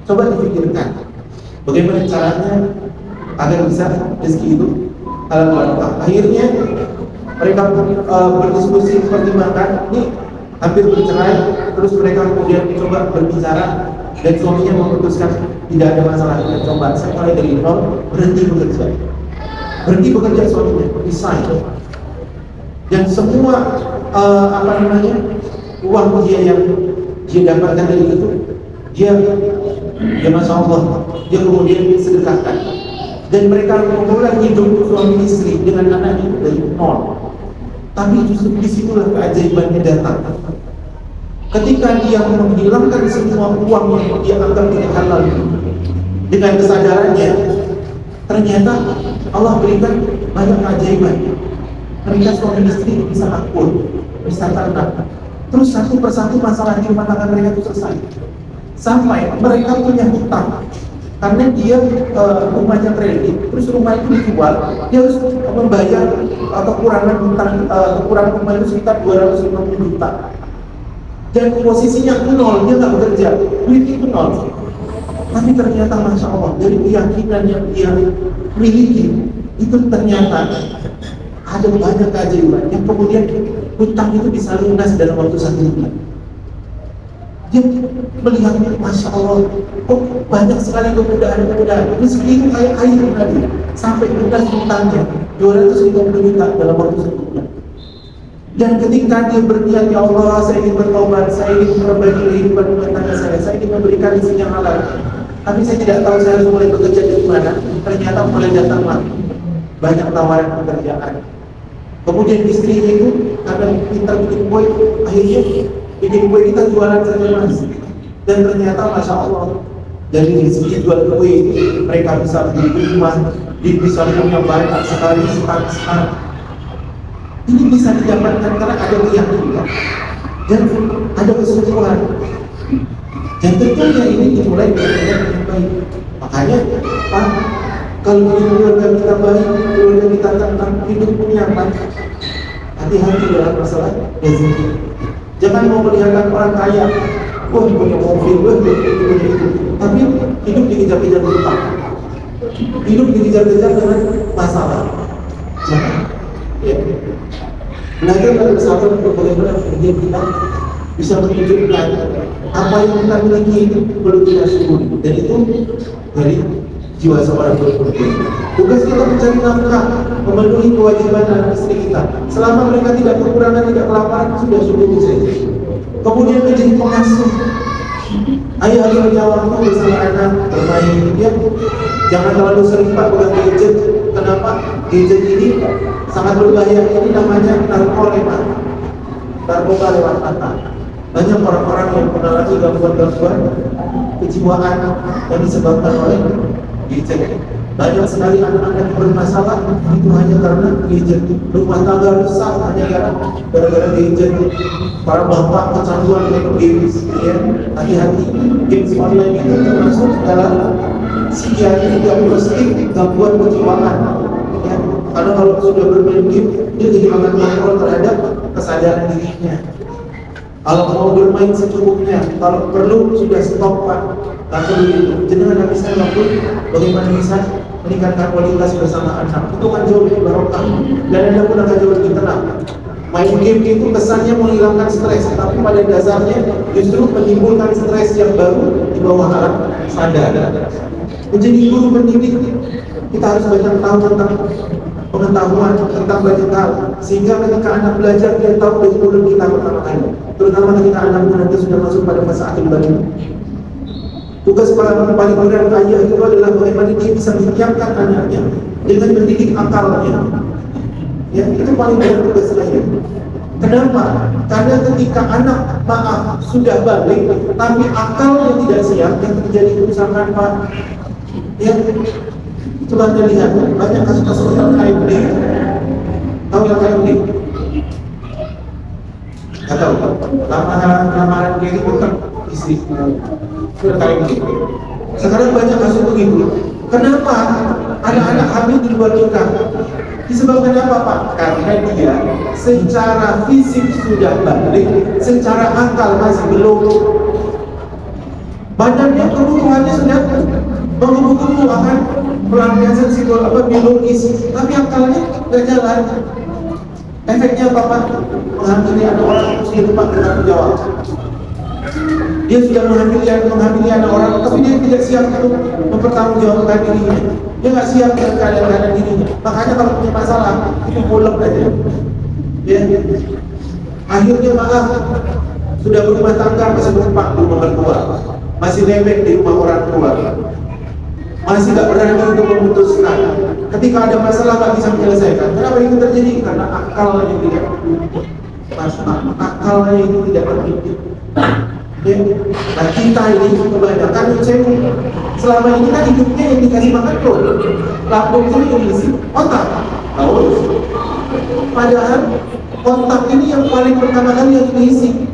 Coba dipikirkan, bagaimana caranya agar bisa rezeki itu halal barokah. Akhirnya mereka berdiskusi, pertimbangkan, ini hampir bercerai, terus mereka kemudian coba berbicara, dan suaminya memutuskan tidak ada masalah, kita coba saya mulai dari nol, berhenti bekerja suaminya, resign, dan semua uang dia yang dia dapatkan dari itu, dia masya Allah, dia kemudian sedekahkan, dan mereka memulai hidup suami istri dengan anaknya dari nol. Tapi justru disitulah keajaibannya datang. Ketika dia menghilangkan semua uang yang dia anggap tidak halal, dengan kesadarannya, ternyata Allah berikan banyak keajaiban. Mereka suami istri bisa akur, bisa tenang. Terus satu persatu masalah di rumah tangga mereka itu selesai. Sampai mereka punya hutang, karena dia rumahnya kredit, terus rumah itu dijual, dia harus membayar kekurangan hutang, kekurangan rumah itu sekitar 250 juta. Dan posisinya nol, dia nggak bekerja, duit itu nol. Tapi ternyata masya Allah, dari keyakinan yang dia miliki, itu ternyata ada banyak keajaiban yang kemudian hutang itu bisa lunas dalam waktu 1 bulan. Dia melihat, masya Allah, kok banyak sekali kemudahan-kemudahan. Rezeki itu kayak air tadi, sampai lunas hutangnya 250 juta dalam waktu 1 bulan. Dan ketika dia berniat, ya Allah, saya ingin bertobat, saya ingin memperbaiki kehidupan rumah tangga saya ingin memberikan rezeki yang halal, tapi saya tidak tahu saya harus mulai bekerja dari mana. Ternyata mulai datanglah banyak tawaran pekerjaan. Kemudian istrinya itu karena pintar bikin kue, akhirnya bikin kue kita jualan saja mas. Dan ternyata masya Allah, dari rezeki jual kue mereka bisa beli rumah, bisa punya banyak sekali sekarang. Ini bisa didapatkan karena ada keyakinan dan ada kesungguhan. Dan tentunya ini dimulai dari yang baik. Makanya, Pak, kalau keluarga kita baik, keluarga kita tentang hidup nyaman, hati-hati dalam masalah rezeki. Jangan mau melihatkan orang kaya, wah punya mobil, wah punya itu, tapi hidup dikejar-kejar hutang, hidup dikejar-kejar dengan masalah. Jangan. Ya. Belajar dari sahabat untuk bagaimana kemudian kita bisa menunjukkan apa yang kita miliki itu perlu kita syukuri, dan itu dari jiwa seorang berpikir. Tugas kita mencari nafkah, memenuhi kewajiban anak istri kita. Selama mereka tidak kekurangan, tidak kelaparan, sudah syukuri saja. Kemudian menjadi pengasuh. Ayah harus punya waktu bersama anak, bermain. Ya, jangan terlalu sering Pak pegang gadget. Kenapa? Gadget ini sangat berbahaya. Ini namanya narkoba. Narkoba lewat mata. Banyak orang-orang yang mengalami gangguan-gangguan kejiwaan yang disebabkan oleh gadget. Banyak sekali anak-anak yang bermasalah itu hanya karena gadget. Rumah tangga rusak hanya gara-gara gadget. Para bapak kecanduan dengan games, ya. Hati-hati, games online itu termasuk dalam psikiatri diagnostik gangguan kejiwaan. Ya. Karena kalau sudah bermain game, dia kehilangan kontrol terhadap kesadaran dirinya. Kalau mau bermain secukupnya, kalau perlu sudah stop Pak. Tak perlu itu. Jangan habiskan waktu bagaimana bisa meningkatkan kualitas bersama anak. Itu kan jauh lebih barokah, dan Anda pun akan jauh lebih tenang. Main game itu kesannya menghilangkan stres, tapi pada dasarnya justru menimbulkan stres yang baru di bawah alam sadar. Menjadi guru pendidik, kita harus banyak tahu tentang pengetahuan, tentang banyak hal, sehingga ketika anak belajar dia tahu dari mulut kita pertama kali, terutama ketika anak nanti sudah masuk pada masa akhir balik. Tugas paling berat ayah itu adalah bagaimana dia bisa menyiapkan anaknya dengan mendidik akalnya. Ya, itu paling berat tugas ayah. Kenapa? Karena ketika anak sudah balik, tapi akalnya tidak siap, yang terjadi kerusakan Pak. Ya, coba Anda lihat banyak kasus-kasus yang KMD. Tahu yang KMD? Nggak tahu. Lamaran Gary bukan istri sudah KMD. Sekarang banyak kasus begitu. Kenapa anak-anak hamil di luar nikah? Disebabkan apa Pak? Karena dia secara fisik sudah balik, secara akal masih belum. Badannya, kebutuhannya sudah mengumpul akan pelampiasan biologis, tapi akalnya nggak jalan. Efeknya apa Pak? Menghamili anak orang terus dia lupa bertanggung jawab. Dia sudah menghamili anak orang, tapi dia tidak siap untuk mempertanggungjawabkan dirinya. Dia nggak siap dengan keadaan dirinya. Makanya kalau punya masalah itu pulang aja. Ya. Akhirnya maaf, sudah berumah tangga masih numpang di rumah mertua, masih nebeng di rumah orang tua, masih nggak berani untuk memutuskan. Ketika ada masalah nggak bisa menyelesaikan. Kenapa itu terjadi? Karena akalnya tidak terdidik. Ya. Nah kita ini kebanyakan selama ini kan hidupnya yang dikasih makan loh, lambung itu yang diisi otak. Padahal otak ini yang paling pertama kali yang diisi.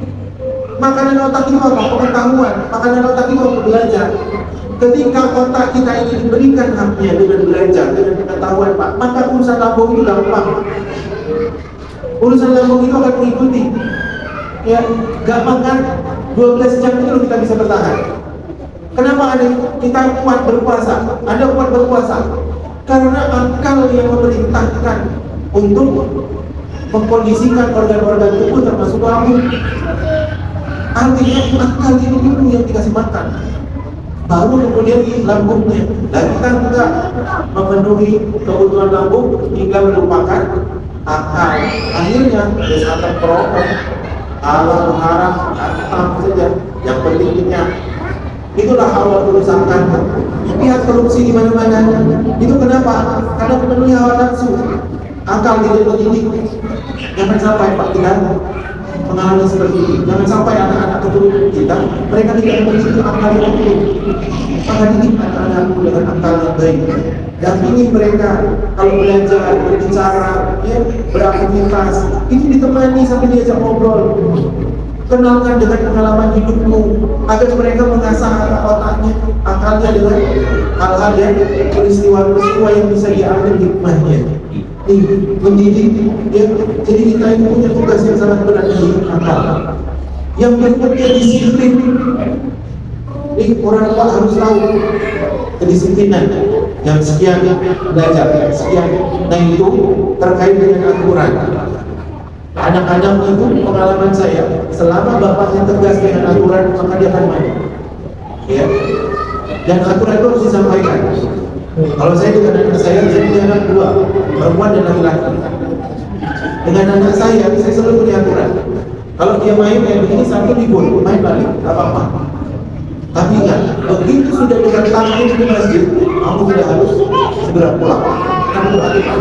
Makanan otak itu apa? Pengetahuan. Makanan otak itu apa? Belajar. Ketika otak kita ini diberikan haknya dengan belajar, dengan pengetahuan Pak, maka urusan lambung itu gampang. Urusan lambung itu akan mengikuti. Ya, gak makan 12 jam itu kita bisa bertahan. Kenapa kita kuat berpuasa? Ada kuat berpuasa karena akal yang memerintahkan untuk mengkondisikan organ-organ tubuh termasuk lambung. Artinya akal itu dulu yang dikasih makan, baru kemudian lambungnya. Dan kita enggak memenuhi kebutuhan lambung hingga melupakan akal. Akhirnya desa terperokok, Allah berharap apa saja yang penting minyak. Itulah awal kerusakan. Lihat korupsi di mana-mana. Itu kenapa? Karena memenuhi hawa nafsu. Akal tidak terdidik. Jangan sampai Pak kita mengalami seperti ini. Jangan sampai anak-anak keturunan kita mereka tidak memiliki akal yang utuh. Maka didik anak-anakmu dengan akal yang baik. Dampingi mereka kalau belajar, berbicara, ya, beraktivitas. Itu ditemani sampai diajak ngobrol. Kenalkan dengan pengalaman hidupmu agar mereka mengasah otaknya, akalnya dengan hal-hal yang peristiwa-peristiwa yang bisa diambil hikmahnya. Mendidik ya. Jadi kita ini punya tugas yang sangat berat di akal. Yang berikutnya disiplin. Orang tua harus tahu kedisiplinan. Yang sekian belajar, sekian. Nah itu terkait dengan aturan. Anak-anak itu pengalaman saya, selama bapaknya tegas dengan aturan, maka dia akan maju. Ya. Dan aturan itu harus disampaikan. Kalau saya dengan anak saya anak dua, perempuan dan laki-laki. Dengan anak saya selalu punya aturan. Kalau dia main kayak begini, satu libur, main balik, tak apa-apa. Tapi ingat, begitu sudah dengan taklim di masjid, kamu tidak harus segera pulang. Kamu aturan.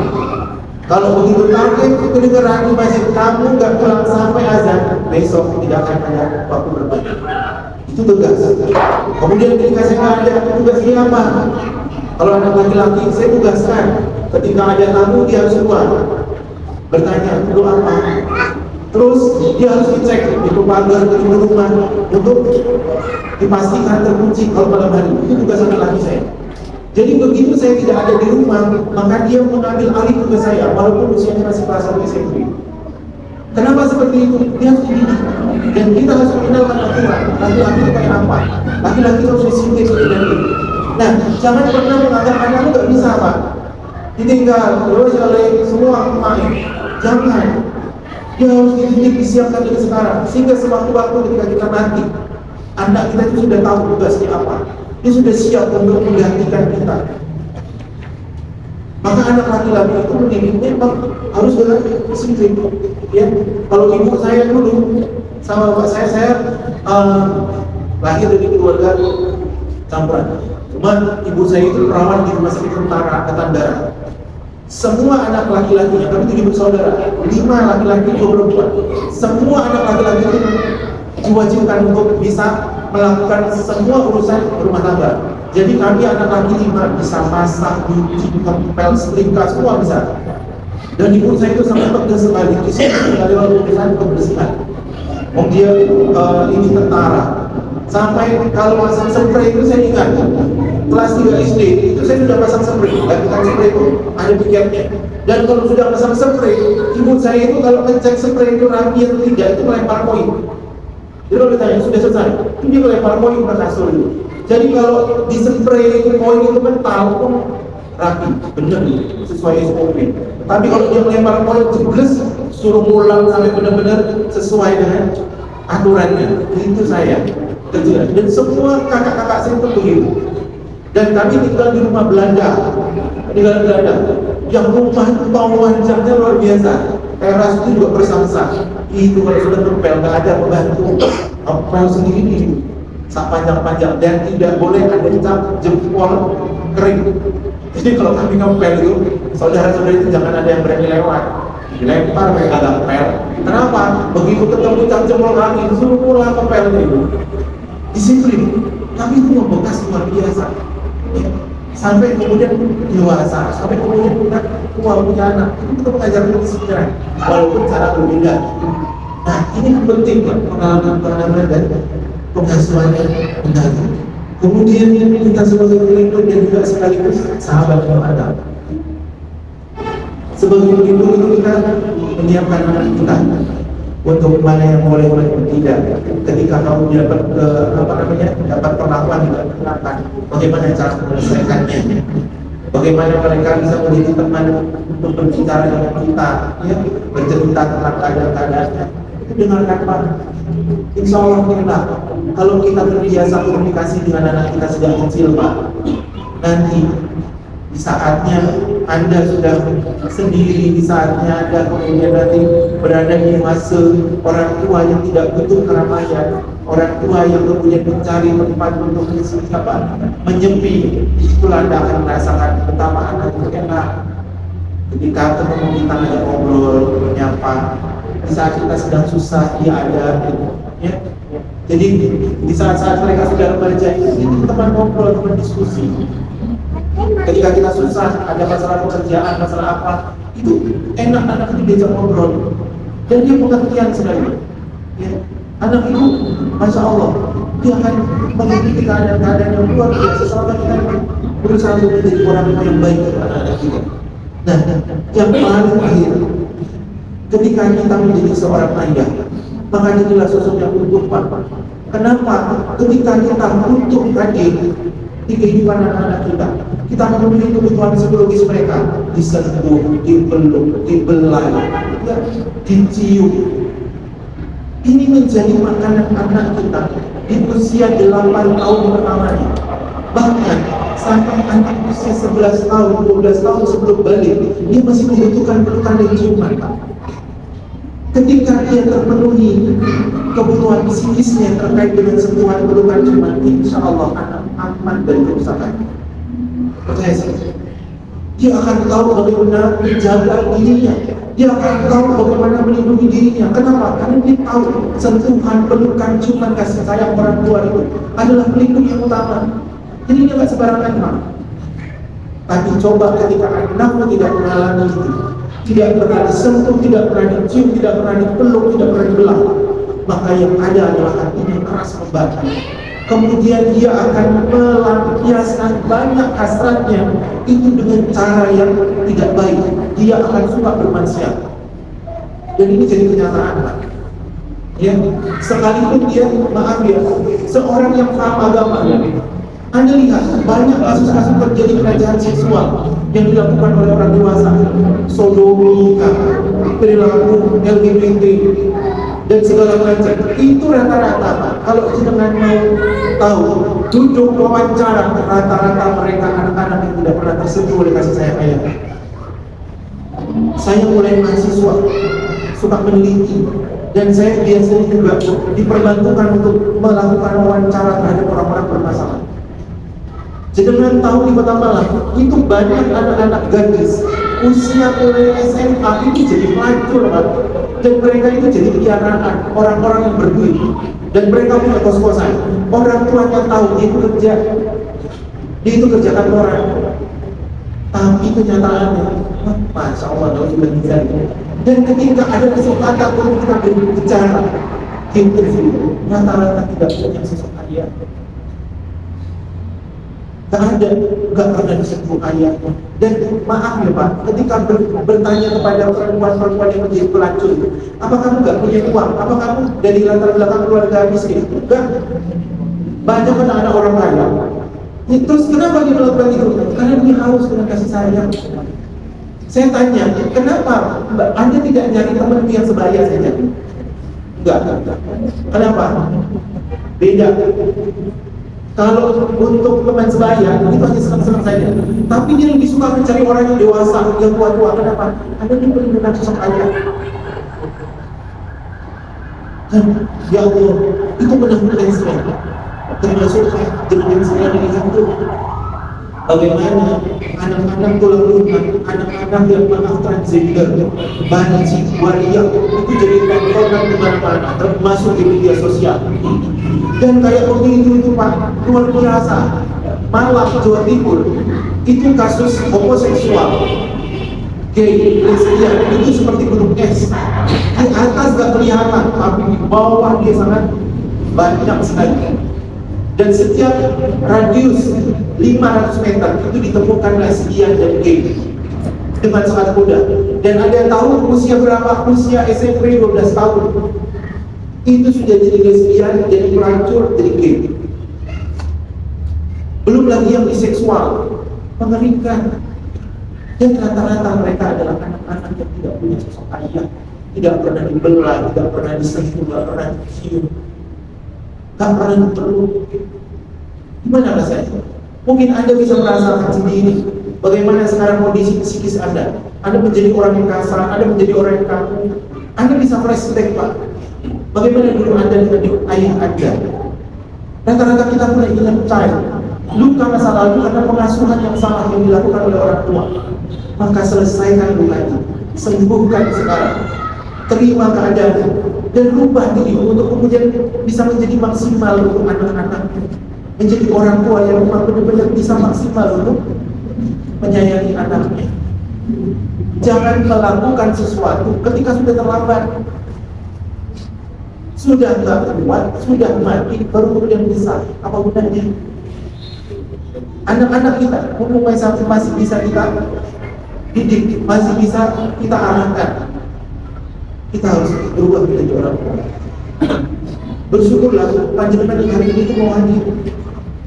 Kalau begitu taklim kedengaran di masjid, kamu nggak pulang sampai azan, besok tidak akan ada waktu bermain. Itu tugas. Kemudian ketika saya ada tugasnya apa? Kalau anak laki-laki, saya tugaskan ketika ada tamu dia harus keluar bertanya, perlu apa? Terus dia harus dicek pintu pagar, pintu rumah untuk dipastikan terkunci kalau malam hari. Itu tugas anak laki saya. Jadi begitu saya tidak ada di rumah, maka dia mengambil alih tugas saya walaupun usianya masih kelas 1 SMP. Kenapa seperti itu? Dia harus dididik. Dan kita harus mengenalkan aturan. Laki-laki itu kayak apa? Laki-laki harus disiplin dan nah, jangan pernah menganggap anakmu nggak bisa Pak. Ditinggal terus oleh semua pemain. Jangan. Dia harus dididik, disiapkan dari sekarang, sehingga sewaktu-waktu ketika kita mati, anak kita itu sudah tahu tugasnya apa. Dia sudah siap untuk menggantikan kita. Maka anak laki-laki itu mendidiknya memang harus dengan disiplin. Ya, kalau ibu saya dulu sama bapak saya lahir dari keluarga campuran. Cuma ibu saya itu perawat di rumah sakit tentara Angkatan Darat. Semua anak laki-lakinya, kami 7 bersaudara, 5 laki-laki, 2 perempuan. Semua anak laki-laki itu diwajibkan untuk bisa melakukan semua urusan rumah tangga. Jadi kami anak laki 5 bisa masak, nyuci, ngepel, setrika, semua bisa. Dan ibu saya itu sangat tegas sekali, di sini sekali urusan kebersihan. Dia ini tentara. Sampai kalau pasang spray itu saya ingat, kelas 3 SD itu saya sudah pasang spray. Dan bukan spray itu ada pikirnya. Dan kalau sudah pasang spray, ibu saya itu kalau ngecek spray itu rapi atau tidak itu melempar koin. Jadi kalau ditanya sudah selesai, itu dia melempar koin ke kasur itu. Jadi kalau di spray itu koin itu mental pun rapi, benar sesuai SOP. Tapi kalau dia melempar koin jebles, suruh pulang sampai benar-benar sesuai dengan aturannya. Itu saya kerja. Dan semua kakak-kakak saya itu begitu. Dan kami tinggal di rumah Belanda, yang rumah itu panjangnya luar biasa. Teras itu juga bersamsa. Itu kalau sudah tempel, nggak ada pembantu, ngepel sendiri. Panjang-panjang dan tidak boleh ada cap jempol kering. Jadi kalau kami ngepel itu, saudara-saudara itu jangan ada yang berani lewat, dilempar mereka agak ngepel. Kenapa? Begitu ketemu cap jempol kami, suruh pulang ngepel itu. Disiplin, tapi itu membekas luar biasa. Ya. Sampai kemudian dewasa, sampai kemudian kita tua punya anak, itu kita mengajarkan disiplin, walaupun cara berbeda. Nah, ini penting pengalaman dan pengasuhannya benar. Kemudian kita sebagai pelindung dan juga sekaligus sahabat yang ada. Sebagai pelindung itu kita menyiapkan anak kita untuk mana yang boleh dan tidak. Ketika kamu dapat dapat perlakuan tidak menyenangkan, bagaimana cara menyelesaikannya? Bagaimana mereka bisa menjadi teman untuk berbicara dengan kita, ya, bercerita tentang keadaan-keadaannya. Itu dengarkan Pak. Insya Allah kita, kalau kita terbiasa komunikasi dengan anak kita sejak kecil Pak, nanti di saatnya Anda sudah sendiri, di saatnya Anda kemudian nanti berada di fase orang tua yang tidak butuh keramaian, orang tua yang kemudian mencari tempat untuk menyepi, itulah Anda akan merasakan betapa Anda itu enak ketika ketemu kita ngajak ngobrol, menyapa. Di saat kita sedang susah, dia ada, ya. Jadi di saat-saat mereka sudah remaja itu teman ngobrol, teman diskusi. Ketika kita susah, ada masalah pekerjaan, masalah apa, itu enak anak itu diajak ngobrol dan dia pengertian sekali. Ya. Anak itu, masya Allah, dia akan mengikuti keadaan-keadaan yang luar biasa selama kita berusaha untuk menjadi orang yang baik kepada anak kita. Nah, yang paling akhir, ketika kita menjadi seorang ayah, maka inilah sosok yang utuh Pak. Kenapa? Ketika kita utuh hadir di kehidupan anak-anak kita, kita memenuhi kebutuhan psikologis mereka, disentuh, dipeluk, dibelai, ya, dicium. Ini menjadi makanan anak kita di usia 8 tahun pertamanya. Bahkan sampai anak usia 11 tahun, 12 tahun sebelum balik, dia masih membutuhkan pelukan dan ciuman Pak. Ketika dia terpenuhi kebutuhan psikisnya terkait dengan sentuhan pelukan ciuman, insya Allah anak aman dari kerusakan. Percaya saya, dia akan tahu bagaimana menjaga dirinya, dia akan tahu bagaimana melindungi dirinya. Kenapa? Karena dia tahu sentuhan, pelukan, ciuman, kasih sayang orang tua itu adalah pelindung yang utama. Jadi dia nggak sembarangan Pak. Tapi coba ketika anakmu tidak mengalami itu, tidak pernah disentuh, tidak pernah dicium, tidak pernah dipeluk, tidak pernah dibelah, maka yang ada adalah hatinya keras membakar. Kemudian dia akan melampiaskan banyak hasratnya itu dengan cara yang tidak baik. Dia akan suka bermaksiat. Dan ini jadi kenyataan Pak. Ya, sekalipun dia, maaf ya, seorang yang paham agama, Anda lihat banyak kasus-kasus terjadi pelecehan seksual yang dilakukan oleh orang dewasa, sodomi, perilaku LGBT dan segala macam. Itu rata-rata. Kalau jenengan mau tahu, duduk wawancara, rata-rata mereka anak-anak yang tidak pernah tersentuh oleh kasih sayang ayah. Saya mulai mahasiswa, suka meneliti, dan saya biasanya juga diperbantukan untuk melakukan wawancara terhadap orang-orang bermasalah. Jenengan tahu di Kota Malang itu banyak anak-anak gadis usia mulai SMA itu jadi pelacur, Pak. Dan mereka itu jadi piaraan orang-orang yang berduit, dan mereka punya kos-kosan. Orang tuanya tahu dia itu kerja kantoran, tapi kenyataannya Masya Allah tidak. Dan ketika ada kesempatan untuk kita berbicara interview, rata-rata tidak punya sosok ayah. Gak pernah disentuh ayah. Dan maaf ya Pak, ketika bertanya kepada perempuan-perempuan yang menjadi pelacur, apa kamu gak punya uang? Apa kamu dari latar belakang keluarga miskin? Enggak. Banyak anak-anak orang kaya. Terus kenapa dia melakukan itu? Karena dia haus dengan kasih sayang. Saya tanya, kenapa Anda tidak nyari teman yang sebaya saja? Enggak. Kenapa? Beda. Kalau untuk teman sebaya, itu hanya senang-senang saja. Tapi dia lebih suka mencari orang yang dewasa, yang tua-tua. Kenapa? Anda diberi dengan sosok ayah. Dan ya Allah, itu benar-benar saya. Termasuk dengan saya melihat itu bagaimana anak-anak tulang rusuk, anak-anak yang maaf transgender, banci, waria itu jadi tontonan di mana-mana, termasuk di media sosial. Dan kayak begitu itu Pak, luar biasa. Malang, Jawa Timur itu kasus homoseksual, gay, lesbian itu seperti gunung es. Di atas gak kelihatan, tapi di bawah dia sangat banyak sekali. Dan setiap radius 500 meter itu ditemukan lesbian dan gay dengan sangat mudah. Dan ada yang tahu usia berapa? Usia SMP 12 tahun itu sudah jadi lesbian, jadi pelacur, jadi gay. Belum lagi yang biseksual, mengerikan. Dan rata-rata mereka adalah anak-anak yang tidak punya sosok ayah, tidak pernah dibelah, tidak pernah disentuh, tidak pernah dicium, tak pernah dipeluk. Gimana rasanya? Mungkin Anda bisa merasakan sendiri bagaimana sekarang kondisi psikis Anda. Anda menjadi orang yang kasar, Anda menjadi orang yang kaku. Anda bisa flashback Pak, bagaimana dulu Anda dengan ayah Anda. Rata-rata kita mulai ingat child, luka masa lalu karena pengasuhan yang salah yang dilakukan oleh orang tua. Maka selesaikan luka itu, sembuhkan sekarang, terima keadaan, dan rubah diri untuk kemudian bisa menjadi maksimal untuk anak-anak, menjadi orang tua yang memang benar-benar bisa maksimal untuk menyayangi anaknya. Jangan melakukan sesuatu ketika sudah terlambat, sudah tak kuat, sudah mati, baru kemudian bisa. Apa gunanya? Anak-anak kita masih bisa kita didik, masih bisa kita arahkan. Kita harus berubah menjadi orang tua. Bersyukurlah panjenengan yang hari ini itu mau hadir.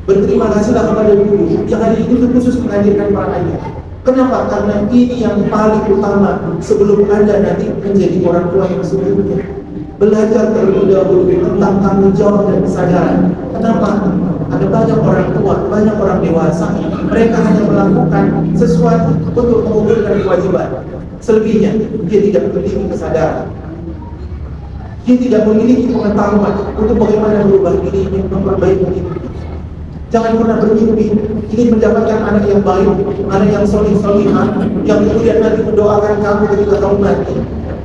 Berterima kasihlah kepada guru yang hari ini itu khusus menghadirkan para ayah. Kenapa? Karena ini yang paling utama sebelum Anda nanti menjadi orang tua yang sesungguhnya. Belajar terlebih dahulu tentang tanggung jawab dan kesadaran. Kenapa? Ada banyak orang tua, banyak orang dewasa, mereka hanya melakukan sesuatu untuk mengumpulkan kewajiban. Selebihnya, dia tidak memiliki kesadaran. Dia tidak memiliki pengetahuan untuk bagaimana merubah diri, memperbaiki diri. Jangan pernah bermimpi ingin mendapatkan anak yang baik, anak yang soleh-solehah, yang kemudian nanti mendoakan kamu ketika kamu mati.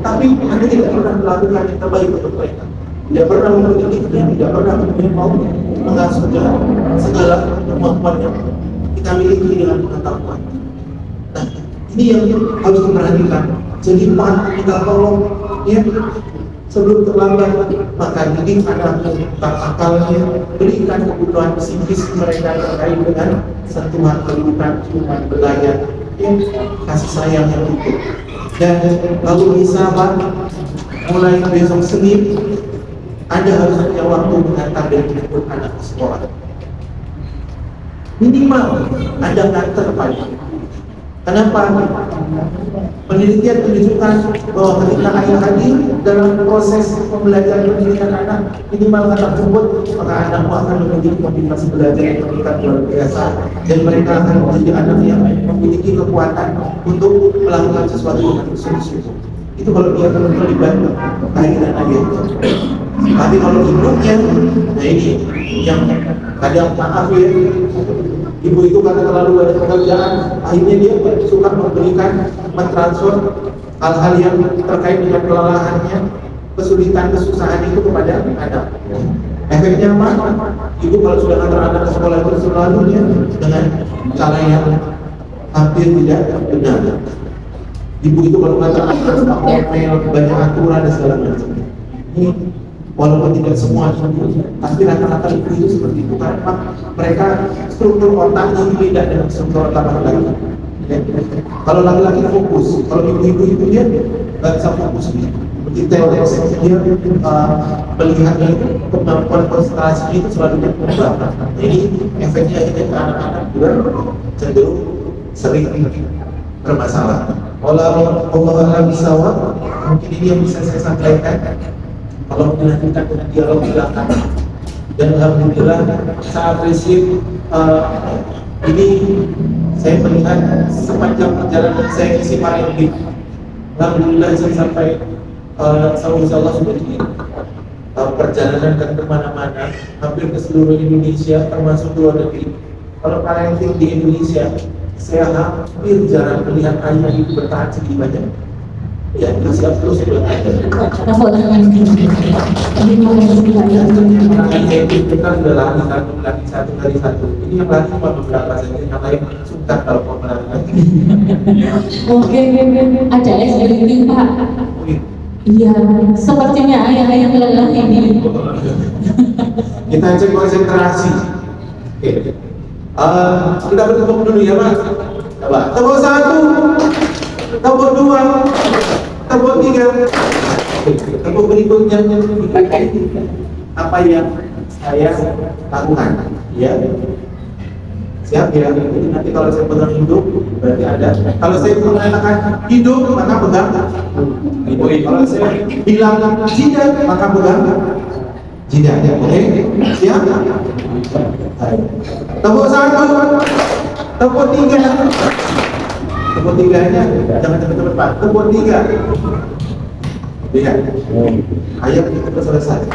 Tapi Anda tidak pernah melakukan yang terbaik untuk mereka. Tidak pernah memiliki, tidak pernah mau mengasuh segala kemampuan yang kita miliki dengan pengetahuan. Nah, ini yang harus diperhatikan. Jadi Pak, kita tolong ya, sebelum terlambat, maka didik anakmu tentang akalnya, berikan kebutuhan psikis mereka terkait dengan sentuhan kehidupan, ciuman, belayan, kasih sayang yang utuh. Dan kalau bisa Pak, mulai besok Senin, Anda harus punya waktu mengantar dan menjemput anak ke sekolah. minimal Anda nganter pagi. Kenapa? Penelitian menunjukkan bahwa ketika ayah hadir dalam proses pembelajaran pendidikan anak, minimal kata tersebut, maka anakmu akan memiliki motivasi belajar yang meningkat luar biasa, dan mereka akan menjadi anak yang memiliki kekuatan untuk melakukan sesuatu dengan sungguh-sungguh. Itu kalau dia terlibat kaitan ayah. Tapi kalau induknya, nah ini yang kadang maaf ya, ibu itu karena terlalu banyak pekerjaan, akhirnya dia suka memberikan, mentransfer hal-hal yang terkait dengan kelelahannya, kesulitan, kesusahan itu kepada anak. Efeknya apa? Ibu kalau sudah antar anak ke sekolah itu selalu ya dengan cara yang hampir tidak benar. Ibu itu kalau ngantar anak banyak aturan dan segala macam. Ini walaupun tidak semua ibu, tapi rata-rata ibu itu seperti itu karena mereka struktur otaknya beda dengan struktur otak laki-laki. Ya. Kalau laki-laki fokus, kalau ibu-ibu itu dia nggak bisa fokus detail dia melihatnya itu kemampuan konsentrasi itu selalu berubah. Jadi efeknya akhirnya ke anak-anak juga cenderung sering bermasalah. Allah bisawab, mungkin ini yang bisa saya sampaikan. Kalau dilanjutkan dengan dialog silakan. Dan alhamdulillah saya apresiasi ini saya melihat sepanjang perjalanan saya isi Paralympic. Alhamdulillah saya sampai insyaallah sudah di perjalanan dan kemana-mana, hampir ke seluruh Indonesia termasuk luar negeri. Kalau Paralympic di Indonesia, saya hampir jarang melihat ayah itu bertahan segini banyak. Ya, kita siap terus buat ayah. Itu kan udah lagi satu. Ini yang lagi cuma beberapa saja, yang lain suka kalau mau lagi. Oke, ada SBB Pak. Iya, sepertinya ayah-ayah lelah ini. Kita cek konsentrasi. Oke. Kita bertepuk dulu ya Mas. Coba. Tepuk 1, tepuk 2, tepuk 3. Tepuk berikutnya apa yang saya lakukan? Ya. Siap ya. Jadi nanti kalau saya pegang hidup berarti ada. Kalau saya mengatakan hidup maka pegang. Kalau saya bilang jidat maka pegang jidat. Oke? Siap? Tepuk 1, tepuk 3. Tepuk 3-nya jangan cepat-cepat Pak. Tepuk 3. Lihat. Ayat kita selesai.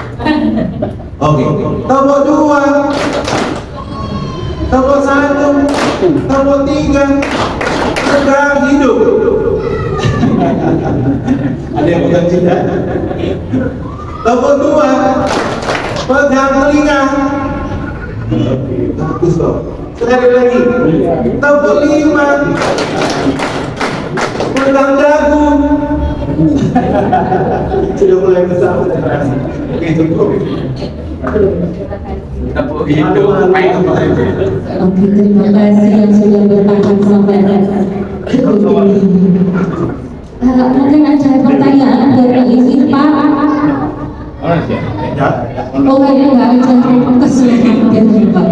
Oke. Tepuk 2. Tepuk 1, tepuk 3. Pegang hidup. Ada yang pegang jidat? Tepuk 2. Pegang telinga. Bagus kok. Sekali lagi. Tepuk 5. Pegang dagu. Sudah mulai besar. Oke, cukup. Oke, terima kasih yang sudah bertahan sampai detik ini. Mungkin ada pertanyaan dari izin Pak. Oh, ini nggak ada kesulitan Pak.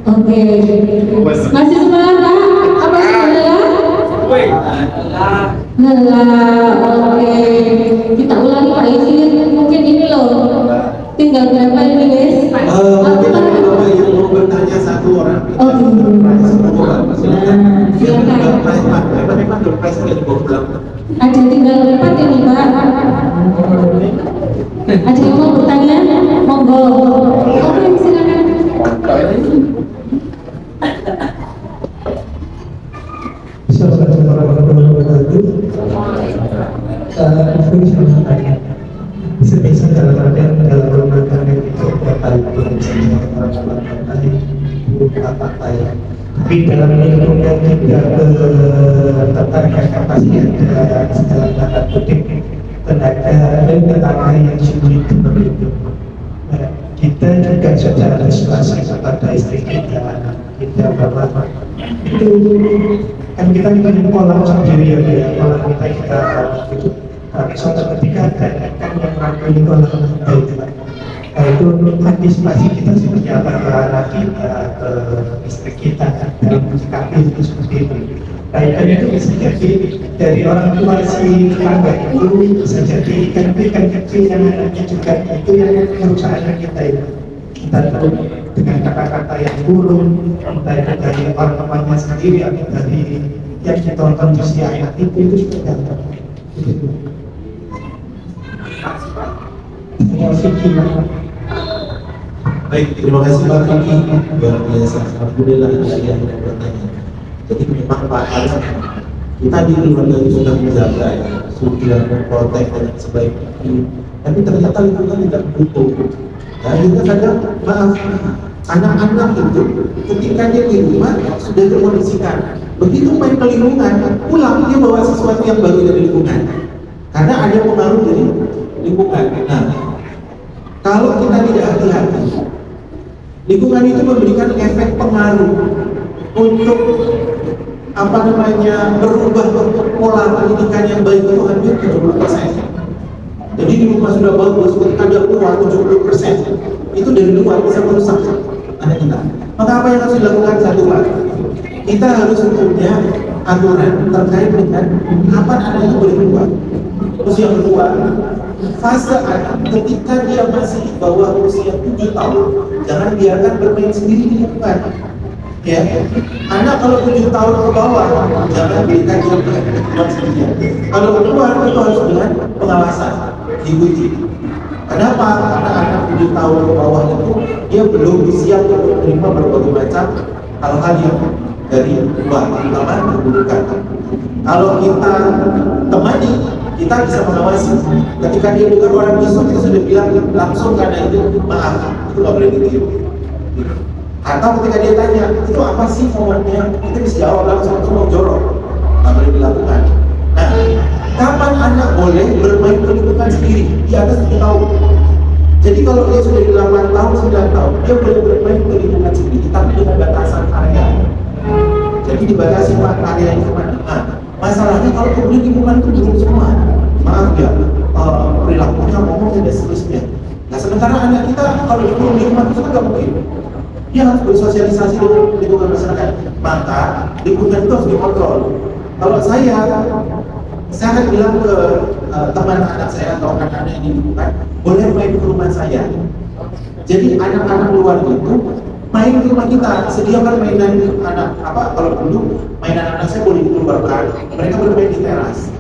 Oke, masih semangat Pak? Apa sudah? Lelah. Oke, kita ulangi Pak izin. Mungkin ini loh. Tinggal berapa ini guys? Mungkin ada Bapak yang mau bertanya satu orang. Oh iya. Silakan. Ada tinggal 4 ini Pak. Ada yang mau bertanya? Monggo. Oke, silakan. Assalamualaikum warahmatullahi wabarakatuh. Aku bisa bertanya. Bisa dalam artian dalam rumah tangga itu partai partai, tapi dalam lingkungan tidak tertarik kapasitas dalam tanda kutip tenaga dan tenaga yang sulit seperti itu. Kita juga secara persuasif kepada istri kita, anak kita bahwa itu kan kita punya pola sendiri ya, pola kita itu. Tapi suatu ketika ada kan yang melakukan itu adalah kita itu. itu antisipasi kita seperti apa ke anak kita, ke istri kita dalam menyikapi itu seperti itu. Dan itu bisa jadi dari orang tua si tetangga itu bisa jadi ikan kecil yang anaknya juga itu yang merusak anak kita itu. Kita tahu dengan kata-kata yang buruk, entah itu dari orang temannya sendiri atau dari yang ditonton di si anak itu seperti apa. Baik, terima kasih Pak Kiki. Luar biasa, alhamdulillah yang bertanya. Jadi memang Pak Alam, kita di keluarga itu sudah menjaga ya, sudah memprotek dan sebaik mungkin. Tapi ternyata lingkungan tidak butuh. Ya, kita kadang maaf, anak-anak itu ketika dia di rumah sudah terkondisikan. Begitu main ke lingkungan, pulang dia bawa sesuatu yang baru dari lingkungan. Karena ada pengaruh dari lingkungan. Nah, kalau kita tidak hati-hati, lingkungan itu memberikan efek pengaruh untuk berubah pola pendidikan yang baik itu hampir 70%. Jadi di rumah sudah bagus, ketika ada keluar 70%, itu dari luar bisa merusak anak kita. Maka apa yang harus dilakukan? Satu, Pak, kita harus punya aturan terkait dengan kapan anak itu boleh keluar. Terus yang kedua, fase anak ketika dia masih di bawah usia 7 tahun, jangan biarkan bermain sendiri di lingkungan. Ya, anak kalau 7 tahun ke bawah, jangan biarkan dia bermain sendiri. Kalau keluar itu harus dengan pengawasan, diikuti. Kenapa? Karena anak 7 tahun ke bawah itu dia belum siap untuk menerima berbagai macam hal-hal yang dari luar, terutama keburukan. Kalau kita temani, kita bisa mengawasi. Ketika dia dengar orang besok, kita sudah bilang langsung karena itu maaf, itu nggak boleh ditiru. Atau ketika dia tanya, itu apa sih momennya? Kita bisa jawab langsung, itu mau jorok, nggak boleh dilakukan. Nah, kapan anak boleh bermain ke lingkungan sendiri di atas 7 tahun? Jadi kalau dia sudah 8 tahun, 9 tahun, dia boleh bermain ke lingkungan sendiri, tapi dengan batasan area. Jadi dibatasi area yang kemana. Nah, masalahnya kalau kemudian lingkungan itu belum semua, maaf ya, perilakunya ngomong dan seterusnya. Nah, sementara anak kita kalau di lingkungan itu nggak mungkin. Dia harus bersosialisasi dengan lingkungan masyarakat. Maka lingkungan itu harus dikontrol. Kalau saya akan bilang ke teman anak saya atau anak-anak yang di lingkungan, boleh main ke rumah saya. Jadi anak-anak luar itu main ke rumah kita, sediakan mainan anak kalau dulu mainan anak saya boleh dikeluarkan, mereka bermain di teras.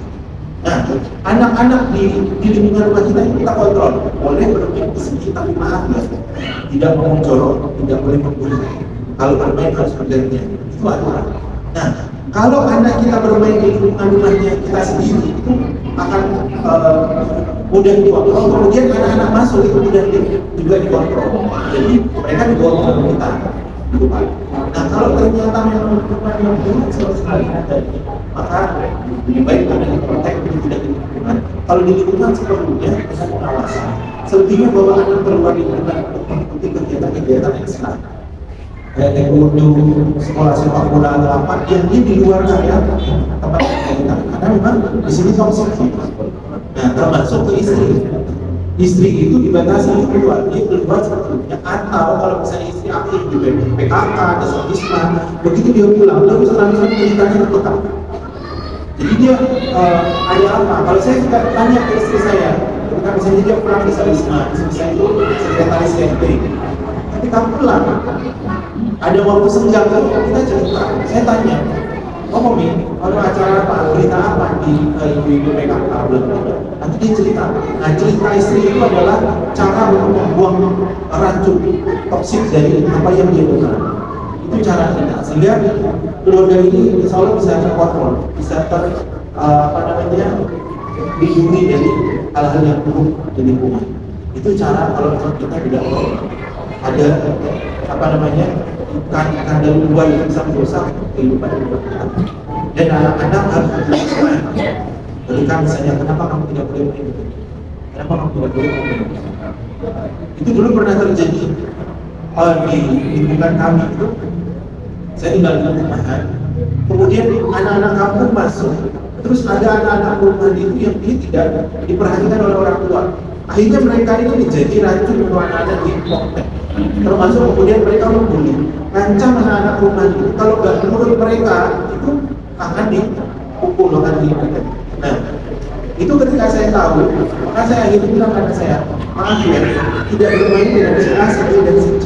Nah, anak-anak di lingkungan rumah kita ini kita kontrol, boleh bermain di sini, tapi maaf ya, tidak mau jorok, tidak boleh membuli. Kalau bermain harus bergantian, itu aturan. Nah, kalau anak kita bermain di lingkungan rumahnya kita sendiri, itu akan mudah dikontrol. Kemudian anak-anak masuk itu mudah juga dikontrol. Jadi mereka dibawa ke kita. Gitu, Pak. Nah, kalau ternyata memang lingkungan yang buruk sekali ada, maka lebih baik karena diprotek itu tidak di lingkungan. Kalau di lingkungan sepenuhnya dengan pengawasan. Selebihnya bawa anak keluar di lingkungan untuk mengikuti kegiatan-kegiatan ekstra. Kayak kudu sekolah sepak bola atau apa yang di luar area tempat kita. Karena memang di sini toksik. Nah, termasuk ke istri itu dibatasi keluar, dia keluar sepertinya. Atau kalau misalnya istri aktif di PKK, desautisme, begitu dia pulang, dia bisa langsung ceritanya ke kota. Jadi dia ada apa? Kalau saya juga tanya ke istri saya, ketika misalnya dia pulang desautisme, istri saya itu sekretaris campaign. Ketika pulang, ada waktu senggang, kita cerita. Saya tanya, Mami, kalau acara apa, berita apa di ibu-ibu PKK nanti dia cerita. Nah, cerita istri itu adalah cara untuk membuang racun toksik dari apa yang dia dengar. Itu cara kita. Sehingga keluarga ini insya Allah bisa terkontrol, bisa dilindungi dari hal-hal yang buruk di lingkungan. Itu cara kalau kita tidak mau ada kandang luar yang bisa merusak kehidupan kita. Dan anak-anak harus berjalan. Ketika misalnya, kenapa kamu tidak boleh main? Kenapa kamu tidak boleh main? Itu dulu pernah terjadi di lingkungan kami itu. Saya tinggal di rumahan. Kemudian anak-anak kampung masuk. Terus ada anak-anak rumahan itu yang dia tidak diperhatikan oleh orang tua. Akhirnya mereka itu jadi racun untuk anak-anak di komplek. Termasuk kemudian mereka membuli, ngancam anak-anak rumah itu kalau nggak menurut mereka itu akan dipukul, akan dipukul. Nah, itu ketika saya tahu, maka saya akhirnya bilang pada saya, maaf ya, tidak bermain dengan si A, si B, dan si C.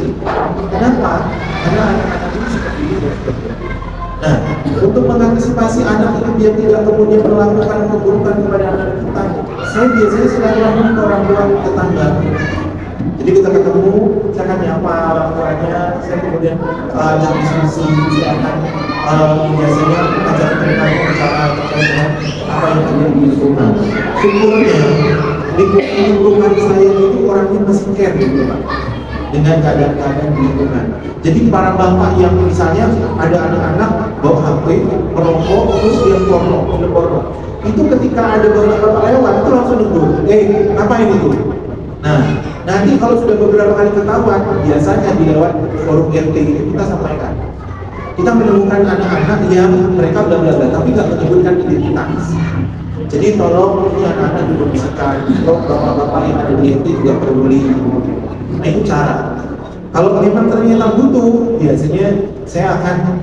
Kenapa? Karena anak-anak itu seperti itu. Nah, untuk mengantisipasi anak itu biar tidak kemudian melakukan keburukan kepada anak kita, saya biasanya silaturahmi ke orang tua tetangga. Jadi kita ketemu, saya akan nyapa orang tuanya, saya kemudian ajak diskusi, saya akan biasanya ajak mereka bicara terkait dengan apa yang terjadi di lingkungan. Syukurnya lingkungan saya itu orangnya masih care gitu Pak, dengan keadaan-keadaan di lingkungan. Jadi para bapak yang misalnya ada anak-anak bawa HP, merokok, terus dia porno, film porno, itu ketika ada bapak-bapak lewat itu langsung negur, ngapain itu? Nah, nanti kalau sudah beberapa kali ketahuan, biasanya di lewat forum RT itu kita sampaikan. Kita menemukan anak-anak yang mereka bla bla bla, tapi nggak menyebutkan identitas. Jadi tolong ini anak-anak dibersihkan, tolong bapak-bapak yang ada di RT juga peduli. Nah itu cara. Kalau memang ternyata butuh, biasanya saya akan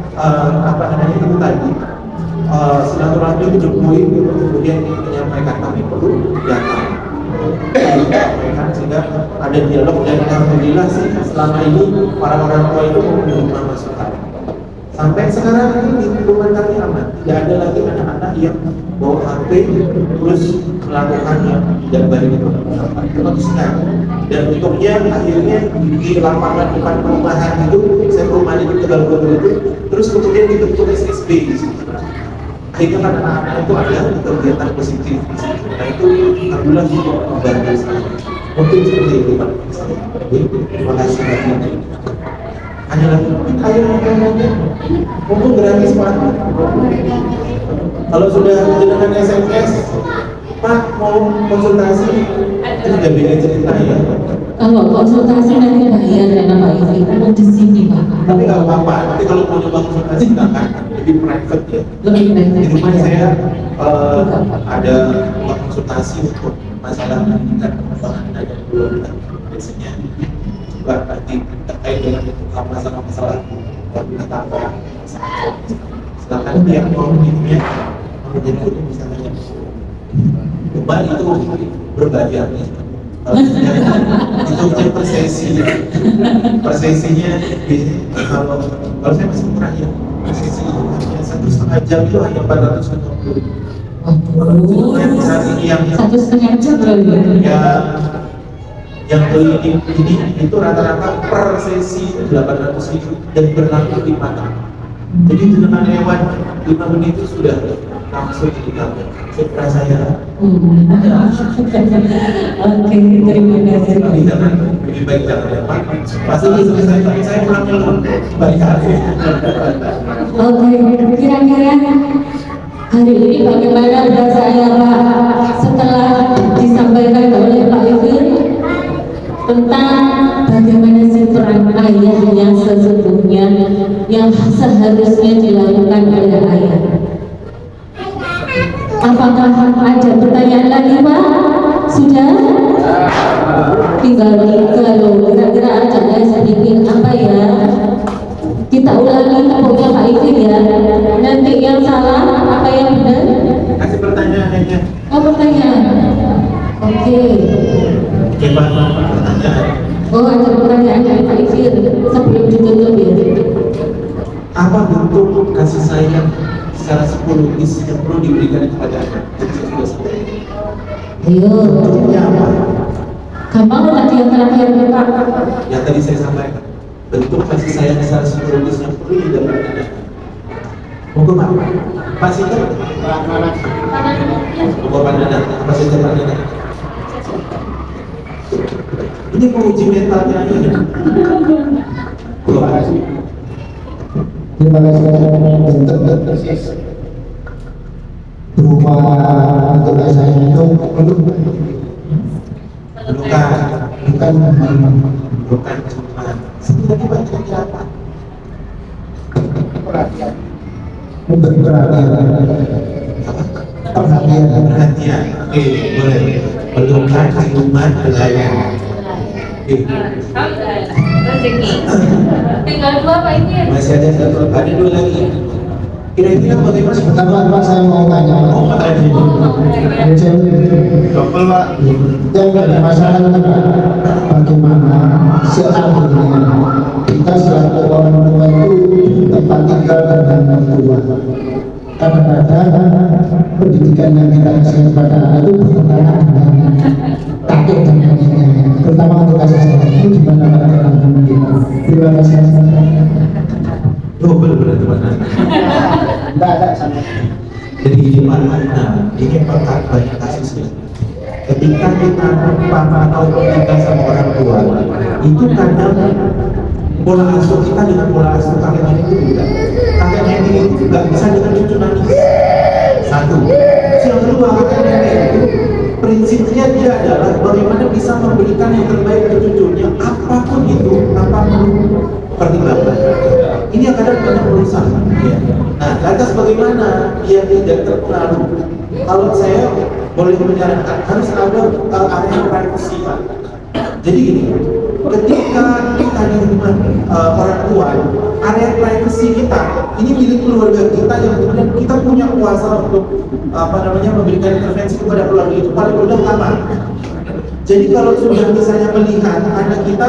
itu tadi silaturahmi menemui kemudian menyampaikan, tapi perlu datang. Sehingga ada dialog dan alhamdulillah sih selama ini para orang tua itu menerima masukan. Sampai sekarang ini di lingkungan kami aman, tidak ada lagi anak-anak yang bawa HP terus melakukan yang tidak baik itu. Teruskan. Dan untungnya akhirnya di lapangan depan perumahan itu, saya perumahan itu Tegal itu, terus kemudian dibentuk SSB di situ. Akhirnya kan anak-anak itu ada kegiatan positif. Nah itu alhamdulillah cukup membantu sekali. Mungkin seperti itu Pak. Terima kasih banyak. Ada lagi, ayo ngomong-ngomong. Mumpung gratis Pak. Kalau sudah dengan SMS, Pak mau konsultasi, itu sudah beda cerita ya. Kalau konsultasi nanti bayar ya Pak Ivi, mau di sini Pak. Tapi nggak apa-apa. Nanti kalau mau nyoba konsultasi silakan. Lebih private ya. Lebih private. Di rumah saya ada konsultasi untuk masalah pendidikan pengembangan dan keluarga. Biasanya juga nanti terkait dengan masalah-masalah rumah tangga. Silakan yang mau menjadinya menjadi bisa tanya. Mbak itu berbayar ya. Itu persesinya kalau saya masih murah ya, persesi hanya 1,5 jam itu hanya 450. Yang 1,5 jam berapa? Yang beli ini itu rata-rata per sesi 800.000 dan berlaku 5 tahun. Jadi dengan lewat 5 menit itu sudah langsung di kamu. Saya saya. Oke, terima kasih. Tapi jangan lebih baik jangan ya Pak. Pasti selesai tapi saya pulang balik hari. Oke, kira-kira hari ini bagaimana saya Pak setelah disampaikan oleh Pak Ivi tentang bagaimana sih peran ayah yang sesungguhnya yang seharusnya dilakukan oleh ayah. Apakah ada pertanyaan lagi Pak? Sudah? Tinggal kalau kira-kira ada sedikit apa ya? Kita ulangi pokoknya Pak Ivi ya. Nanti yang salah apa yang benar? Kasih pertanyaan aja. Oh pertanyaan. Oke. Coba pertanyaan. Oh ada pertanyaan dari Pak Ivi sebelum ditutup ya. Apa bentuk kasih sayang secara psikologis yang perlu diberikan kepada anak? Ayo. Bentuknya apa? Gampang tadi yang terakhir Pak. Yang tadi saya sampaikan. Bentuk kasih sayang secara psikologis yang perlu didapatkan anak. Monggo Pak. Pak Sinta. Monggo Pak Nana. Pak Sinta Pak Nana. Ini menguji mentalnya aja. Terima kasih. Terima kasih persis berupa untuk saya itu belum bukan cuma sebenarnya baca apa memberi perhatian. Oke boleh pelukan, ciuman, belayan. Oke. Rezeki. Tinggal 2 Pak ini. Masih ada satu, ada 2 lagi. Kira-kira bagaimana? Pertama saya mau tanya Pak. Oh, ada di double Pak. Yang ada masalah bagaimana seandainya kita selaku orang tua itu tempat tinggal dengan orang tua. Kadang-kadang pendidikan yang kita kasih kepada anak itu bertentangan dengan kakek dan neneknya. Terutama untuk kasih sayang itu gimana Pak dalam kita? Terima kasih. Double berarti mana? Tidak ada sama. Jadi ini Pak, nah, ini perkara banyak kasusnya. Ketika kita papa atau kita sama orang tua, itu kadang pola asuh kita dengan pola asuh kakek nenek itu beda. Kakek nenek itu nggak bisa dengan cucu nangis. Satu. Yang kedua, kakek nenek itu prinsipnya dia adalah bagaimana bisa memberikan yang terbaik ke cucunya, apapun itu, apapun pertimbangan. Ini yang kadang banyak berusaha. Ya. Nah, lantas bagaimana dia tidak terpengaruh? Kalau saya boleh menyarankan harus ada area privacy, Pak. Jadi gini, ketika kita di rumah orang tua, area privacy kita ini milik keluarga kita yang kemudian kita punya kuasa untuk memberikan intervensi kepada keluarga itu paling mudah kamar. Jadi kalau sudah misalnya melihat anak kita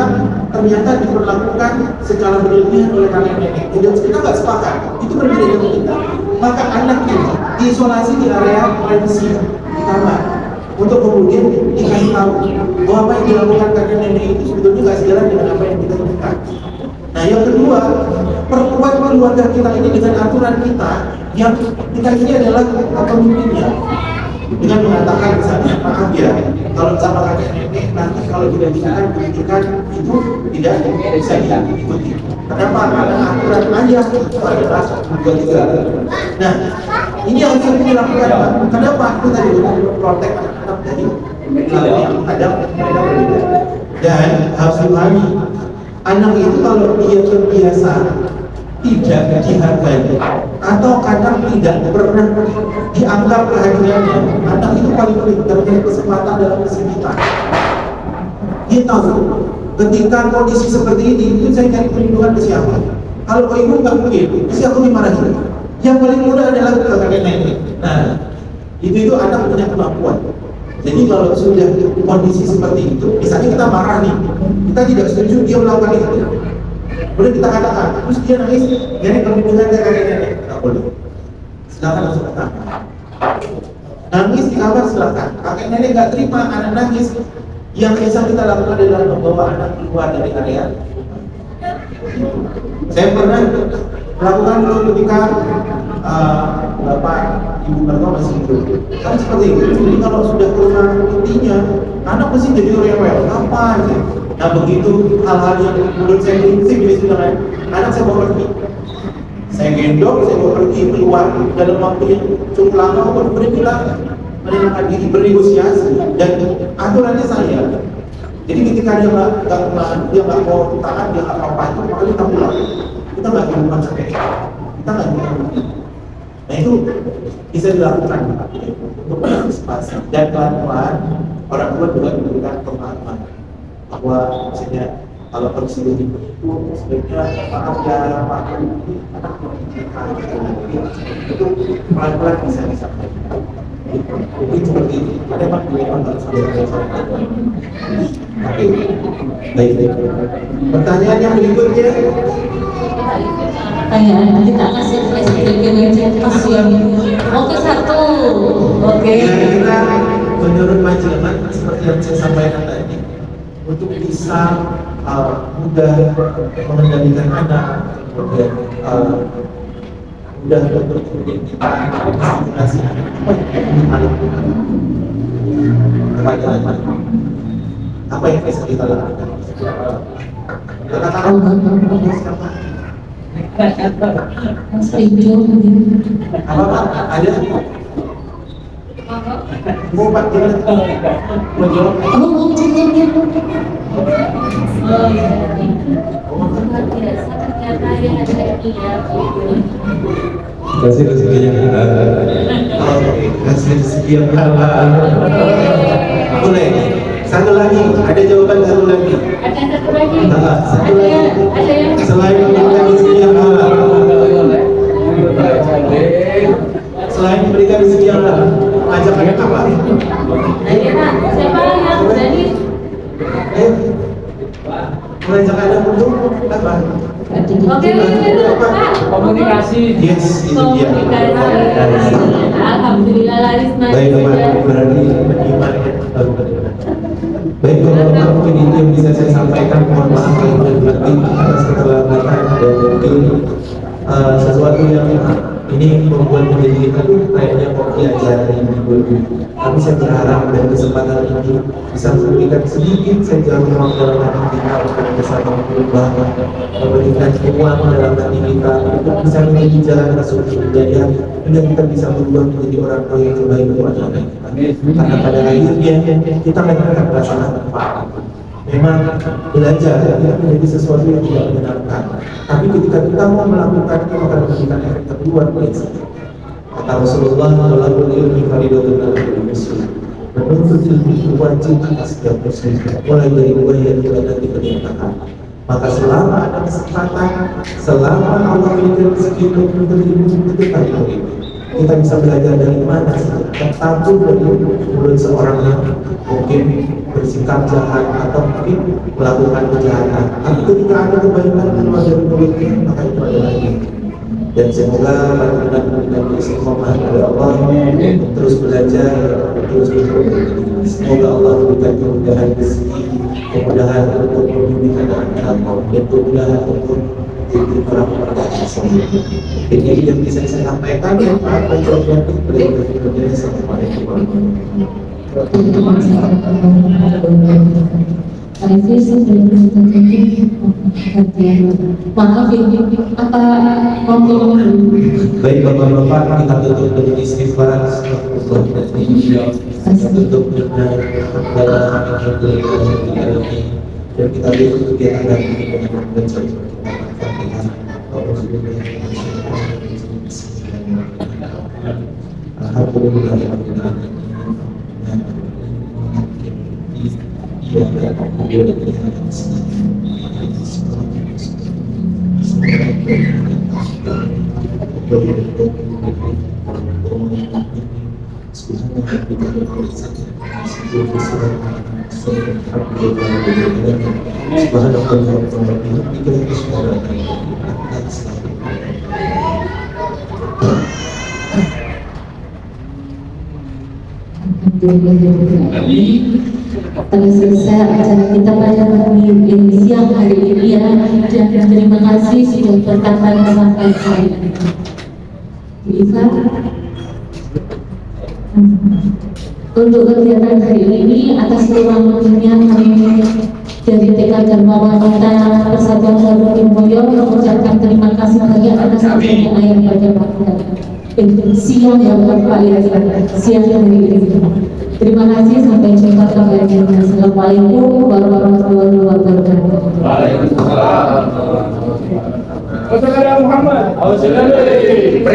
ternyata diperlakukan secara berlebihan oleh kakek nenek, dan kita nggak sepakat, itu berbeda dengan kita. Maka anak ini diisolasi di area privacy di kamar, untuk kemudian dikasih tahu bahwa apa yang dilakukan kakek nenek itu sebetulnya nggak sejalan dengan apa yang kita lakukan. Nah, yang kedua, perkuat keluarga kita ini dengan aturan kita yang kita ini adalah pemimpinnya. Dengan mengatakan misalnya, maaf ya, kalau sama kakek nenek nanti kalau tidak dikatakan pendidikan itu tidak bisa diikuti. Kenapa? Karena aturan ayah itu adalah 2-3. Nah, ini yang harus dilakukan. Kenapa? Itu tadi untuk protek anak-anak dari yang ada mereka berbeda. Dan harus dipahami, anak itu kalau dia terbiasa tidak dihargai atau kadang tidak pernah dianggap kehadirannya, anak itu paling pintar punya kesempatan dalam kesempitan. Dia tahu ketika kondisi seperti ini itu saya cari perlindungan ke siapa? Kalau ke ibu nggak mungkin, pasti aku dimarahin. Yang paling mudah adalah ke kakek nenek. Nah, itu anak punya kemampuan. Jadi kalau sudah kondisi seperti itu, misalnya kita marah nih, kita tidak setuju dia melakukan itu. Boleh kita katakan, terus dia nangis, jadi perlindungan ke kakek nenek, nggak boleh. Silakan masuk ke kamar. Nangis di kamar silakan. Kakek nenek nggak terima anak nangis. Yang biasa kita lakukan adalah membawa anak keluar dari area. Saya pernah melakukan dulu ketika bapak ibu mertua masih hidup. Kan seperti itu. Jadi kalau sudah ke rumah intinya, anak mesti jadi rewel. Apa aja? Nah, begitu hal-hal yang menurut saya prinsip di situ kan, anak saya bawa pergi. Saya gendong, saya bawa pergi keluar dalam waktu yang cukup lama untuk menenangkan diri, bernegosiasi, dan aturannya saya. Jadi ketika dia nggak mau taat, dia nggak apa-apa itu, maka kita pulang. Kita nggak dilakukan sampai, kita nggak dilakukan. Nah, itu bisa dilakukan untuk mengantisipasi, dan pelan-pelan orang tua juga memberikan pemahaman bahwa misalnya kalau presiden itu sebaiknya maaf ya Pak, anak itu pelan-pelan bisa disampaikan. Jadi seperti ini, ada Pak yang harus disampaikan. Oke, baik. Pertanyaan yang berikutnya. Pertanyaan kita kasih kasihan. Oke, 1. Oke. Kira-kira menurut majelis seperti yang saya sampaikan tadi, untuk bisa mudah mengendalikan anak, kemudian mudah untuk kita kasih kepada anak, apa yang bisa kita lakukan? Katakan siapa? Setuju. Apa Pak? Ada? Mau Pak gimana? Mau jawab? Oh, cengengnya. Oh, iya. Luar biasa ternyata yang ada ini ya. Kasih rezeki yang halal. Oke, kasih rezeki yang halal. Boleh. Satu lagi, ada jawaban satu lagi. Ada satu lagi. Satu lagi. Ada yang Selain memberikan rezeki yang halal, selain memberikan rezeki yang halal, ajakannya apa? Ayo, Pak. Siapa yang berani? Ayo, mengajak Anda untuk apa? Oke, Pak. Komunikasi. Yes, itu dia. Komunikasi. Alhamdulillah laris Baik, Bapak, berarti beriman ya. Baik, Bapak, mungkin itu yang bisa saya sampaikan. Mohon maaf kalau berarti atas keterlambatan dan mungkin sesuatu yang ini membuat menjadi kita kayaknya kok diajarin dulu. Tapi saya berharap dari kesempatan ini bisa memberikan sedikit saja ruang dalam hati kita untuk bisa mengubah, memberikan ruang dalam hati kita untuk bisa menjadi jalan masuk ke hidayah dan kita bisa berubah menjadi orang tua yang terbaik untuk anak-anak kita. Karena pada akhirnya kita akan merasakan manfaat. Memang belajar tidak menjadi sesuatu yang tidak menyenangkan, tapi ketika kita mau melakukan itu akan memberikan efek yang luar biasa. Kata Rasulullah, "Talabul ilmi fardhu 'alal muslim." Menuntut ilmu itu wajib atas setiap muslim, mulai dari mulai yang nanti pernikahan. Maka selama ada kesempatan, selama Allah memberikan rezeki untuk menuntut ilmu, itu tadi ilmu. Kita bisa belajar dari mana saja, tertabur dari mulut seorang yang mungkin bersikap jahat atau mungkin melakukan kejahatan. Tapi ketika ada kebaikan keluar dari mulutnya, maka itu adalah ilmu. Dan semoga para pendengar istiqomah kepada Allah untuk terus belajar, terus berproses. Semoga Allah memberikan kemudahan rezeki, kemudahan untuk membimbing anak-anak, dan kemudahan untuk jadi orang-orang yang soleh. Jadi yang bisa saya sampaikan apa yang terjadi pada Assalamualaikum warahmatullahi maaf ya, apa ngomong baik Bapak-Bapak, kita tutup dengan istighfar. Kita tutup dengan dan kita tutup kegiatan hari ini dengan membaca Al-Fatihah. Alhamdulillah. Telah selesai acara kita pada siang hari ini ya, dan terima kasih sudah bertahan sampai hari ini. Iva, untuk kegiatan hari ini atas kewajibannya kami dari TK Dharma Wanita Persatuan Gabung Timboyo mengucapkan terima kasih banyak atas adanya air pada siang yang berkualitas siang hari ini. Terima kasih, sampai jumpa kembali. Assalamualaikum warahmatullahi wabarakatuh. Waalaikumsalam. Wassalamualaikum warahmatullahi wabarakatuh.